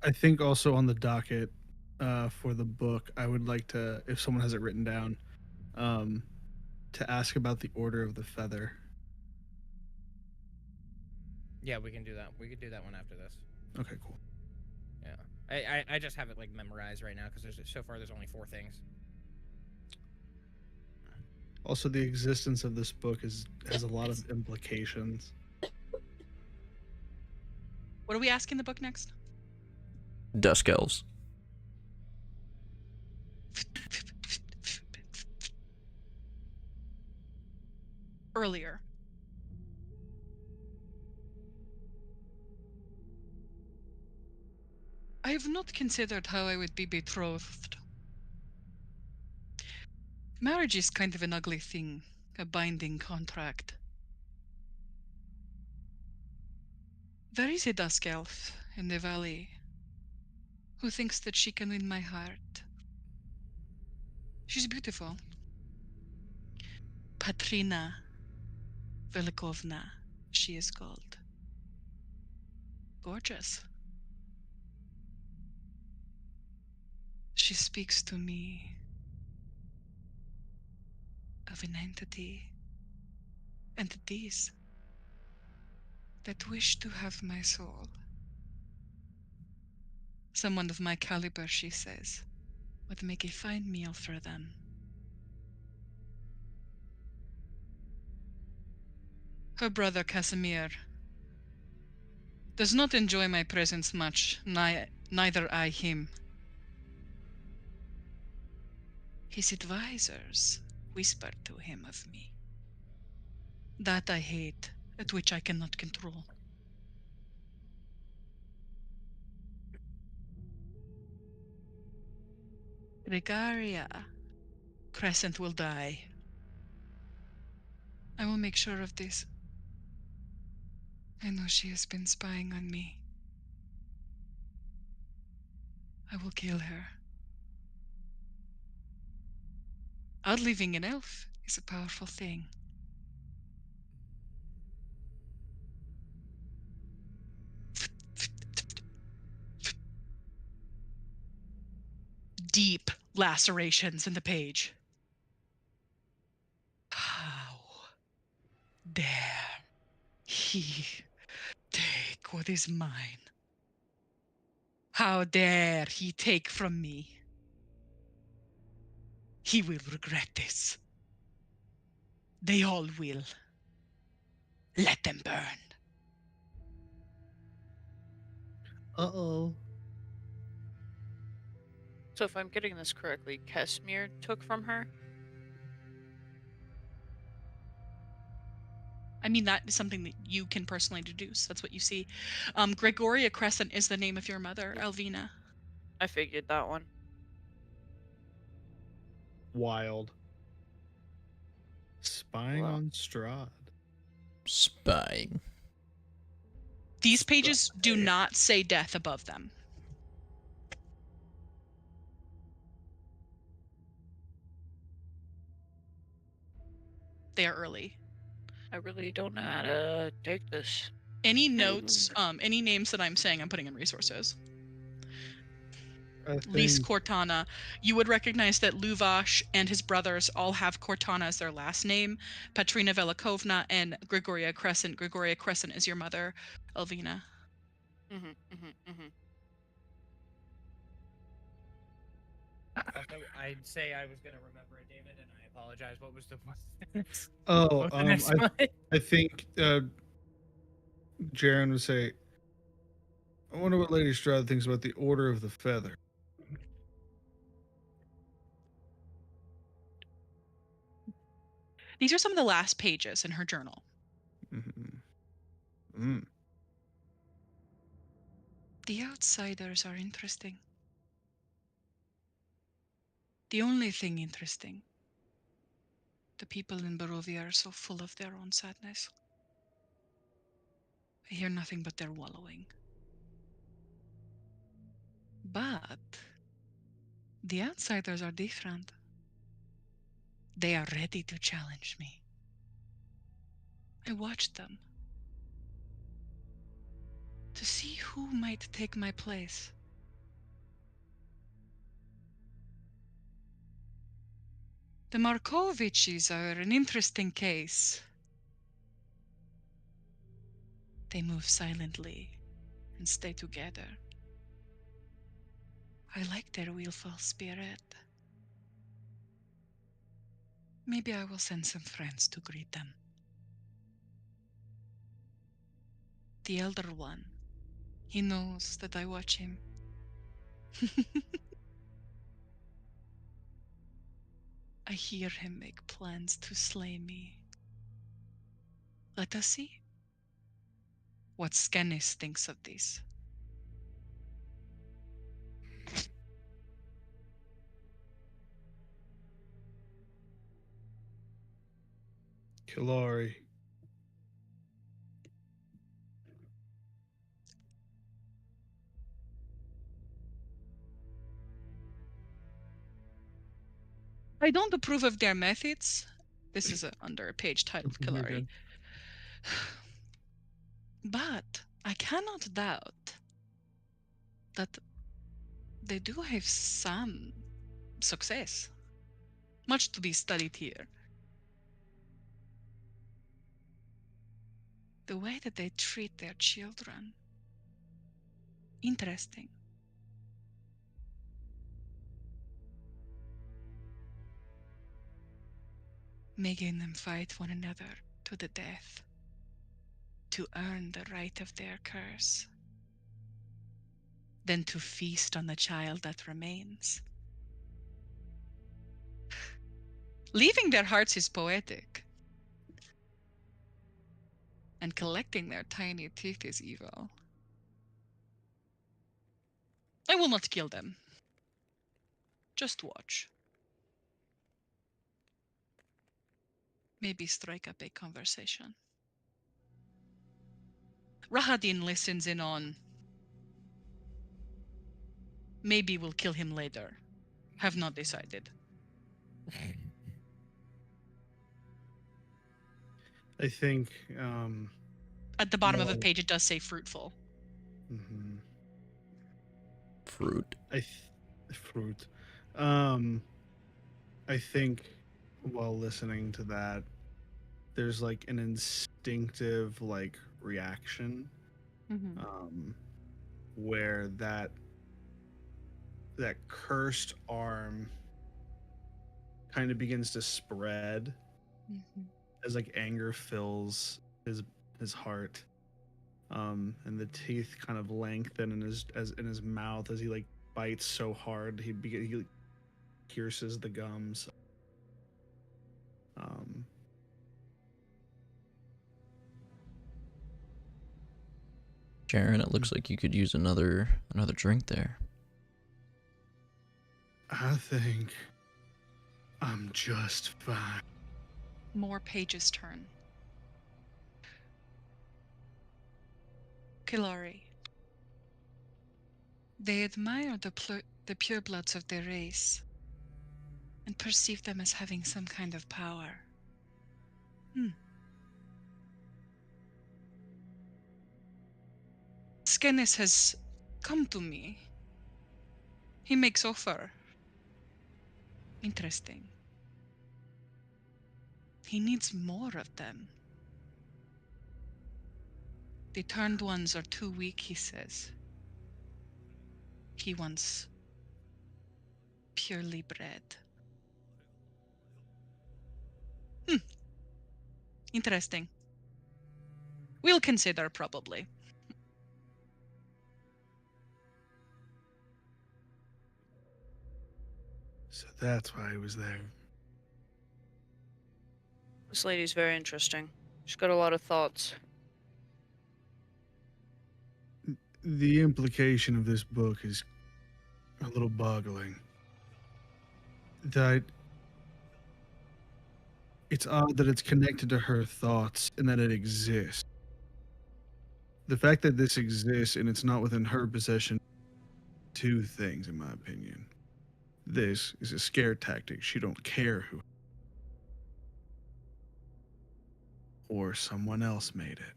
I think also on the docket for the book, I would like to, if someone has it written down, to ask about the Order of the Feather. Yeah, we can do that. We could do that one after this. Okay, cool. Yeah. I just have it like memorized right now because so far there's only 4 things. Also, the existence of this book has a lot of implications. What are we asking the book next? Dusk Elves. Earlier. I have not considered how I would be betrothed. Marriage is kind of an ugly thing, a binding contract. There is a dusk elf in the valley who thinks that she can win my heart. She's beautiful. Patrina Velikovna, she is called. Gorgeous. She speaks to me of an entity, entities that wish to have my soul. Someone of my caliber, she says, would make a fine meal for them. Her brother Casimir does not enjoy my presence much, neither I him. His advisors whisper to him of me. That I hate, at which I cannot control. Gregaria Crescent will die. I will make sure of this. I know she has been spying on me. I will kill her. Outliving an elf is a powerful thing. Deep lacerations in the page. How dare he take what is mine? How dare he take from me? He will regret this. They all will. Let them burn. Uh-oh. So if I'm getting this correctly, Kesmir took from her? I mean, that is something that you can personally deduce. That's what you see. Gregoria Crescent is the name of your mother, Elvina. I figured that one. Wild. Spying Well. on Strahd. Spying. These pages do not say death above them. They are early. I really don't know how to take this. Any notes, any names that I'm saying, I'm putting in resources. Lys Cortana. You would recognize that Luvash and his brothers all have Cortana as their last name. Patrina Velikovna and Gregoria Crescent. Gregoria Crescent is your mother, Elvina. I'd say I was gonna remember it, David, and I apologize. What was the I think Jaren would say, I wonder what Lady Strahd thinks about the Order of the Feather. These are some of the last pages in her journal. Mm-hmm. The outsiders are interesting. The only thing interesting. The people in Barovia are so full of their own sadness. I hear nothing but their wallowing. But the outsiders are different. They are ready to challenge me. I watched them to see who might take my place. The Markoviches are an interesting case. They move silently and stay together. I like their willful spirit. Maybe I will send some friends to greet them. The elder one, he knows that I watch him. I hear him make plans to slay me. Let us see what Scanis thinks of this. Kilari. I don't approve of their methods. This is under a page titled Kilari. But I cannot doubt that they do have some success. Much to be studied here. The way that they treat their children. Interesting. Making them fight one another to the death. To earn the right of their curse. Then to feast on the child that remains. Leaving their hearts is poetic. And collecting their tiny teeth is evil. I will not kill them. Just watch. Maybe strike up a conversation. Rahadin listens in on. Maybe we'll kill him later. Have not decided. I think. At the bottom of the Well- page, it does say fruitful. mhm. Fruit. Fruit. I think while listening to that, there's like an instinctive like reaction, where that cursed arm kind of begins to spread as like anger fills his heart, and the teeth kind of lengthen in his mouth as he like bites so hard he like, pierces the gums. Sharon, it looks like you could use another drink there. I think I'm just fine. More pages turn. Kilari. They admire the purebloods of their race and perceive them as having some kind of power. Skenes has come to me. He makes offer. Interesting. He needs more of them. The turned ones are too weak, he says. He wants purely bred. Interesting. We'll consider, probably. So that's why he was there. This lady's very interesting. She's got a lot of thoughts. The implication of this book is a little boggling. That it's odd that it's connected to her thoughts and that it exists. The fact that this exists and it's not within her possession, two things in my opinion. This is a scare tactic. She don't care who, or someone else made it.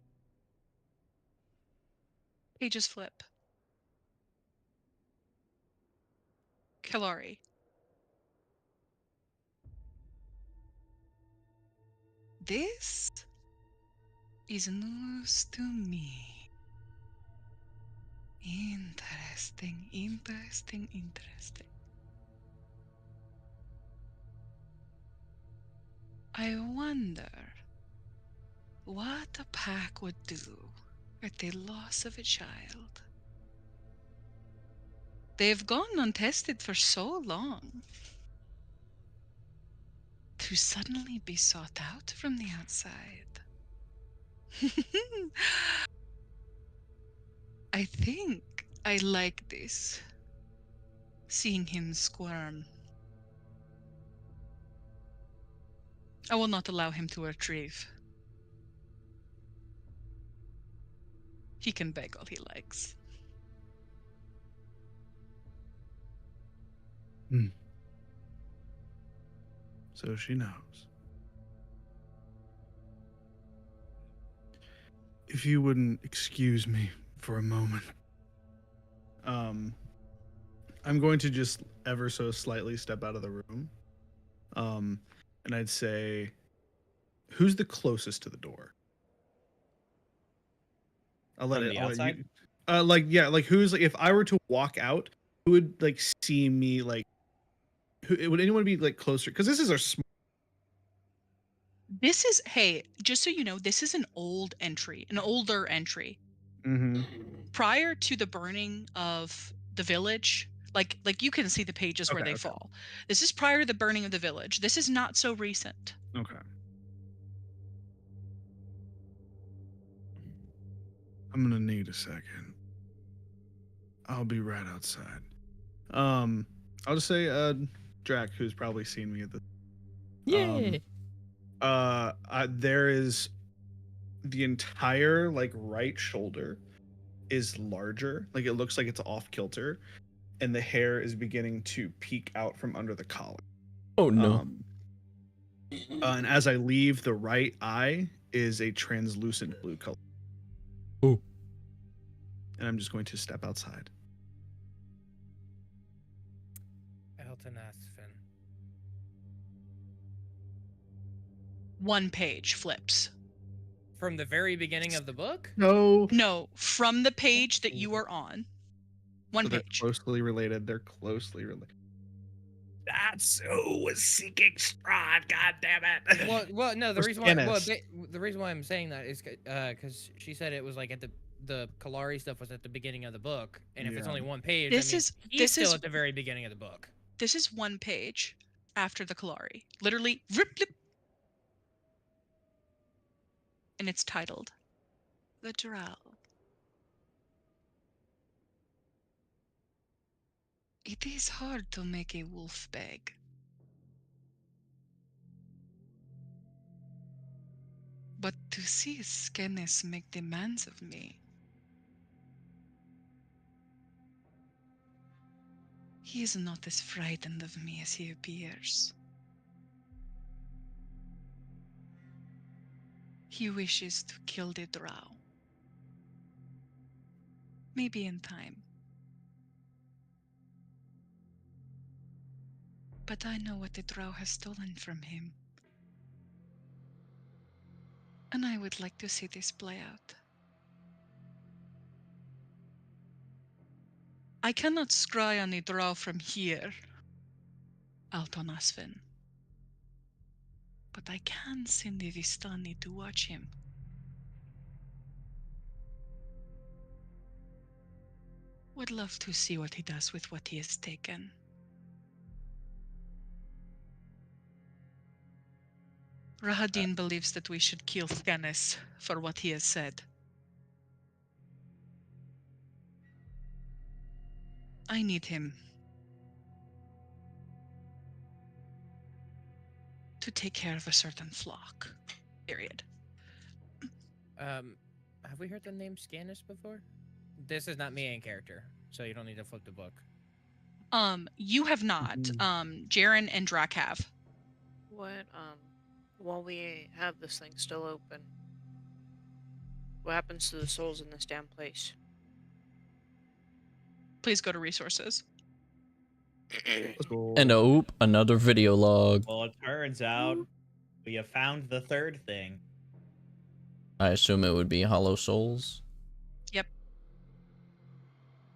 Pages flip. Kalari. This is news to me. Interesting. I wonder what a pack would do with the loss of a child. They've gone untested for so long. To suddenly be sought out from the outside. I think I like this. Seeing him squirm. I will not allow him to retrieve. He can beg all he likes. So she knows. If you wouldn't excuse me for a moment. I'm going to just ever so slightly step out of the room. And I'd say, who's the closest to the door? I'll let From it the I'll let outside? you, like who's like if I were to walk out, who would like see me like who would anyone be like closer? Because this is our This is, hey, just so you know, this is an older entry. mm-hmm. Prior to the burning of the village, Like you can see the pages where Okay, they okay. fall. This is prior to the burning of the village. This is not so recent. Okay. I'm gonna need a second. I'll be right outside. I'll just say, Drac, who's probably seen me at the. Yeah. There is the entire like right shoulder is larger, like it looks like it's off kilter, and the hair is beginning to peek out from under the collar. Oh no. And as I leave, the right eye is a translucent blue color. Ooh. And I'm just going to step outside. Elton Aspen. One page flips. From the very beginning of the book? No. No, from the page that you are on. One So they're page. closely related. They're closely related. That's who was seeking Strahd, god damn it. Well, no. The Or reason why, Stannis. the reason why I'm saying that is because she said it was like at the Kalari stuff was at the beginning of the book, and if it's Yeah. only one page, This that means is- he's this still is- at the very beginning of the book. This is one page after the Kalari. Literally, rip, lip. And it's titled The Drow. It is hard to make a wolf beg. But to see Skenes make demands of me. He is not as frightened of me as he appears. He wishes to kill the drow. Maybe in time. But I know what the drow has stolen from him. And I would like to see this play out. I cannot scry on the drow from here, out on Asfen. But I can send the Vistani to watch him. Would love to see what he does with what he has taken. Rahadin believes that we should kill Stannis for what he has said. I need him to take care of a certain flock. Period. Have we heard the name Scannis before? This is not me in character, so you don't need to flip the book. You have not. Jaren and Drac have. What, while we have this thing still open, what happens to the souls in this damn place? Please go to resources. Let's go. And another video log. Well, it turns out we have found the third thing. I assume it would be Hollow Souls. Yep.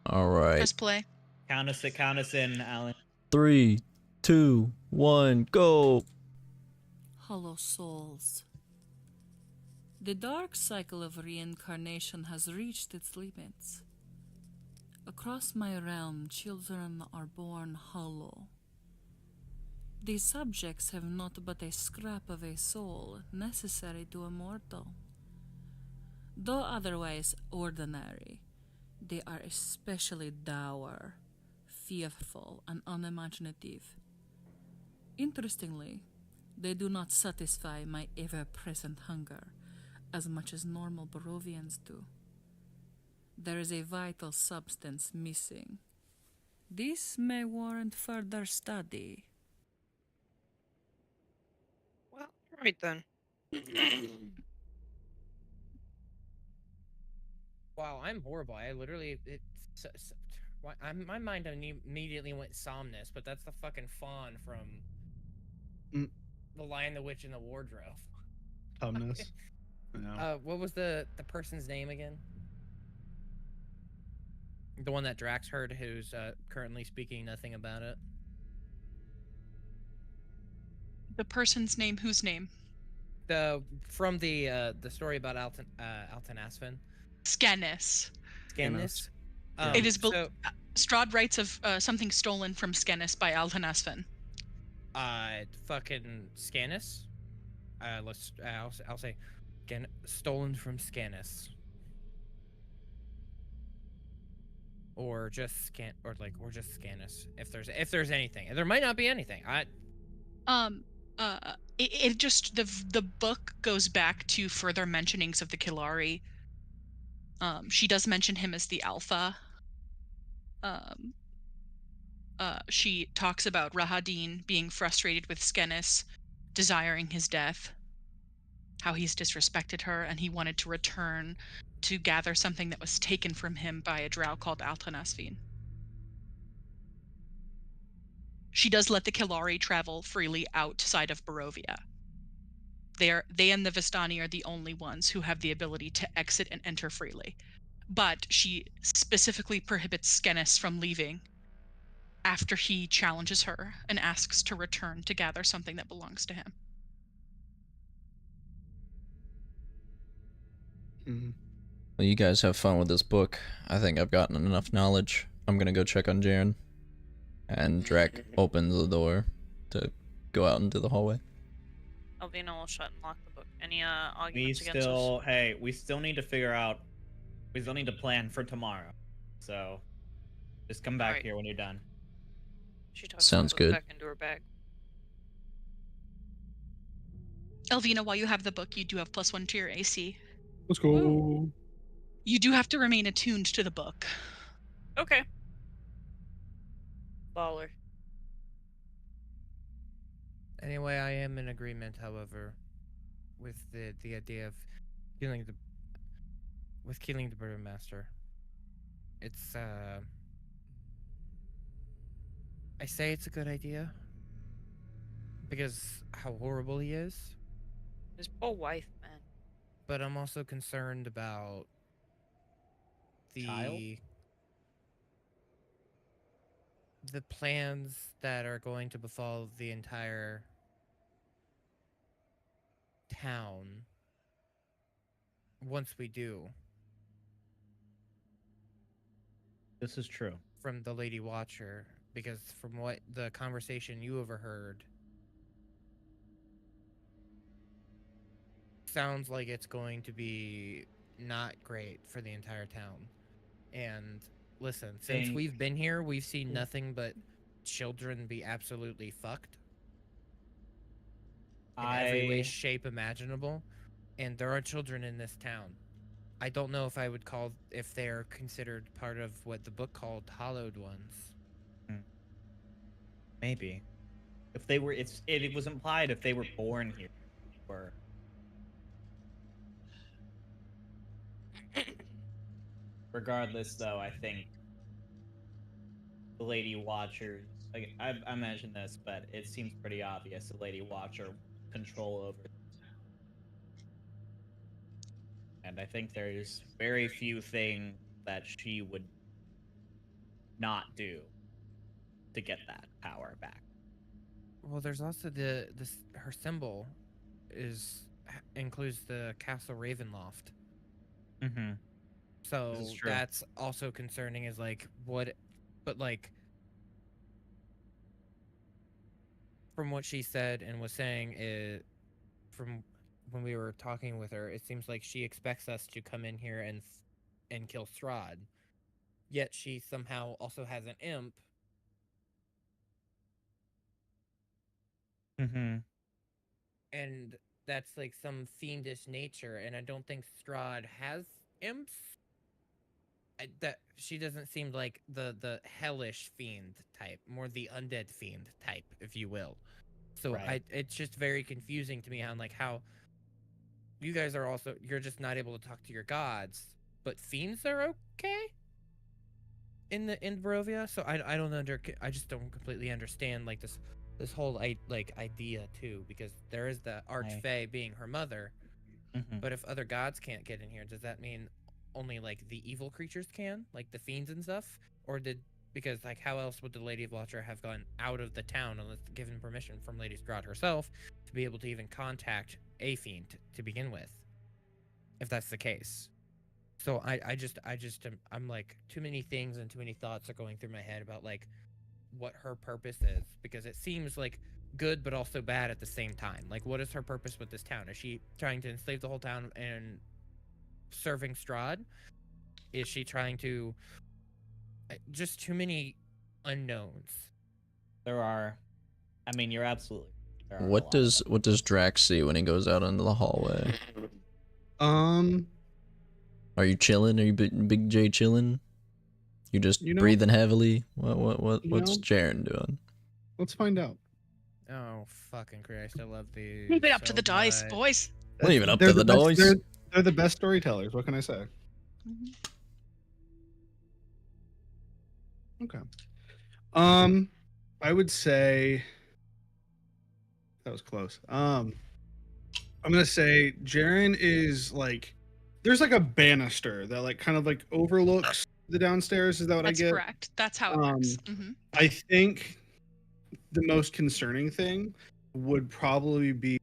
All right. Let's play. Count us in, Alan. 3, 2, 1, go. Hollow souls. The dark cycle of reincarnation has reached its limits. Across my realm, children are born hollow. These subjects have not but a scrap of a soul necessary to immortal. Though otherwise ordinary, they are especially dour, fearful, and unimaginative. Interestingly, they do not satisfy my ever-present hunger as much as normal Barovians do. There is a vital substance missing. This may warrant further study. Well, right then. Wow, I'm horrible. I literally my mind immediately went Somnus, but that's the fucking fawn from The Lion, the Witch, and the Wardrobe. Tumnus. Yeah. What was the person's name again? The one that Drax heard, who's currently speaking nothing about it. The person's name, whose name? From the story about Alton Aspen. Scannis. Scannis. Yeah. It is so Strahd writes of something stolen from Skenis by Altanasfen. Fucking Scanis. I'll say, stolen from Scanis. Or just just Scanis. If there's anything, there might not be anything. It just the book goes back to further mentionings of the Killari. She does mention him as the Alpha. She talks about Rahadin being frustrated with Skenis, desiring his death, how he's disrespected her, and he wanted to return to gather something that was taken from him by a drow called Altanasfin. She does let the Killari travel freely outside of Barovia. They and the Vistani are the only ones who have the ability to exit and enter freely. But she specifically prohibits Skenis from leaving after he challenges her and asks to return to gather something that belongs to him. Well, you guys have fun with this book. I think I've gotten enough knowledge. I'm gonna go check on Jaren. And Drek opens the door to go out into the hallway. Elvina will shut and lock the book. Any arguments against us? We still need to figure out. We still need to plan for tomorrow. So, just come back here when you're done. She talks Sounds the book good. back into her bag. Elvina, while you have the book, you do have +1 to your AC. Let's go. Ooh. You do have to remain attuned to the book. Okay. Baller. Anyway, I am in agreement, however, with the idea of killing the Burgomaster. It's I say it's a good idea because how horrible he is. His poor wife, man. But I'm also concerned about the plans that are going to befall the entire town once we do. This is true. From the Lady Watcher, because from what the conversation you overheard, sounds like it's going to be not great for the entire town. And listen, since we've been here, we've seen nothing but children be absolutely fucked in every way, shape imaginable. And there are children in this town. I don't know if I would call if they're considered part of what the book called Hallowed Ones. Maybe. If they were, it was implied if they were born here, or. Regardless, though, I think the Lady Watcher. Like, I mentioned this, but it seems pretty obvious. The Lady Watcher control over. And I think there's very few things that she would not do to get that power back. Well, there's also her symbol includes the Castle Ravenloft. Mm-hmm. So that's also concerning. Is like what, but like from what she said and was saying, from when we were talking with her, it seems like she expects us to come in here and kill Strahd. Yet she somehow also has an imp. Mm-hmm. And that's like some fiendish nature, and I don't think Strahd has imps. That she doesn't seem like the hellish fiend type, more the undead fiend type, if you will. So it's just very confusing to me how you guys are also, you're just not able to talk to your gods, but fiends are okay in Barovia. So I don't I just don't completely understand like this whole idea too, because there is the Archfey being her mother. Mm-hmm. But if other gods can't get in here, does that mean only like the evil creatures can, like the fiends and stuff? Or because like how else would the Lady Watcher have gone out of the town unless given permission from Lady Strahd herself to be able to even contact a fiend to begin with, if that's the case? So I'm like, too many things and too many thoughts are going through my head about like what her purpose is, because it seems like good but also bad at the same time. Like, what is her purpose with this town? Is she trying to enslave the whole town and serving Strahd? Is she trying to just too many unknowns? There are. I mean, you're absolutely. There are a What lot of does Drax see when he goes out into the hallway? Are you chilling? Are you Big J chilling? You just You know- breathing heavily? You What's know- Jaren doing? Let's find out. Oh fucking Christ! I love these. Leave it up to so the dice, much. boys. Leave it up They're to the best- dice. They're the best storytellers. What can I say? Okay. I would say that was close. I'm gonna say Jaren is like, there's like a banister that like kind of like overlooks the downstairs. Is that what That's I get? correct. That's how it works. I think the most concerning thing would probably be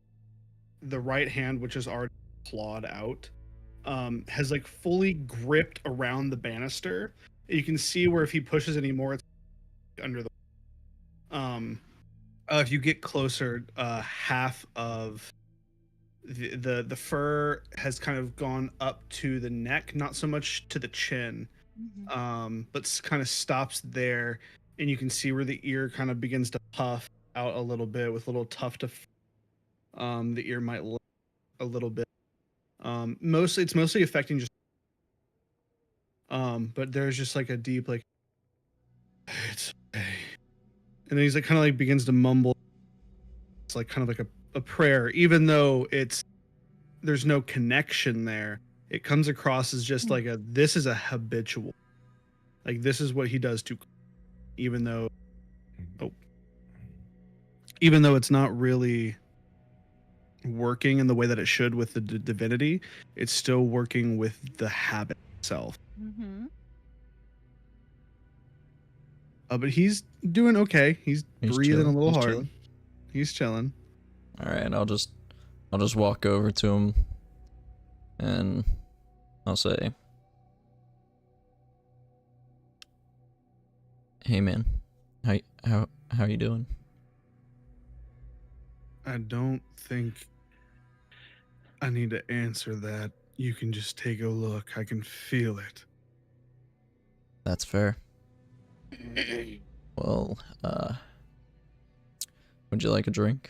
the right hand, which is already clawed out, has like fully gripped around the banister. You can see where if he pushes anymore, it's under the. If you get closer, half of the fur has kind of gone up to the neck, not so much to the chin, but kind of stops there, and you can see where the ear kind of begins to puff out a little bit with a little tuft of. The ear might look a little bit. It's mostly affecting just. But there's just like a deep like. It's okay. And then he's like kind of like begins to mumble. It's like kind of like a prayer, even though there's no connection there. It comes across as just like this is a habitual, like this is what he does to, even though it's not really working in the way that it should with the divinity, it's still working with the habit itself. But he's doing okay. He's breathing chilling. a little He's hard. chilling. He's chilling. All right, I'll just walk over to him, and I'll say, "Hey, man, how you doing?" I don't think I need to answer that. You can just take a look. I can feel it. That's fair. Well, would you like a drink?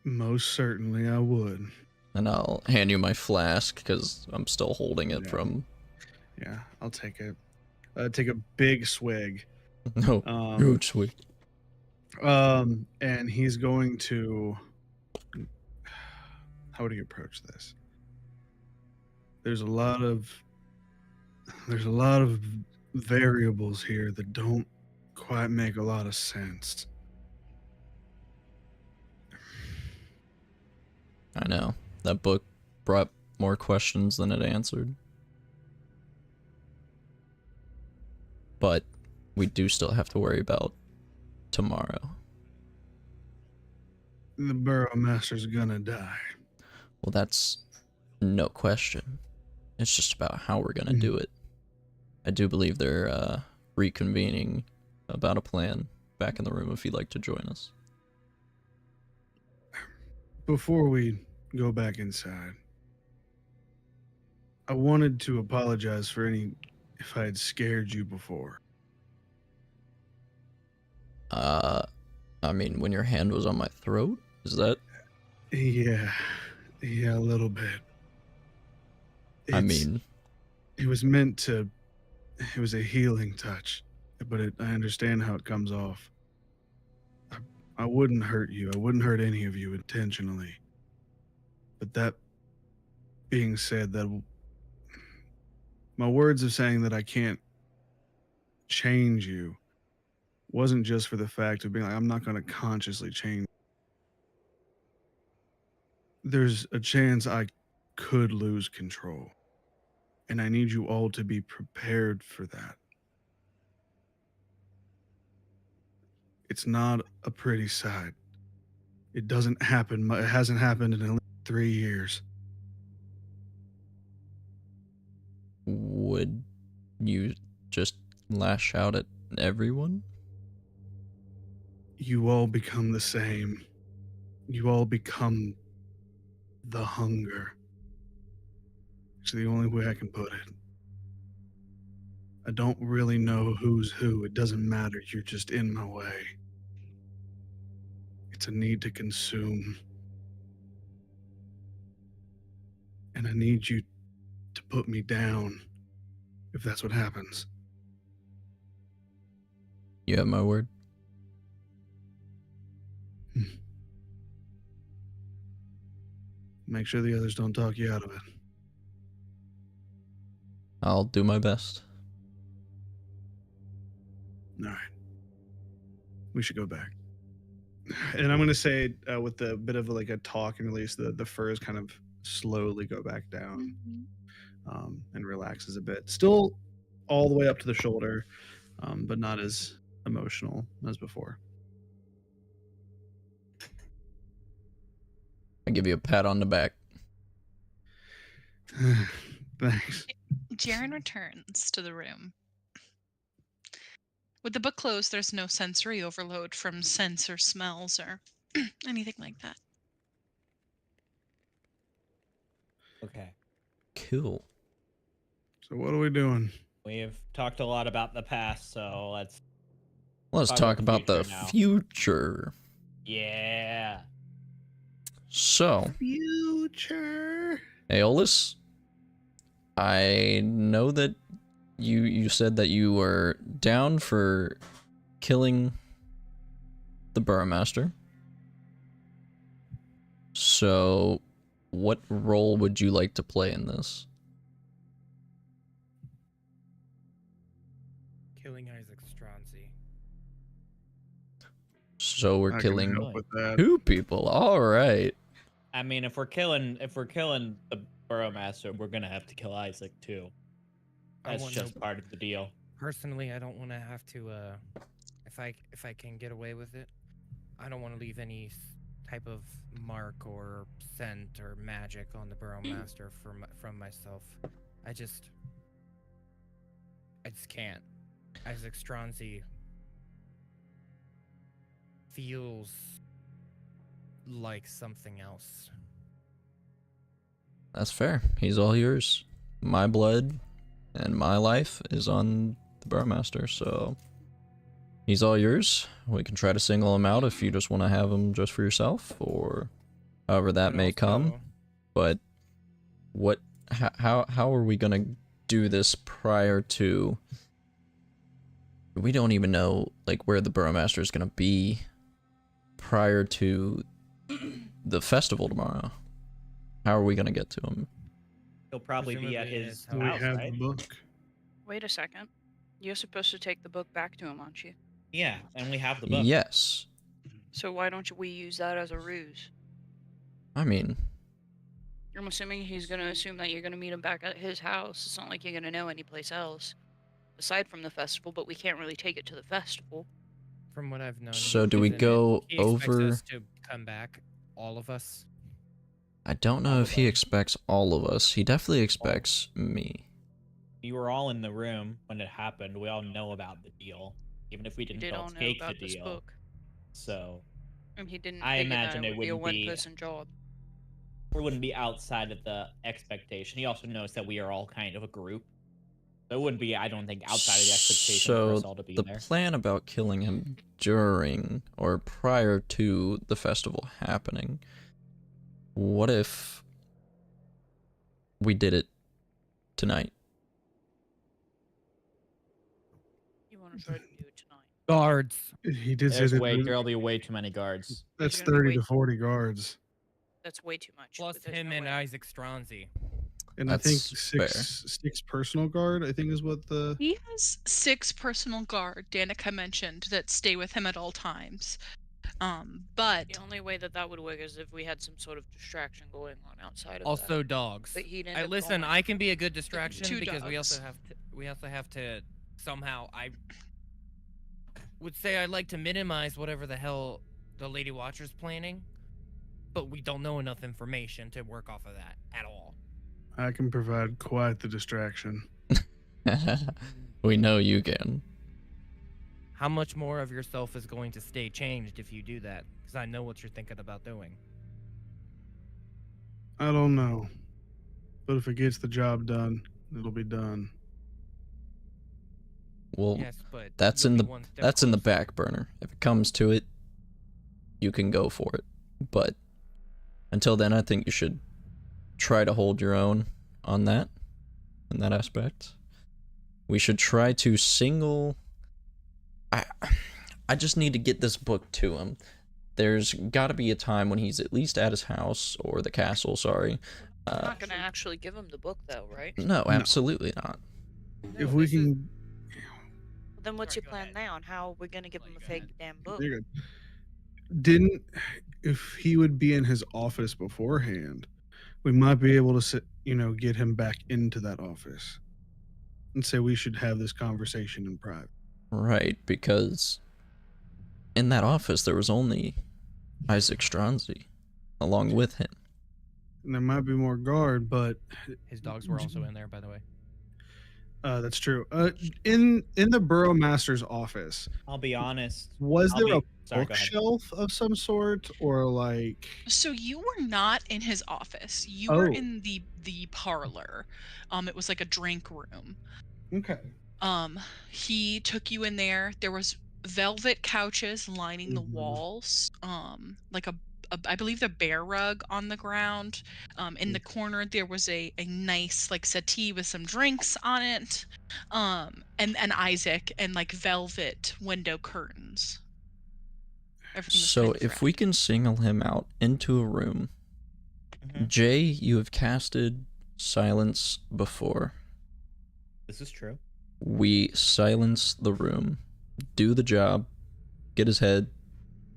Most certainly I would. And I'll hand you my flask because I'm still holding it from. Yeah, I'll take it. Take a big swig. No, huge swig. And he's going to. How would he approach this? There's a lot of variables here that don't quite make a lot of sense. I know. That book brought more questions than it answered. But we do still have to worry about tomorrow. The Burrowmaster's gonna die. Well, that's no question. It's just about how we're gonna do it. I do believe they're reconvening about a plan back in the room if you'd like to join us. Before we go back inside, I wanted to apologize for if I had scared you before. I mean, when your hand was on my throat, is that? Yeah, a little bit. I mean, it was meant to. It was a healing touch, but I understand how it comes off. I wouldn't hurt you. I wouldn't hurt any of you intentionally. But that being said, that my words of saying that I can't change you wasn't just for the fact of being like, I'm not going to consciously change. There's a chance I could lose control. And I need you all to be prepared for that. It's not a pretty sight. It doesn't happen. It hasn't happened in at least 3 years. would you just lash out at everyone? You all become the same. You all become the hunger. It's the only way I can put it. I don't really know who's who. It doesn't matter. You're just in my way. It's a need to consume. And I need you to put me down if that's what happens. You have my word. Make sure the others don't talk you out of it. I'll do my best. All right. We should go back. And I'm going to say, with the bit of like a talk and release, the furs kind of slowly go back down and relaxes a bit. Still all the way up to the shoulder, but not as emotional as before. I give you a pat on the back. Thanks. Jaren returns to the room. With the book closed, there's no sensory overload from scents or smells or anything like that. Okay. Cool. So what are we doing? We've talked a lot about the past, so Let's talk about the now. future. Yeah. So, Future. Aeolus, I know that you said that you were down for killing the Burromaster. So, what role would you like to play in this? Killing Isaac Stronzi. So we're I can killing help with that. 2 people. All right. I mean, if we're killing the Burrowmaster, we're gonna have to kill Isaac too. I That's want just no- part of the deal. Personally, I don't want to have to. If I can get away with it, I don't want to leave any type of mark or scent or magic on the Burrowmaster from myself. I just can't. Isaac Stronzi feels like something else. That's fair. He's all yours. My blood and my life is on the Burmaster, so he's all yours. We can try to single him out if you just want to have him just for yourself, or however that But may come. also- But how are we gonna do this prior to? We don't even know like where the Burmaster is gonna be prior to the festival tomorrow. How are we gonna get to him? He'll probably be at Presumably his it's how- We house, have right? the book. Wait a second. You're supposed to take the book back to him, aren't you? Yeah, and we have the book. Yes. So why don't we use that as a ruse? I mean, I'm assuming he's gonna assume that you're gonna meet him back at his house. It's not like you're gonna know anyplace else aside from the festival, but we can't really take it to the festival. From what I've known. So he do we isn't it- go he expects over- us to come back, all of us. I don't know All if of he us. expects all of us. He definitely expects me. You were all in the room when it happened. We all know about the deal, even if we We didn't did all all know take the about this deal. book, So and he didn't. I figure that imagine it would be a wouldn't be- one-person job. we wouldn't be outside of the expectation. He also knows that we are all kind of a group. So it wouldn't be, I don't think, outside of the expectation for us all to be the there. plan about killing him during or prior to the festival happening, what if we did it tonight? You want to try to do it tonight? Guards. He did say There's that there'll be way too many guards. that's There's gonna 30 be to way- 40 guards. That's way too much. Plus but there's him no and way. Isaac Stronzi. And I think That's fair. six personal guard, I think is what the... He has 6 personal guard, Danica mentioned, that stay with him at all times. But The only way that would work is if we had some sort of distraction going on outside of Also that. dogs. But he'd end I up listen. going- I can be a good distraction 2 because we also dogs. have to somehow. I would say I'd like to minimize whatever the hell the Lady Watcher's planning, but we don't know enough information to work off of that at all. I can provide quite the distraction. We know you can. How much more of yourself is going to stay changed if you do that? Because I know what you're thinking about doing. I don't know. But if it gets the job done, it'll be done. Well, Yes, but that's you'll in be the one step that's in the closer. back burner. If it comes to it, you can go for it. But until then, I think you should try to hold your own on that, in that aspect. We should try to single. I just need to get this book to him. There's got to be a time when he's at least at his house or the castle. Sorry. I'm not gonna actually give him the book, though, right? No, No. absolutely not. If No, we this is- can, Well, then what's Sorry, your go plan ahead. now on how we're gonna give him a fake damn book? you're good. Didn't if he would be in his office beforehand, we might be able to sit, get him back into that office and say we should have this conversation in private. Right, because in that office there was only Isaac Stronzi along with him. And there might be more guard, but His dogs were also in there, by the way. that's true. In the Burrowmaster's office, I'll be honest. was I'll there a be- sorry, go ahead. bookshelf of some sort, or like? So you were not in his office. You were Oh. in the parlor. It was like a drink room. Okay. He took you in there. There was velvet couches lining the Mhm. walls. Like I believe the bear rug on the ground. In the corner there was a nice like settee with some drinks on it. And Isaac and like velvet window curtains. Everything was So kind of if we red. can single him out into a room, Mhm. Jay, you have casted silence before. This is true. We silence the room, do the job, get his head.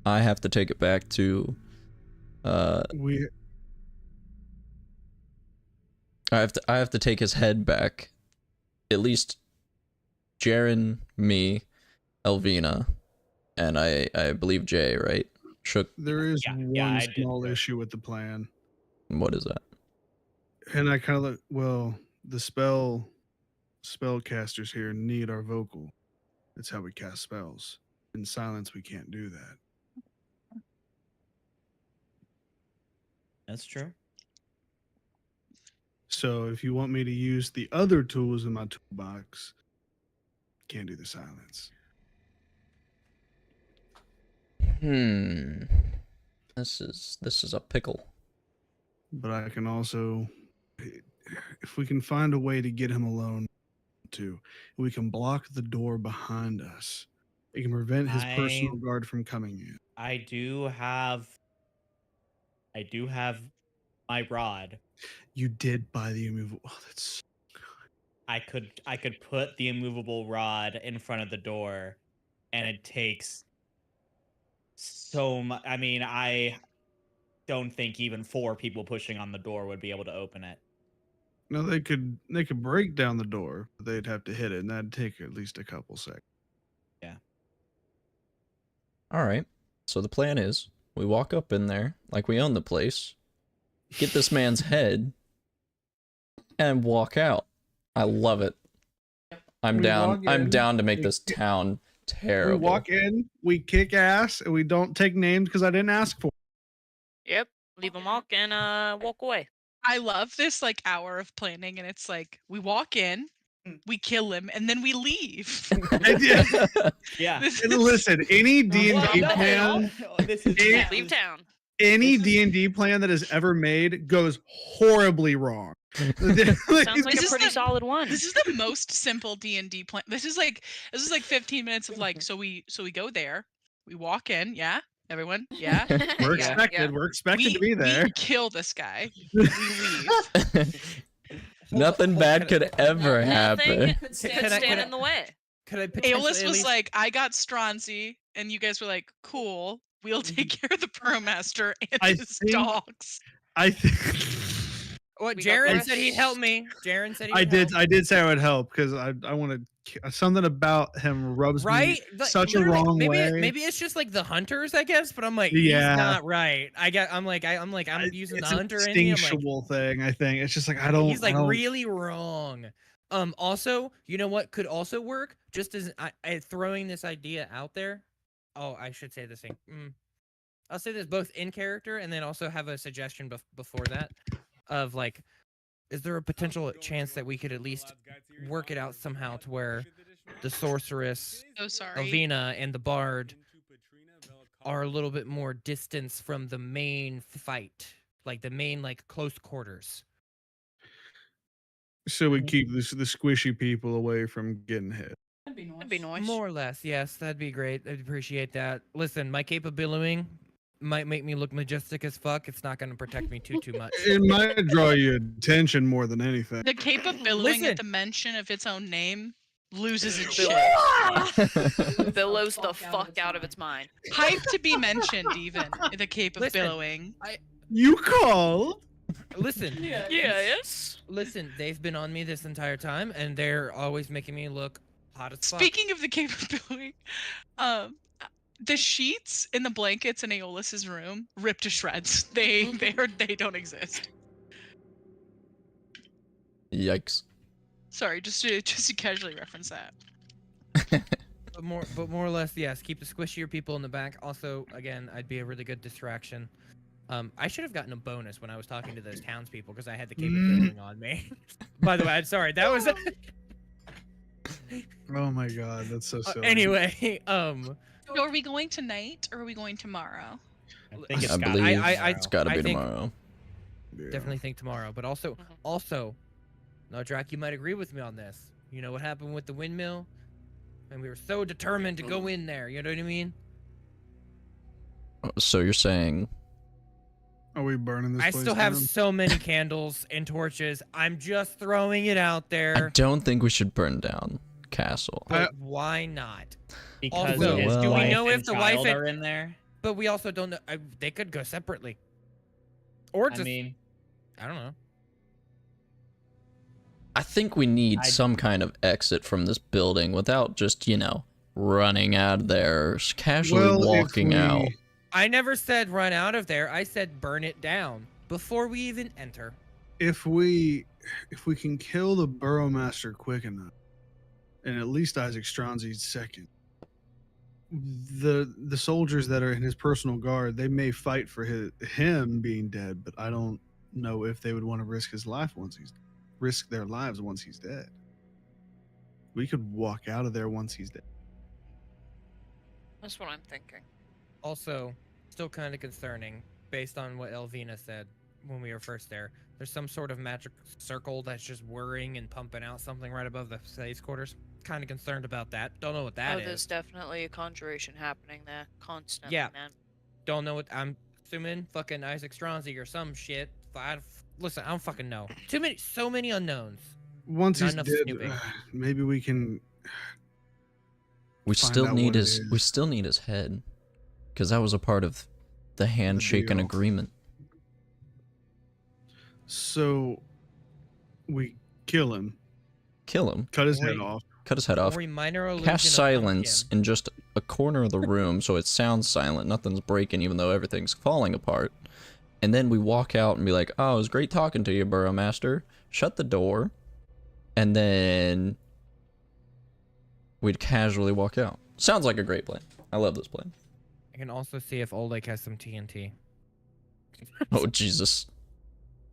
I have to take it back to We I have to take his head back. At least Jaren, me, Elvina, and I believe Jay, right? Shook. there is Yeah, one I did small too. issue with the plan, What is that? and I kind of the spellcasters here need our vocal. That's how we cast spells. In silence, we can't do that. That's true. So if you want me to use the other tools in my toolbox, can't do the silence. This is a pickle. But I can also, if we can find a way to get him alone, we can block the door behind us. It can prevent his personal guard from coming in. I do have my rod. You did buy the immovable. Oh, that's I could put the immovable rod in front of the door, and it takes so much. I mean, I don't think even 4 people pushing on the door would be able to open it. no. They could break down the door, but they'd have to hit it, and that'd take at least a couple seconds. Yeah. All right. So the plan is we walk up in there like we own the place, get this man's head, and walk out. I love it. I'm We down. walk I'm in, down to make we- this town terrible. We walk in, we kick ass, and we don't take names because I didn't ask for it. Yep. Leave a mark and walk away. I love this like hour of planning, and it's like we walk in, we kill him, and then we leave. I did. Yeah. This And is- listen, any D&D Well, no, plan, This is It- Leave town. any this is- D&D plan that is ever made goes horribly wrong. Sounds like This a is pretty the- solid one. This is the most simple D&D plan. This is like 15 minutes of like so we go there, we walk in, yeah, everyone, yeah. We're Yeah, expected. yeah. We're expected to be there. We kill this guy. We leave. Nothing bad could ever happen. Nothing could Can I- stand can I- in the way. Could I potentially Aeolus at was least- like, I got Stronzi, and you guys were like, cool. We'll take care of the Burrowmaster and I his think- dogs. I think What We got Jaren the said he'd help me. Jaren said he'd I did. help. I did say I would help because I want to. Something about him rubs Right? me Like, such a literally, wrong maybe way. maybe it's just like the hunters, I guess. But I'm like, Yeah. he's not right. I'm using the it's hunter an in me. I'm like, instinctual thing. I think it's just like I don't. he's like I don't- really wrong. Also, you know what could also work? Just as I throwing this idea out there. Oh, I should say this thing. I'll say this both in character and then also have a suggestion before that of like, is there a potential chance that we could at least work it out somehow to where the sorceress, So sorry. Elvina, and the bard are a little bit more distance from the main fight, like the main like close quarters. So we keep the squishy people away from getting hit. That'd be nice. More or less, yes, that'd be great. I'd appreciate that. Listen, my capability might make me look majestic as fuck. It's not going to protect me too much. It might draw your attention more than anything. The cape of billowing Listen. at the mention of its own name loses its Bill- shit. Billows the fuck out of its mind. Hype to be mentioned, even the cape of Listen. billowing. You called? Listen, Yes. listen, they've been on me this entire time, and they're always making me look hot as fuck. Speaking of the cape of billowing, the sheets in the blankets in Aeolus's room ripped to shreds. They don't exist. Yikes. Sorry, just to casually reference that. But more or less, yes. Keep the squishier people in the back. Also, again, I'd be a really good distraction. I should have gotten a bonus when I was talking to those townspeople because I had the capability on me. By the way, I'm sorry. That was. Oh my god, that's so silly. Anyway, So are we going tonight or are we going tomorrow? I think it's I gotta believe be it's got to I be think- tomorrow. Yeah. definitely think tomorrow. But also, no, Drac, you might agree with me on this. You know what happened with the windmill, and we were so determined to go in there. You know what I mean? So you're saying Are we burning this I place still have down? so many candles and torches. I'm just throwing it out I there. don't think we should burn down castle. But why not? because Also, his do we wife know if and the wife child and- are in there. But we also don't know. They could go separately, or just I mean, I don't know. I think we need I- some kind of exit from this building without just, running out of there, casually Well, if walking we- out. I never said run out of there. I said burn it down before we even enter. If we can kill the Burrowmaster quick enough, and at least Isaac Stronzi's second, the soldiers that are in his personal guard, they may fight for him being dead, but I don't know if they would want to risk their lives once he's dead. We could walk out of there once he's dead. That's what I'm thinking. Also, still kind of concerning based on what Elvina said when we were first there. There's some sort of magic circle that's just whirring and pumping out something right above the slaves' quarters. Kind of concerned about that. Don't know what that is. There's definitely a conjuration happening there constantly, Yeah. man. Don't know what I'm assuming. Fucking Isaac Stronzi or some shit. Listen, I don't fucking know. So many unknowns. Once Not he's enough dead, snooping. maybe we can. We find still out need what it his we is. still need his head, because that was a part of the handshake and deal. agreement. So we kill him, Kill him, cut his head Wait. off. cut his head off, Or a minor illusion cast of silence pumpkin. in just a corner of the room so it sounds silent, nothing's breaking even though everything's falling apart. And then we walk out and be like, "Oh, it was great talking to you, Burrowmaster." Shut the door, and then we'd casually walk out. Sounds like a great plan. I love this plan. I can also see if Oleg has some TNT. Oh Jesus.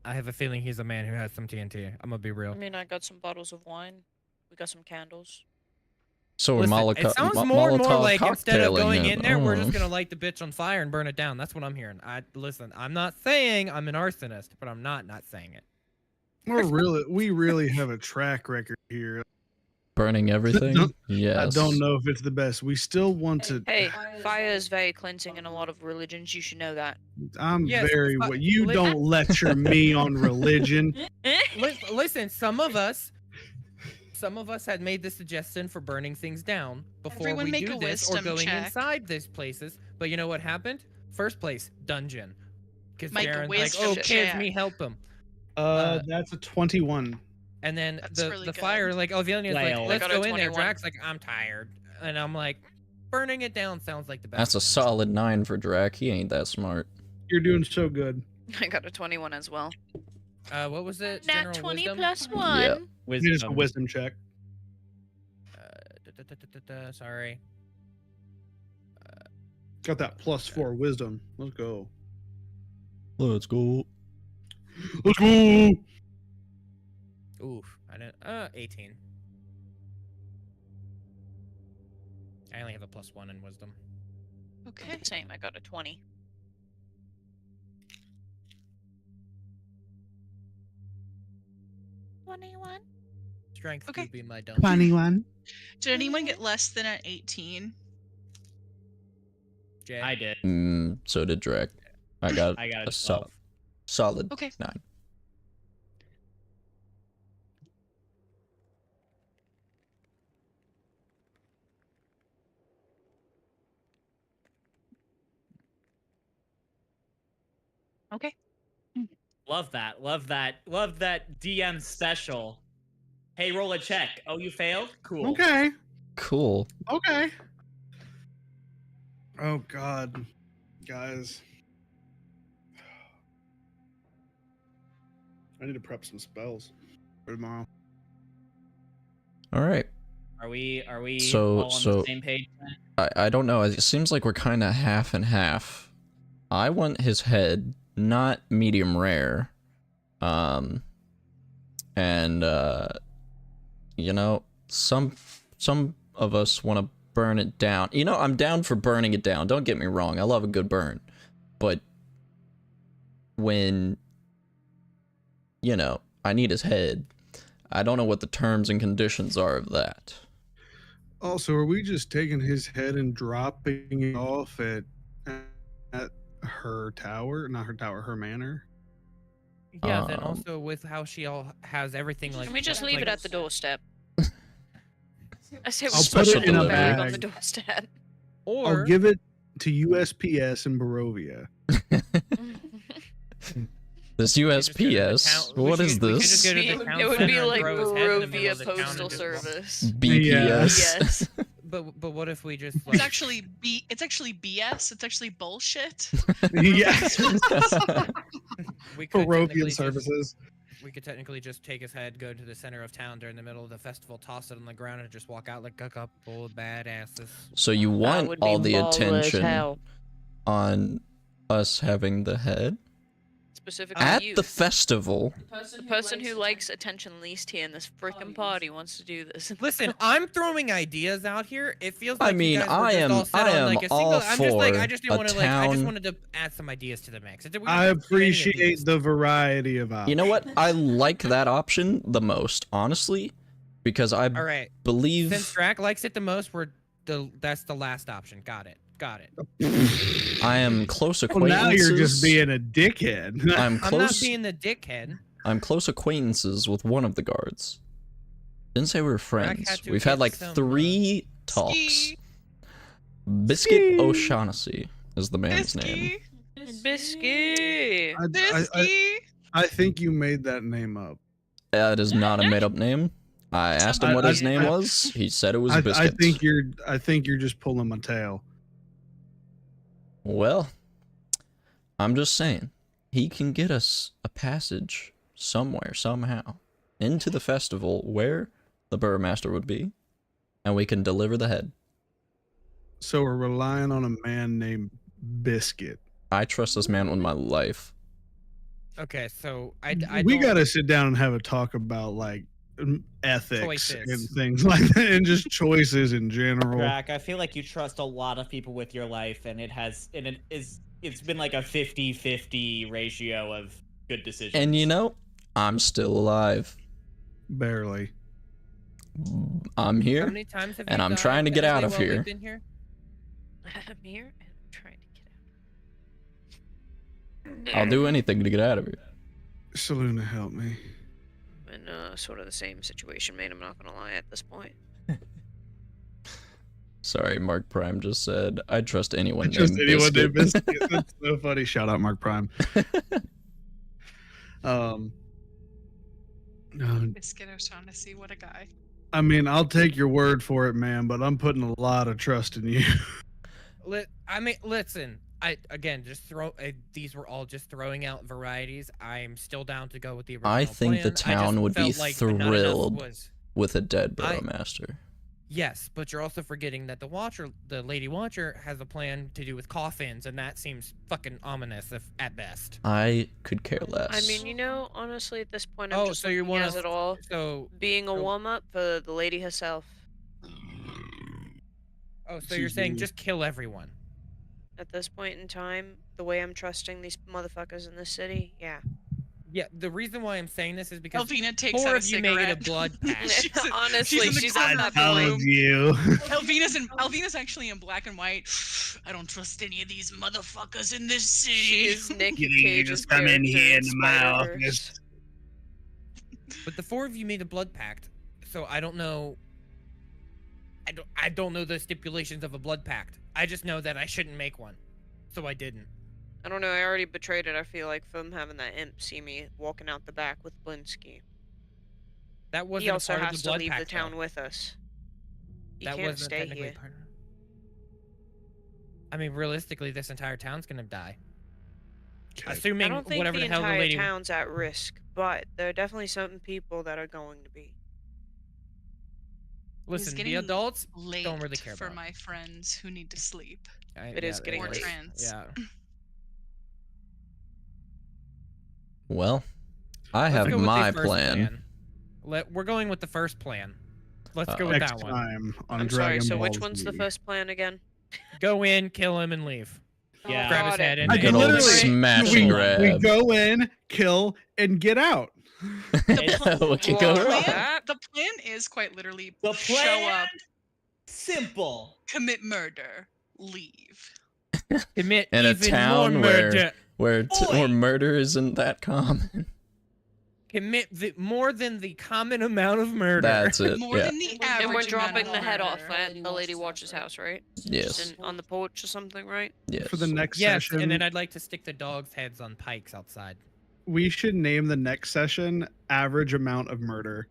I have a feeling he's a man who has some TNT. I'm gonna be real. I mean, I got some bottles of wine. We got some candles. So we're Listen, it sounds more and more Molotov like instead of cocktailing going it. in there, we're Oh. just gonna light the bitch on fire and burn it down. That's what I'm hearing. Listen. I'm not saying I'm an arsonist, but I'm not saying it. We really have a track record here. Burning everything? Don't- Yes. I don't know if it's the best. We still want to. Hey, fire is very cleansing in a lot of religions. You should know that. I'm Yes, very. but- You li- don't lecture me on religion. Listen, some of us had made the suggestion for burning things down before Everyone we make do a this or wisdom going check. inside these places. But you know what happened? First place, dungeon. Because Make a Darren's like, wisdom "Oh, kids, check. me help them." That's a 21. And then That's the really the good. fire, like, oh, Vilnius, like, Well, I let's got a go in there. 21. Drax, like, I'm tired. And I'm like, burning it down sounds like the best. That's a solid 9 for Drac. He ain't that smart. You're doing so good. I got a 21 as well. What was it? Nat General 20 wisdom? plus 1. Yeah. It is a wisdom check. Sorry. Got that +4 wisdom. Let's go. Let's go. Let's go. Oof. I didn't. 18. I only have a +1 in wisdom. Okay. Same. I got a 20. Strength Okay. would be my dumb. 21. Did anyone get less than an 18? Jay. I did. So did Drake. I got I got a a 12. solid Okay. 9. Okay. Love that. Love that. Love that DM special. Hey, roll a check. Oh, you failed? Cool. Okay. Cool. Okay. Oh God, guys. I need to prep some spells for tomorrow. All right. Are we So- all on so- the same page then? I don't know. It seems like we're kind of half and half. I want his head, not medium rare. And you know, some of us want to burn it down. You know, I'm down for burning it down. Don't get me wrong. I love a good burn. But when, you know, I need his head, I don't know what the terms and conditions are of that. Also, are we just taking his head and dropping it off at her tower? Not her tower, her manor? Yeah. Then also with how she all has everything like. Can we just leave like, it at the doorstep? I say we I'll just put it in a bag on the bag. doorstep. Or I'll give it to USPS in Barovia. This could just go to the USPS? town- we What should- is we could just this? go to the town It would center be and like throw his head in the middle Barovia of the town and Postal just- Service. BPS? Yes. But what if we just It's like actually it's actually BS. It's actually bullshit. Yes. we could technically Barovian just- services. we could technically just take his head, go to the center of town during the middle of the festival, toss it on the ground, and just walk out like a couple of badasses. So you That want would be all the baller as attention hell. on us having the head Specifically at you. the festival? The person who likes attention least here in this freaking party wants to do this. Listen, I'm throwing ideas out here. It feels like I mean, you guys were just all set I on am like a all single. I'm just like I for just a didn't want to like I just town- wanted to add some ideas to the mix. We don't I have to do any of appreciate these. the variety of options. You know what? I like that option the most, honestly, because I All right. believe Since Drac likes it the most, that's the last option. Got it. I am close Well, acquaintances. now you're just being a dickhead. I'm I'm not close. being the dickhead. I'm close acquaintances with one of the guards. Didn't say we were friends. had to We've had get like some, 3 talks. Ski. Biscuit Ski. O'Shaughnessy is the man's name. Biscuit. I think you made that name up. That is not a made-up name. I asked him what his name was. He said it was Biscuit. I think you're just pulling my tail. Well, I'm just saying, he can get us a passage somewhere, somehow, into the festival where the Burmaster would be, and we can deliver the head. So we're relying on a man named Biscuit. I trust this man with my life. Okay, so I We don't- gotta sit down and have a talk about like ethics Choices. and things like that, and just choices in general. Drac, I feel like you trust a lot of people with your life, and it's been like a 50-50 ratio of good decisions. And you know, I'm still alive. Barely. I'm How here. many times have and you I'm died trying to get out of while we've here. been here? I'm here and I'm trying to get out. I'll do anything to get out of here. Saluna, help me. In sort of the same situation, man. I'm not gonna lie at this point. Sorry, Mark Prime just said, I trust anyone Just named anyone Biscuit. named Biscuit. That's so funny. Shout out Mark Prime. Biscuit O'Shaughnessy, what a guy. I mean, I'll take your word for it, man, but I'm putting a lot of trust in you. Listen. again just throw. These were all just throwing out varieties. I'm still down to go with the original I think the plan. I town just would be felt like not enough thrilled was. with a dead I- Burrowmaster. Yes, but you're also forgetting that the Lady Watcher, has a plan to do with coffins, and that seems fucking ominous at best. I could care less. I mean, you know, honestly, at this point, I'm Oh, just so you looking want at it all so being a so- warm-up for the lady herself. so you're saying just kill everyone? At this point in time, the way I'm trusting these motherfuckers in this city, yeah. Yeah, the reason why I'm saying this is because Elvina takes 4 out a of you make it a cigarette. blood pact. She's in- Honestly, in the she's corner on of that the point. room. you. Elvina's actually in black and white. I don't trust any of these motherfuckers in this city. She is Nick You think you Cage's just come in character here in into my Spider-Verse. office? But the 4 of you made a blood pact, so I don't know. I don't know the stipulations of a blood pact. I just know that I shouldn't make one, so I didn't. I don't know, I already betrayed it, I feel like, from having that imp see me walking out the back with Blinsky. That wasn't He also a part has of the to blood leave pact. the town though. with us. He That can't wasn't stay technically here. part of. I mean, realistically, this entire town's gonna die. Okay. Assuming I don't think whatever the the hell the entire lady. town's at risk, but there are definitely certain people that are going to be. Listen, the getting adults Late don't really care for about. my friends who need to sleep. It is getting Or late. trans. Yeah. Well, I Let's have go with the my first plan. We're going with the first plan. Let's go with Next that one. time on I'm Dragon sorry, so Ball which one's the Z. first plan again? Go in, kill him, and leave. Yeah. Grab his Got it. head and I Good can old literally- smash we, and we grab. go in, kill, and get out. What could go Well, wrong? that- The plan is quite literally The show plan? up, Simple. commit murder, leave. Commit In a even town more where- murder. Where murder isn't that common. Commit more than the common amount of murder. That's it. More Yeah. than the average. And we're amount dropping of the head off murder. at the Lady Watch's house, right? Yes. Just on the porch or something, right? Yes. For the next Yes, session, and then I'd like to stick the dogs' heads on pikes outside. we should name the next session "Average Amount of Murder."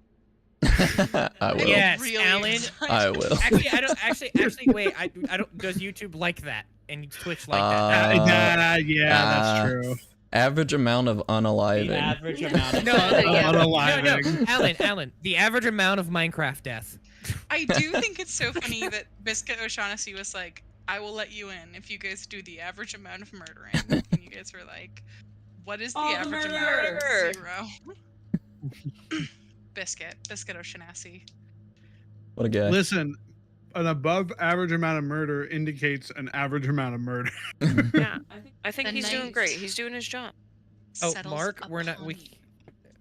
I will. Yes, Really Alan. excited. I will. Actually, I don't. Actually, wait. I don't. Does YouTube like that? And Twitch like that? Yeah, that's true. Average amount of The unaliving. average amount of No, Yeah. no, Unaliving. Alan. The average amount of Minecraft deaths. I do think it's so funny that Biscuit O'Shaughnessy was like, I will let you in if you guys do the average amount of murdering. And you guys were like, what is the All the average murder! amount? 0. Biscuit O'Shaughnessy. What a guy. Listen, an above average amount of murder indicates an average amount of murder. Yeah. I think The he's doing night great. He's doing his job. Oh, Settles Mark, we're not. upon We. you.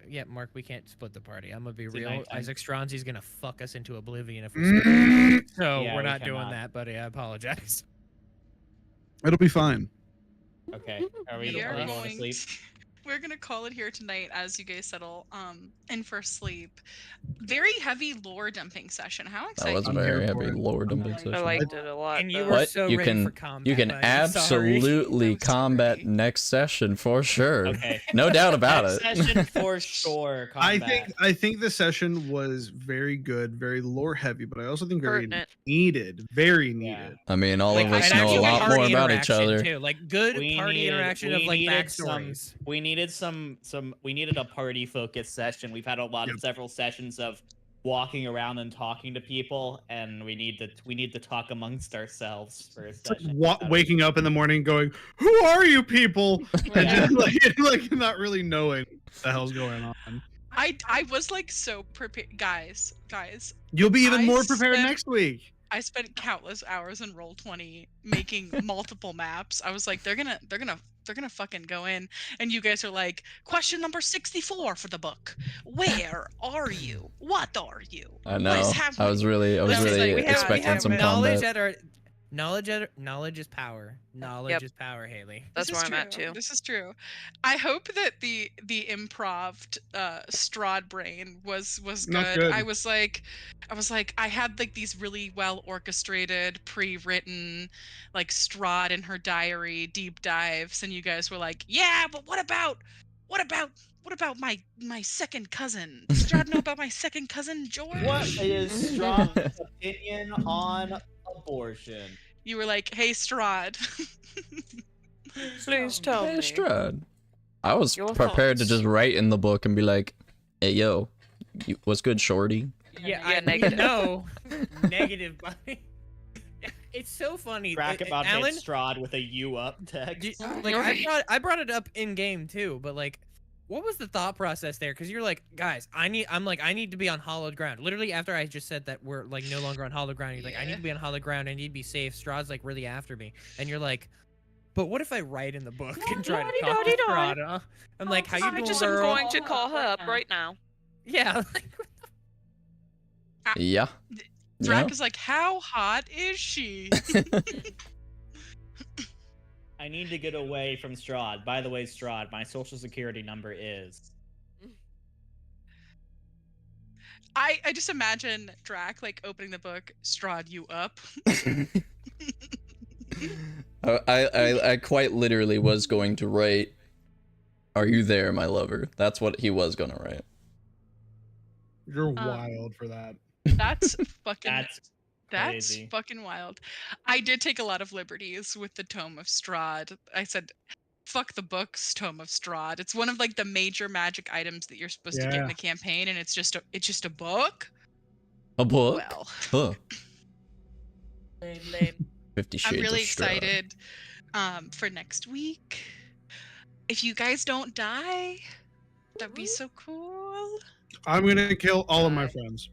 Yeah, Mark, we can't split the party. I'm gonna be It's a real. nighttime. Isaac Stronzi's gonna fuck us into oblivion if we split. Mm, So Yeah, we're we not doing cannot. that, buddy. I apologize. It'll be fine. Okay. Are we We are going to going sleep? we're gonna call it here tonight as you guys settle in for sleep. Very heavy lore dumping session. How That exciting! was a I'm very here for heavy it. lore dumping I session. liked it a lot. And you though. were What? so You ready can- for combat. You can buddy. I'm sorry. absolutely I'm sorry. combat next session for sure. Okay. No doubt about Next it. session for sure. Combat. I think the session was very good, very lore heavy, but I also think very Pertinent. needed, very Yeah. needed. I mean, all Like, of us and know a actually lot party more about each interaction, other. Too. Like good We party needed- interaction we of like needed backstories. We needed we needed a party focused session. We've had a lot Yep. of several sessions of walking around and talking to people, and we need to talk amongst ourselves for a It's like session. waking up in the morning going, "Who are you people?" And Yeah. just like not really knowing what the hell's going on. I was like so prepared, guys. You'll be even I more prepared spent- next week. I spent countless hours in Roll20 making multiple maps. I was like, they're gonna fucking go in, and you guys are like, question number 64 for the book. Where are you? What are you? I What know. is I was happening? really, That was like, we have expecting some knowledge combat. at our knowledge is power. Knowledge Yep. is power, Haley. That's This where is I'm at true. too. This is true. I hope that the improved Strahd brain was Not good. good. I was like I had like these really well orchestrated, pre-written like Strahd in her diary deep dives, and you guys were like, yeah, but what about my second cousin? Does Strahd know about my second cousin George? What is Strahd's opinion on abortion? You were like, hey Strahd. Please tell Hey, me. Strahd. I was Your prepared to thoughts. just write in the book and be like, "Hey, yo, what's good, shorty?" Yeah, Yeah, I negative. know. Negative, buddy. It's so funny. Crack about hit Alan, Strahd with a "you up" text. like I brought it up in game too, but like, what was the thought process there? Because you're like, guys, I need to be on hallowed ground. Literally after I just said that we're like no longer on hallowed ground, you're like, I need to be on hallowed ground. I need to be safe. Strahd's like really after me, and you're like, but what if I write in the book and try to talk to Strahd? Huh? I'm like, how you I doing, just am girl? going to call her up right now. Yeah. Yeah. Drac is like, how hot is she? I need to get away from Strahd. By the way, Strahd, my social security number is. I just imagine Drac like opening the book, Strahd, you up? I quite literally was going to write, "Are you there, my lover?" That's what he was gonna write. You're wild for that. That's fucking. That's crazy. fucking wild. I did take a lot of liberties with the Tome of Strahd. I said, "Fuck the books, Tome of Strahd." It's one of like the major magic items that you're supposed to get in the campaign, and it's just a book. A book? Well, Huh. Lame. 50 Shades I'm really of Strahd. excited for next week. If you guys don't die, that'd be so cool. I'm gonna kill all of my friends.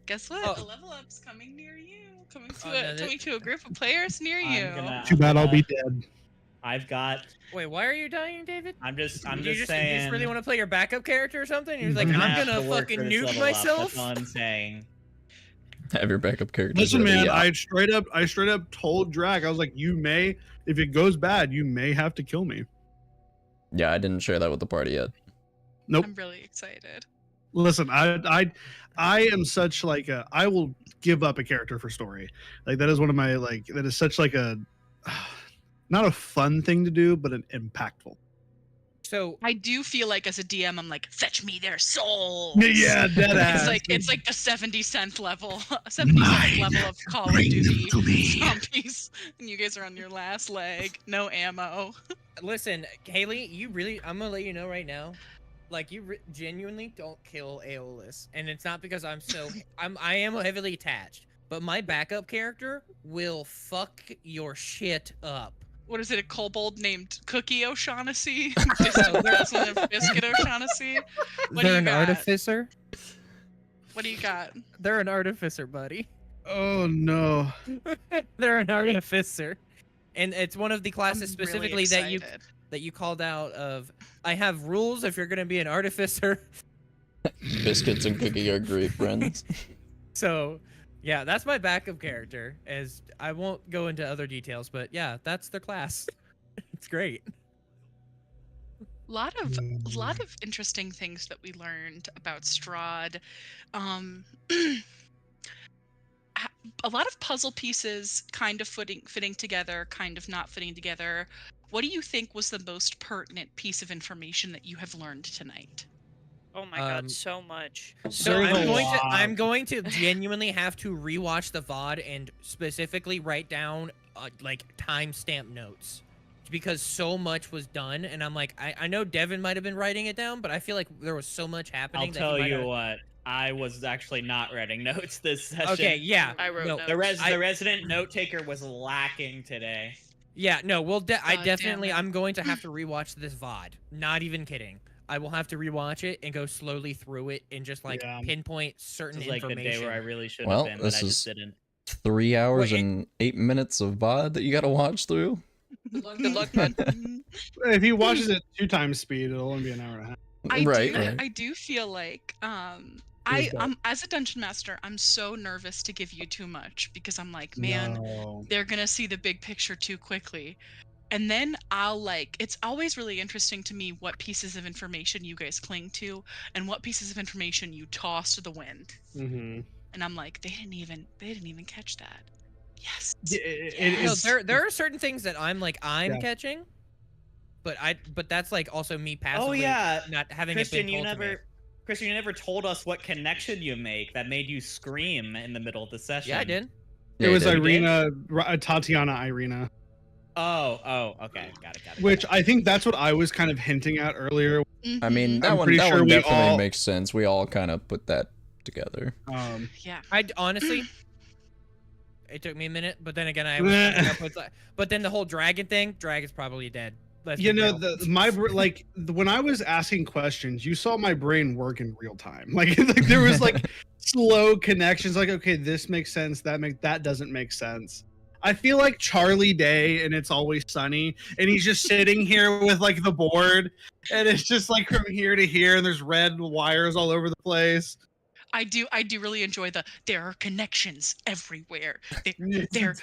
Guess what? Oh. The level up's coming near you. Coming to Oh, no, coming to a group of players near you. Too bad I'll be dead. I've got. Wait, why are you dying, David? I'm just You saying. just really want to play your backup character or something? You're like, I'm I'm have gonna to work fucking for this nuke level up, myself. That's all I'm saying. Have your backup character. Listen, ready, man, yeah. I straight up told Drac, I was like, you may, if it goes bad, you may have to kill me. Yeah, I didn't share that with the party yet. Nope. I'm really excited. Listen, I am such like a, I will give up a character for story. Like that is one of my like, that is such like a, not a fun thing to do, but an impactful. So I do feel like as a DM, I'm like, fetch me their souls. Yeah, dead ass. It's like the 70-cent level, 70-cent level of Call of Duty zombies, and you guys are on your last leg, no ammo. listen, Haley, I'm gonna let you know right now. Like you genuinely don't kill Aeolus, and it's not because I am heavily attached, but my backup character will fuck your shit up. What is it? A kobold named Cookie O'Shaughnessy? President of Biscuit O'Shaughnessy. What do They're you an got? artificer. What do you got? They're an artificer, buddy. Oh no. They're an artificer, and it's one of the classes I'm specifically really that excited. you called out of. I have rules if you're gonna be an artificer. Biscuits and Cookie are great friends. So, yeah, that's my backup character. As I won't go into other details, but yeah, that's their class. It's great. A lot of interesting things that we learned about Strahd. A lot of puzzle pieces kind of fitting together, kind of not fitting together. What do you think was the most pertinent piece of information that you have learned tonight? Oh my god, so much. So There's a lot. I'm going to genuinely have to rewatch the VOD and specifically write down like timestamp notes because so much was done, and I'm like, I know Devin might have been writing it down, but I feel like there was so much happening. I'll that tell he might you have... what. I was actually not writing notes this session. Okay, yeah. I wrote notes. The resident note taker was lacking today. Yeah, no, I God definitely, damn it. I'm going to have to rewatch this VOD. Not even kidding. I will have to rewatch it and go slowly through it and just like pinpoint certain This is like the information. day where I really should Well, have been, but this I just is- didn't. 3 hours Wait, and 8 minutes of VOD that you gotta watch through. Good luck, man. If he watches it 2 times speed, it'll only be an hour and a half. I do feel like as a dungeon master, I'm so nervous to give you too much because I'm like, man, No. they're gonna see the big picture too quickly. And then it's always really interesting to me what pieces of information you guys cling to and what pieces of information you toss to the wind. Mm-hmm. And I'm like, they didn't even catch that. Yes. No, there are certain things that I'm Yeah. catching, but that's like also me passively not having Christian, it been you told to me. Christian, you never told us what connection you make that made you scream in the middle of the session. Yeah, I did. It was you did? Irina, Tatiana Irina. Okay, got it. Which I think that's what I was kind of hinting at earlier. I mean, I'm pretty that sure one we definitely all- makes sense. We all kind of put that together. Yeah. Honestly, it took me a minute, but then again, I was coming up with but then the whole dragon's probably dead. You know, when I was asking questions, you saw my brain work in real time. Like there was like slow connections. Like, okay, this makes sense. That doesn't make sense. I feel like Charlie Day and It's Always Sunny, and he's just sitting here with like the board, and it's just like from here to here, and there's red wires all over the place. I do really enjoy there are connections everywhere. There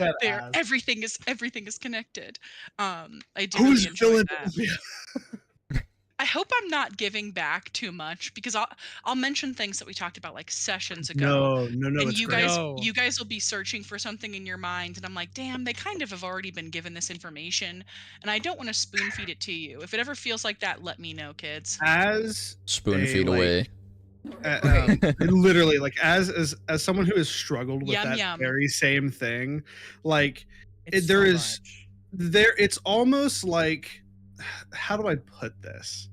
everything is connected. I do really enjoy that. I hope I'm not giving back too much because I'll mention things that we talked about like sessions ago. No, And it's you great. guys will be searching for something in your mind, and I'm like, damn, they kind of have already been given this information, and I don't want to spoon feed it to you. If it ever feels like that, let me know, kids. As Spoon feed away. Literally, like as someone who has struggled with Yum, that yum. very same thing, like It's there so is much. it's almost like, how do I put this?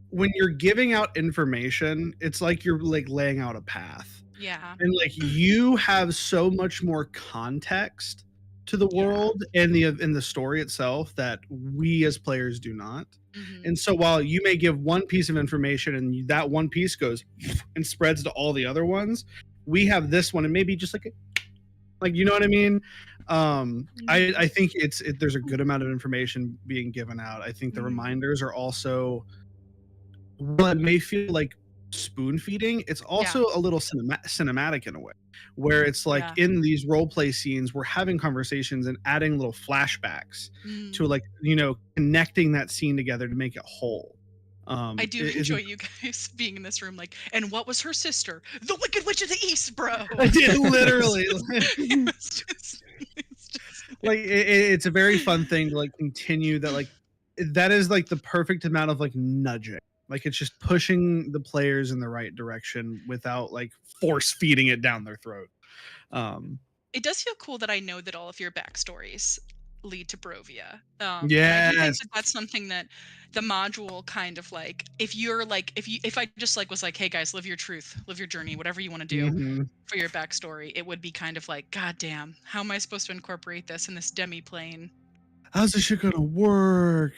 When you're giving out information, it's like you're like laying out a path. Yeah. And like you have so much more context to the world and the story itself that we as players do not. And so while you may give one piece of information and that one piece goes and spreads to all the other ones, we have this one and maybe just like you know what I mean? I think there's a good amount of information being given out. I think the reminders are also, while it may feel like spoon feeding, it's also a little cinematic in a way, where it's like in these role play scenes, we're having conversations and adding little flashbacks to like, you know, connecting that scene together to make it whole. I do enjoy you guys being in this room, like, and what was her sister? The Wicked Witch of the East, bro. I did literally. It's just like it's a very fun thing to like continue that, like that is like the perfect amount of like nudging. Like it's just pushing the players in the right direction without like force feeding it down their throat. It does feel cool that I know that all of your backstories lead to Brovia. Yeah, I do think that that's something that the module kind of like, if I just like was like, hey guys, live your truth, live your journey, whatever you want to do for your backstory, it would be kind of like, god damn, how am I supposed to incorporate this in this demi-plane? How's this shit gonna work?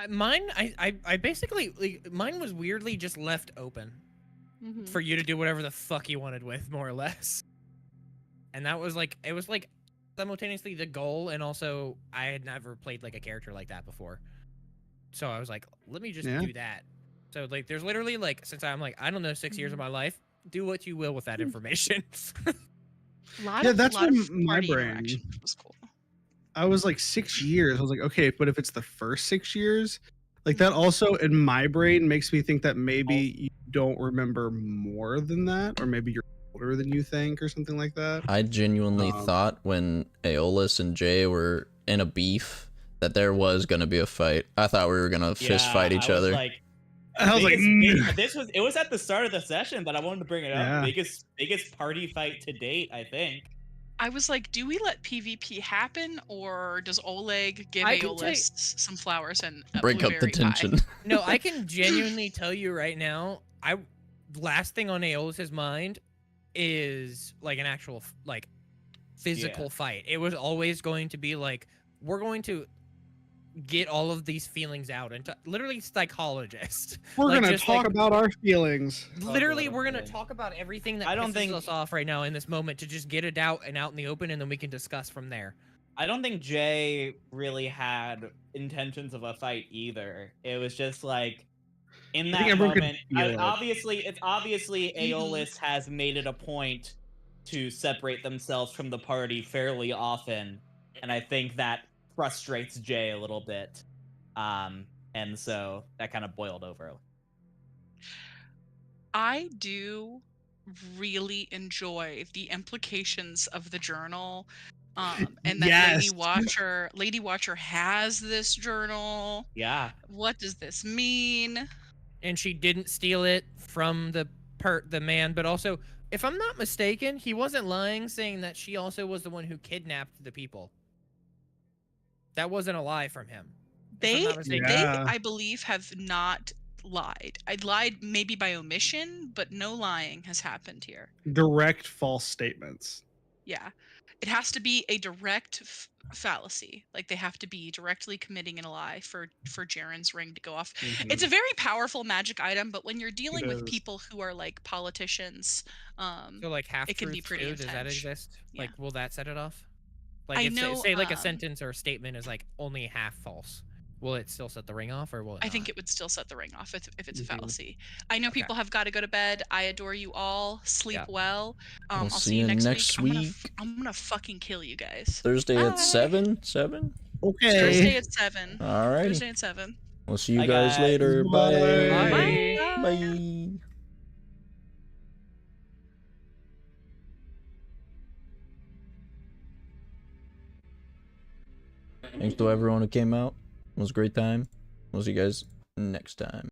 Mine, I basically, like, mine was weirdly just left open for you to do whatever the fuck you wanted with, more or less. And that was like, it was like simultaneously the goal, and also I had never played like a character like that before. So I was like, let me just do that. So like, there's literally like, since I'm like, I don't know, 6 years of my life, do what you will with that information. That's what my brain interaction was cool. I was like 6 years. I was like, okay, but if it's the first 6 years, like that also in my brain makes me think that maybe you don't remember more than that, or maybe you're older than you think, or something like that. I genuinely thought when Aeolus and Jay were in a beef that there was gonna be a fight. I thought we were gonna fist fight each other. I was like, it was at the start of the session that I wanted to bring it up. Biggest party fight to date, I think. I was like, do we let PvP happen, or does Oleg give Aeolus some flowers and break up the tension? No, I can genuinely tell you right now, last thing on Aeolus's mind is like an actual like physical fight. It was always going to be like, we're going to get all of these feelings out, and literally psychologist. We're gonna talk about our feelings. Literally, we're gonna talk about everything that pisses us off right now in this moment to just get it out and out in the open, and then we can discuss from there. I don't think Jay really had intentions of a fight either. It was just like, in that moment, it's obviously Aeolus has made it a point to separate themselves from the party fairly often, and I think that frustrates Jay a little bit, and so that kind of boiled over. I do really enjoy the implications of the journal, and that Lady Watcher has this journal. Yeah. What does this mean? And she didn't steal it from the man, but also, if I'm not mistaken, he wasn't lying saying that she also was the one who kidnapped the people. That wasn't a lie from him. If I'm They, not mistaken. they, Yeah. I believe, have not lied. I lied maybe by omission, but no lying has happened here. Direct false statements. Yeah. It has to be a direct fallacy. Like they have to be directly committing in a lie for Jaren's ring to go off. It's a very powerful magic item, but when you're dealing with is. people who are like politicians, So like half it can be truths pretty too. intense. Does that exist? Yeah. Like, will that set it off? Like, I if know, say like a sentence or a statement is like only half false, will it still set the ring off, or will it I not? think it would still set the ring off if it's a fallacy. I know people have got to go to bed. I adore you all. Sleep Yeah. well. I'll I'll see see you you next next week. week. I'm gonna fucking kill you guys. Thursday Bye. at 7? Okay. Thursday at 7. Alrighty. Thursday at 7. We'll see you Bye, guys guys. later. Bye. Bye. Bye. Thanks to everyone who came out. It was a great time. We'll see you guys next time.